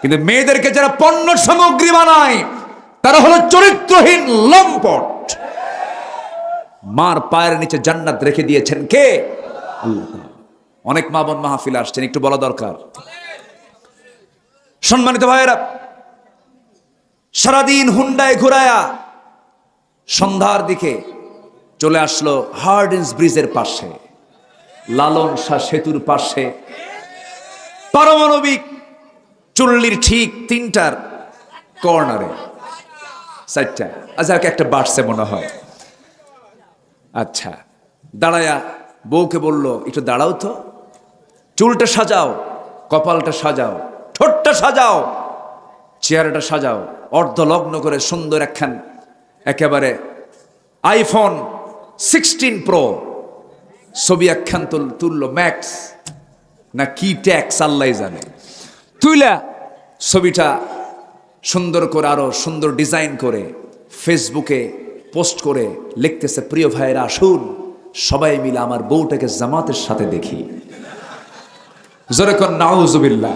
কিন্তু মেয়েদেরকে যারা পণ্য সামগ্রী বানায় তারা হলো চরিত্রহীন লম্পট। মার পায়ের নিচে জান্নাত রেখে দিয়েছেন কে? আল্লাহ। অনেক মা বোন মাহফিলে আসছেন, একটু বলা দরকার। সম্মানিত ভাইয়েরা, সারাদিন হুন্ডায় ঘুরায়া সন্ধ্যার দিকে চলে আসলো হার্ডিন্স ব্রিজের পাশে, লালন শাহ সেতুর পাশে, পারমাণবিক চুল্লির ঠিক 3টার কর্নারে, 4টা, আচ্ছা একটা বাড়ছে মনে হয়। আচ্ছা, দাঁড়ায়া বউকে বলল একটু দাঁড়াও তো, চুলটা সাজাও, কপালটা সাজাও, ঠোঁটটা সাজাও, চেহারাটা সাজাও। অর্ধলগ্ন করে সুন্দর একখান একেবারে iPhone 16 Pro ছবি একখান তুললো, ম্যাক্স না কি ট্যাক্স আল্লাহ জানে, তুইলা ছবিটা সুন্দর করে আরো সুন্দর ডিজাইন করে ফেসবুকে পোস্ট করে লিখতেছে, প্রিয় ভাইয়েরা আসুন সবাই মিলে আমার বউটাকে জামাতের সাথে দেখি। যেরকম নাউজুবিল্লাহ,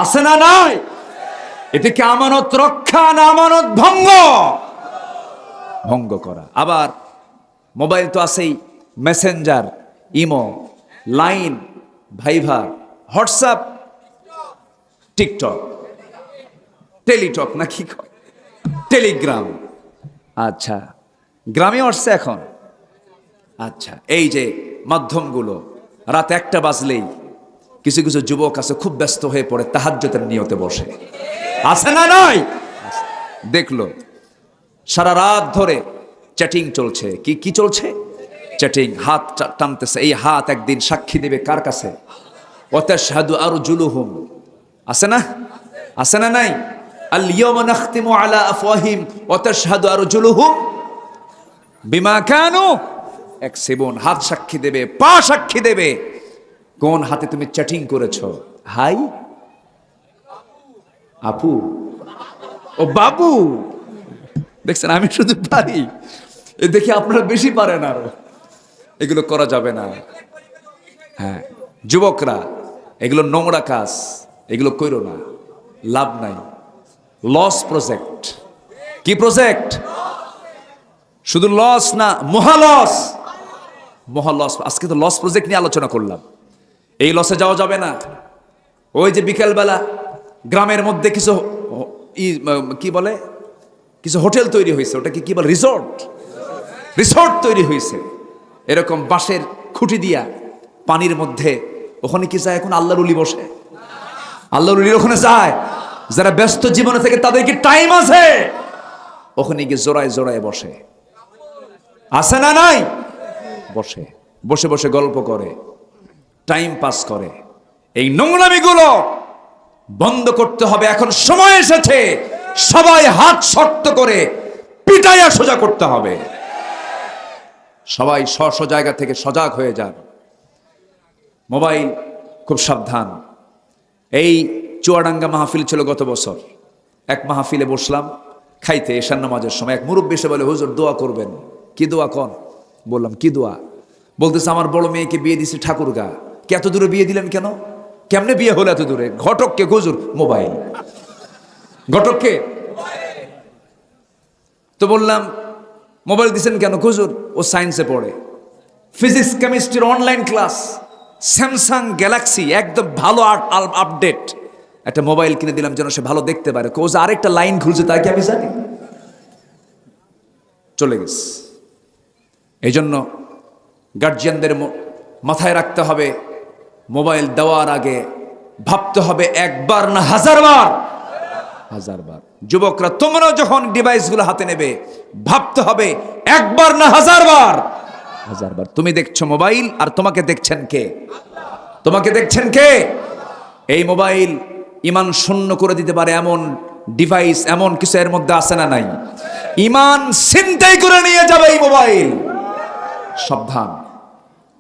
আছে না নাই? এতে কি আমানত রক্ষা না আমানত ভঙ্গ করা? আবার মোবাইল তো আছেই, Messenger, imo, Line, Viber, WhatsApp, TikTok, Teletalk না কি কয়, টেলিগ্রাম। আচ্ছা, গ্রামে আসছে এখন। আচ্ছা, এই যে মাধ্যমগুলো, রাত 1টা বাজলেই কিছু কিছু যুবক আছে খুব ব্যস্ত হয়ে পড়ে, তাহাজ্জুদের নিয়তে বসে, আছে না নাই? দেখলো সারা রাত ধরে চ্যাটিং চলছে। কি কি চলছে? চ্যাটিং, হাত টানতেছে। এই হাত একদিন সাক্ষী দেবে কার কাছে? ওয়াতাশহাদু আরজুলুহুম, আছে না? আছে না নাই? আল ইয়াওমা নাখতিমু আলা আফওয়াহিম ওয়া তাশহাদু আরজুলুহুম বিমা কানু ইয়াকসিবুন। হাত সাক্ষী দেবে, পা সাক্ষী দেবে। কোন হাতে তুমি চ্যাটিং করেছো? হাই আপু, ও বাবু। দেখছেন, আমি শুধু পারি, এ দেখি আপনারা বেশি পারেন। আরো এগুলো করা যাবে না। হ্যাঁ, যুবকরা, এগুলো নোংরা কাজ, এগুলো কইরো না, লাভ নাই। Loss project. কি প্রজেক্ট? শুধু লস না, মহালস। মহালস। আজকে তো লস প্রজেক্ট নিয়ে আলোচনা করলাম। এই লসে যাওয়া যাবে না। ওই যে বিকেলবেলা গ্রামের মধ্যে কিছু কি বলে, কিছু হোটেল তৈরি হয়েছে, ওটা কি বলে, রিসোর্ট তৈরি হয়েছে। এরকম বাঁশের খুঁটি দিয়া পানির মধ্যে, ওখানে কি যায় এখন? আল্লাহর ওলি বসে। আল্লাহর ওলির ওখানে যায় যারা ব্যস্ত জীবনে থেকে, তাদের কি টাইম আছে? ওখানে গিয়ে জোড়ায় জোড়ায় বসে, আছে না নাই? বসে বসে বসে গল্প করে, টাইম পাস করে। এই নোংরামিগুলো বন্ধ করতে হবে। এখন সময় এসেছে সবাই হাত শক্ত করে পিটাইয়া সোজা করতে হবে। সবাই স্ব স্ব জায়গা থেকে সজাগ হয়ে যান। মোবাইল খুব সাবধান। এই চুয়াডাঙ্গা মাহফিল ছিল গত বছর। এক মাহফিলে বসলাম খাইতে, এশার নামাজের সময়। এক মুরব্বী এসে বলে, হুজুর দোয়া করবেন। কি দোয়া কন? বললাম কি দোয়া? বলতেছে, আমার বড় মেয়েকে বিয়ে দিছে ঠাকুরগা। কে? এত দূরে বিয়ে দিলেন কেন? কেমনে বিয়ে হলো এত দূরে? ঘটককে? হুজুর মোবাইল। ঘটককে? তো বললাম মোবাইল দিছেন কেন? হুজুর ও সায়েন্সে পড়ে, ফিজিক্স কেমিস্ট্রির অনলাইন ক্লাস, স্যামসাং গ্যালাক্সি একদম ভালো আপডেট একটা মোবাইল কিনে দিলাম যেন সে ভালো দেখতে পারে। কোজ আরেকটা লাইন খুলছে, তাই কি আমি জানি? চলে গেছে। এই জন্য গার্জিয়ানদের মাথায় রাখতে হবে, মোবাইল দেওয়ার আগে ভাবতে হবে 1বার না 1000 বার 1000 বার। যুবকরা তোমরা যখন ডিভাইসগুলো হাতে নেবে ভাবতে হবে একবার না 1000 বার। 1000 বার। তুমি দেখছো মোবাইল আর তোমাকে দেখছেন কে? তোমাকে দেখছেন কে? এই মোবাইল ঈমান শূন্য করে দিতে পারে এমন ডিভাইস, এমন কিছু এর মধ্যে আছে না নাই? ঈমান ছিনতাই করে নিয়ে যাবে এই মোবাইল। সাবধান,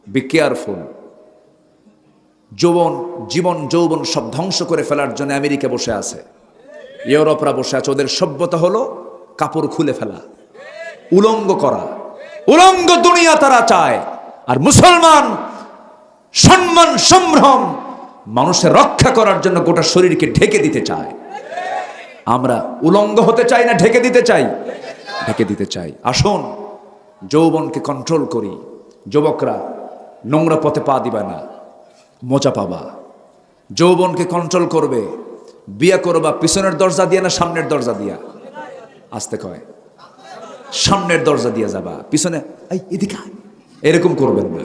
বি কেয়ারফুল। জীবন যৌবন সব ধ্বংস করে ফেলার জন্য আমেরিকা বসে আছে, ইউরোপরা বসে আছে। ওদের সভ্যতা হলো কাপড় খুলে ফেলা, উলঙ্গ করা, উলঙ্গ দুনিয়া তারা চায়। আর মুসলমান সম্মান সম্ভ্রম মানুষের রক্ষা করার জন্য গোটা শরীরকে ঢেকে দিতে চায়। আমরা উলঙ্গ হতে চাই না ঢেকে দিতে চাই? ঢেকে দিতে চাই। আসুন যৌবনকে কন্ট্রোল করি। যুবকরা নোংরা পথে পা দিবা না, মজা পাবা। যৌবনকে কন্ট্রোল করবে। বিয়ে করবা পিছনের দরজা দিয়ে না সামনের দরজা দিয়া? আসতে কয় সামনের দরজা দিয়ে যাবা, পিছনে এই এদিকে এরকম করবেন না।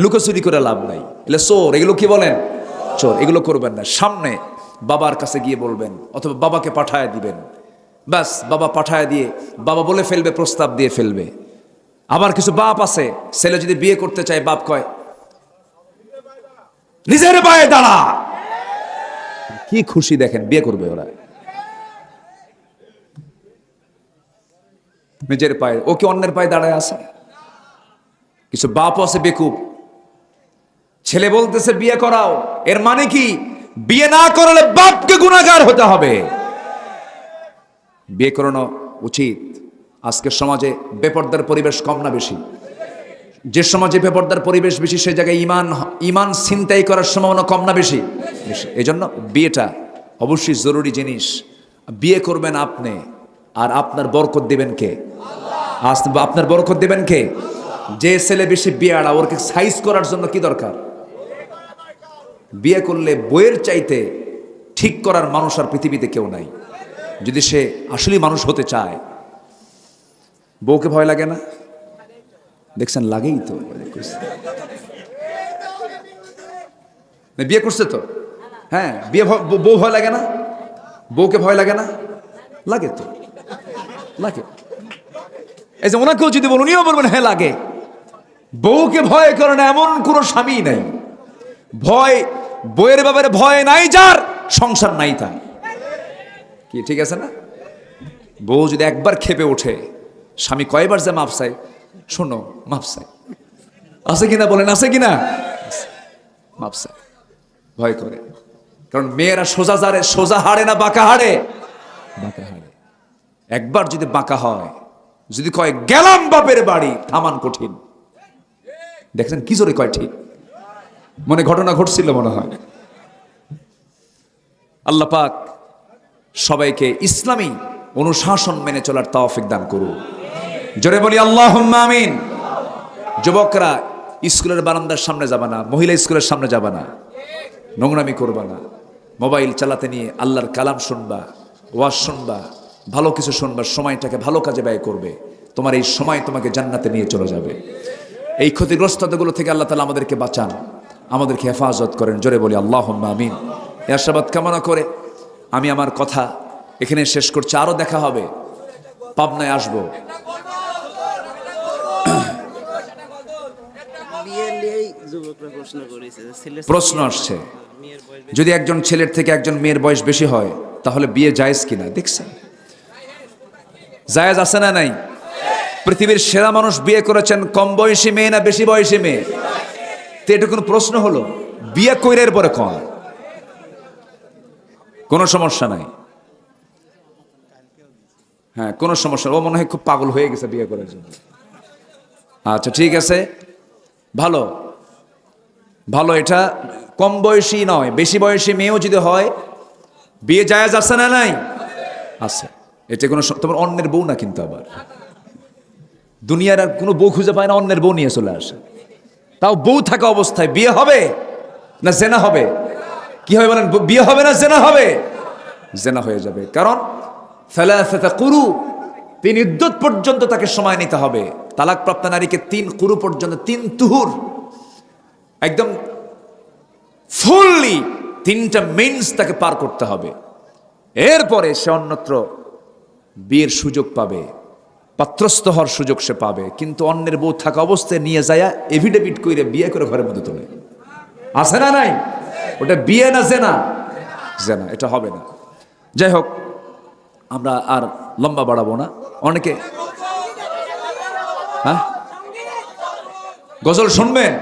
লুকোচুরি করে লাভ নাই, এগুলো চোর। এগুলো কি বলেন? চোর। এগুলো করবেন না। সামনে বাবার কাছে গিয়ে বলবেন, অথবা বাবাকে পাঠায় দিবেন। ব্যাস, বাবা পাঠায় দিয়ে বাবা বলে ফেলবে, প্রস্তাব দিয়ে ফেলবে। আবার কিছু বাপ আছে, ছেলে যদি বিয়ে করতে চায় বাপ কয় নিজের পায়ে দাঁড়া। কি খুশি দেখেন, বিয়ে করবে ওরা নিজের পায়ে। ও কি অন্যের পায়ে দাঁড়ায় আছে? কিছু বাপ আছে বেকুব, ছেলে বলতেছে বিয়ে করাও, এর মানে কি বিয়ে না করলে বাপকে গুনাহগার হতে হবে। বিয়ে করানো উচিত। আজকের সমাজে বেপরদার পরিবেশ কম না বেশি? যে সমাজে বেপরদার পরিবেশ বেশি সেই জায়গায় ঈমান ছিনতাই করার সম্ভাবনা কম না বেশি? এই জন্য বিয়েটা অবশ্যই জরুরি জিনিস। বিয়ে করবেন আপনি, আর আপনার বরকত দিবেন কে? আপনার বরকত দিবেন কে? যে ছেলে বেশি বিয়ে আড়া, ওরকে সাইজ করার জন্য কি দরকার? বিয়ে করলে বইয়ের চাইতে ঠিক করার মানুষ আর পৃথিবীতে কেউ নাই। যদি সে আসলে মানুষ হতে চায়। বউকে ভয় লাগে না? দেখছেন, লাগেই তো। বিয়ে করছে তো, হ্যাঁ, বিয়ে বউ ভয় লাগে না? বউকে ভয় লাগে না? লাগে তো, লাগে। এই যে ওনাকেও যদি বলুন, উনিও বলবেন হ্যাঁ লাগে। বউকে ভয় করে না এমন কোন স্বামী নাই। ভয়, বইয়ের ব্যাপারে ভয় নাই যার, সংসার নাই তার। কি ঠিক আছে না? বউ যদি একবার খেপে ওঠে, স্বামী কয়বার যে মাপ চাই, শোনো মাপ চাই, আছে কিনা বলেন, আছে কিনা? মাপ চাই, ভয় করে। কারণ মেয়েরা সোজা হাড়ে না বাঁকা হাড়ে? বাঁকা হাড়ে। একবার যদি বাঁকা হয়, যদি কয় গেলাম বাপের বাড়ি, থামান কঠিন। দেখছেন কি জোরে কয়, ঠিক মনে ঘটনা ঘটছিল মনে হয়। আল্লাহ পাক সবাইকে ইসলামী অনুশাসন মেনে চলার তৌফিক দান করুন। জোরে বলি আল্লাহুম্মা আমিন। যুবকরা স্কুলের বারান্দার সামনে যাবে না, মহিলা স্কুলের সামনে যাবে না, নোংরামি করবা না। মোবাইল চালাতে নিয়ে আল্লাহর কালাম শুনবা, ওয়াজ শুনবা, ভালো কিছু শুনবা। সময়টাকে ভালো কাজে ব্যয় করবে। তোমার এই সময় তোমাকে জান্নাতে নিয়ে চলে যাবে। এই ক্ষতিগ্রস্ততাগুলো থেকে আল্লাহ তাআলা আমাদেরকে বাঁচান, আমাদেরকে হেফাজত করেন। জোরে বলি আল্লাহুম্মা আমিন। এই আশাবাদ কামনা করে আমি আমার কথা এখানে শেষ করছি। আরো দেখা হবে, পাবনায় আসবো। প্রশ্ন আসছে, যদি একজন ছেলের থেকে একজন মেয়ের বয়স বেশি হয় তাহলে বিয়ে জায়েজ কিনা? দেখছেন, জায়েজ আছে না নাই? পৃথিবীর সেরা মানুষ বিয়ে করেছেন কম বয়সী মেয়ে না বেশি বয়সী মেয়ে? তো এটা কোনো প্রশ্ন হলো? বিয়ে কইরের পরে কম, কোনো সমস্যা নাই। হ্যাঁ, কোনো সমস্যা। ও মনে হয় খুব পাগল হয়ে গেছে বিয়ে করার জন্য। আচ্ছা ঠিক আছে, ভালো ভালো। এটা কম বয়সী নয়, বেশি বয়সী মেয়েও যদি হয় বিয়ে জায়েজ আছে না নাই? আছে। এটা কোনো তোমার অন্যের বউ না কিন্তু। আবার দুনিয়ার আর কোনো বউ খুঁজে পায় না, অন্যের বউ নিয়ে চলে আসে। তাও বউ থাকা অবস্থায় বিয়ে হবে না জেনা হবে? কি হবে বলেন? বিয়ে হবে না জেনা হবে? জেনা হয়ে যাবে। কারণ সালাসাতা কুরু, 3 ইদ্দত পর্যন্ত তাকে সময় নিতে হবে। তালাকপ্রাপ্ত নারীকে 3 কুরু পর্যন্ত, 3 তুহুর, একদম ফুললি 3টা মিন্স তাকে পার করতে হবে। এরপরে সে অন্যত্র বিয়ের সুযোগ পাবে, পাত্রস্থ হওয়ার সুযোগ সে পাবে, কিন্তু অন্যের বউ থাকা অবস্থায় নিয়ে যায় এভিডেভিট করে বিয়ে করে ঘরের মধ্যে তোলে। আছে না নাই? ওটা বিয়ে না জেনা? জেনা। এটা হবে না। যাই হোক, আমরা আর লম্বা বাড়াবো না। অনেকে হ্যাঁ গজল শুনবেন?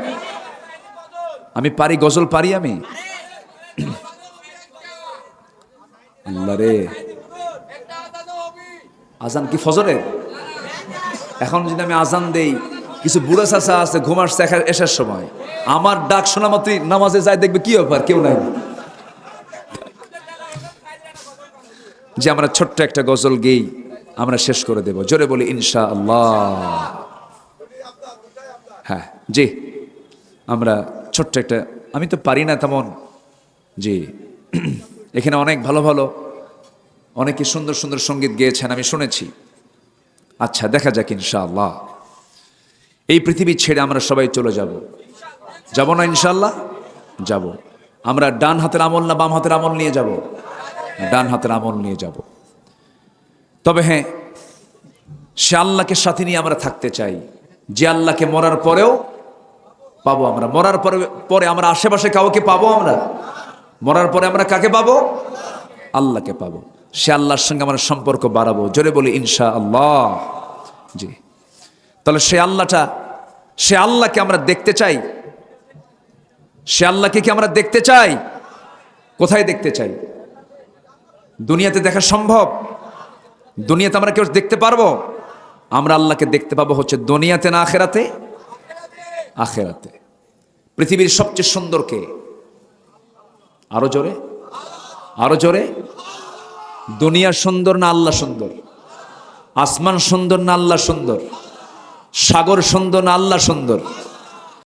আমি পারি, গজল পারি আমি। আল্লাহ রে, আজান কি ফজরে? এখন যদি আমি আজান দেই, কিছু বুড়া চাচা আছে ঘুম আসছে এসার সময়, আমার ডাক শোনা মাত্রই নামাজে যায়, দেখবে কি ব্যাপার, কেউ নাই, যে আমরা ছোট্ট একটা গজল গেই, আমরা শেষ করে দেব। জোরে বলি ইনশাআল্লাহ। হ্যাঁ জি, আমরা ছোট্ট একটা, আমি তো পারি না তেমন, জি এখানে অনেক ভালো ভালো, অনেকে সুন্দর সুন্দর সঙ্গীত গেয়েছেন, আমি শুনেছি। আচ্ছা, দেখা যাক ইনশাআল্লাহ। এই পৃথিবী ছেড়ে আমরা সবাই চলে যাব, যাব না ইনশাআল্লাহ? যাব। আমরা ডান হাতের আমল না বাম হাতের আমল নিয়ে যাব? ডান হাতের আমল নিয়ে যাব। তবে হ্যাঁ, সে আল্লাহকে সাথে নিয়ে আমরা থাকতে চাই, যে আল্লাহকে মরার পরেও পাবো। আমরা মরার পরে আমরা আশেপাশে কাউকে পাবো? আমরা মরার পরে আমরা কাকে পাবো? আল্লাহকে পাবো। সে আল্লাহর সঙ্গে আমরা সম্পর্ক বাড়াবো। জোরে বলি ইনশাআল্লাহ। জি, তাহলে সে আল্লাহকে আমরা দেখতে চাই। সে আল্লাহকে কি আমরা দেখতে চাই? কোথায় দেখতে চাই? দুনিয়াতে দেখা সম্ভব? দুনিয়াতে আমরা কেউ দেখতে পারবো? আমরা আল্লাহকে দেখতে পাবো হচ্ছে দুনিয়াতে না আখেরাতে? আখেরাতে। পৃথিবীর সবচেয়ে সুন্দর কে? আরো জোরে, আরো জোরে। দুনিয়া সুন্দর না আল্লাহ সুন্দর? আসমান সুন্দর না আল্লাহ সুন্দর? সাগর সুন্দর না আল্লাহ সুন্দর?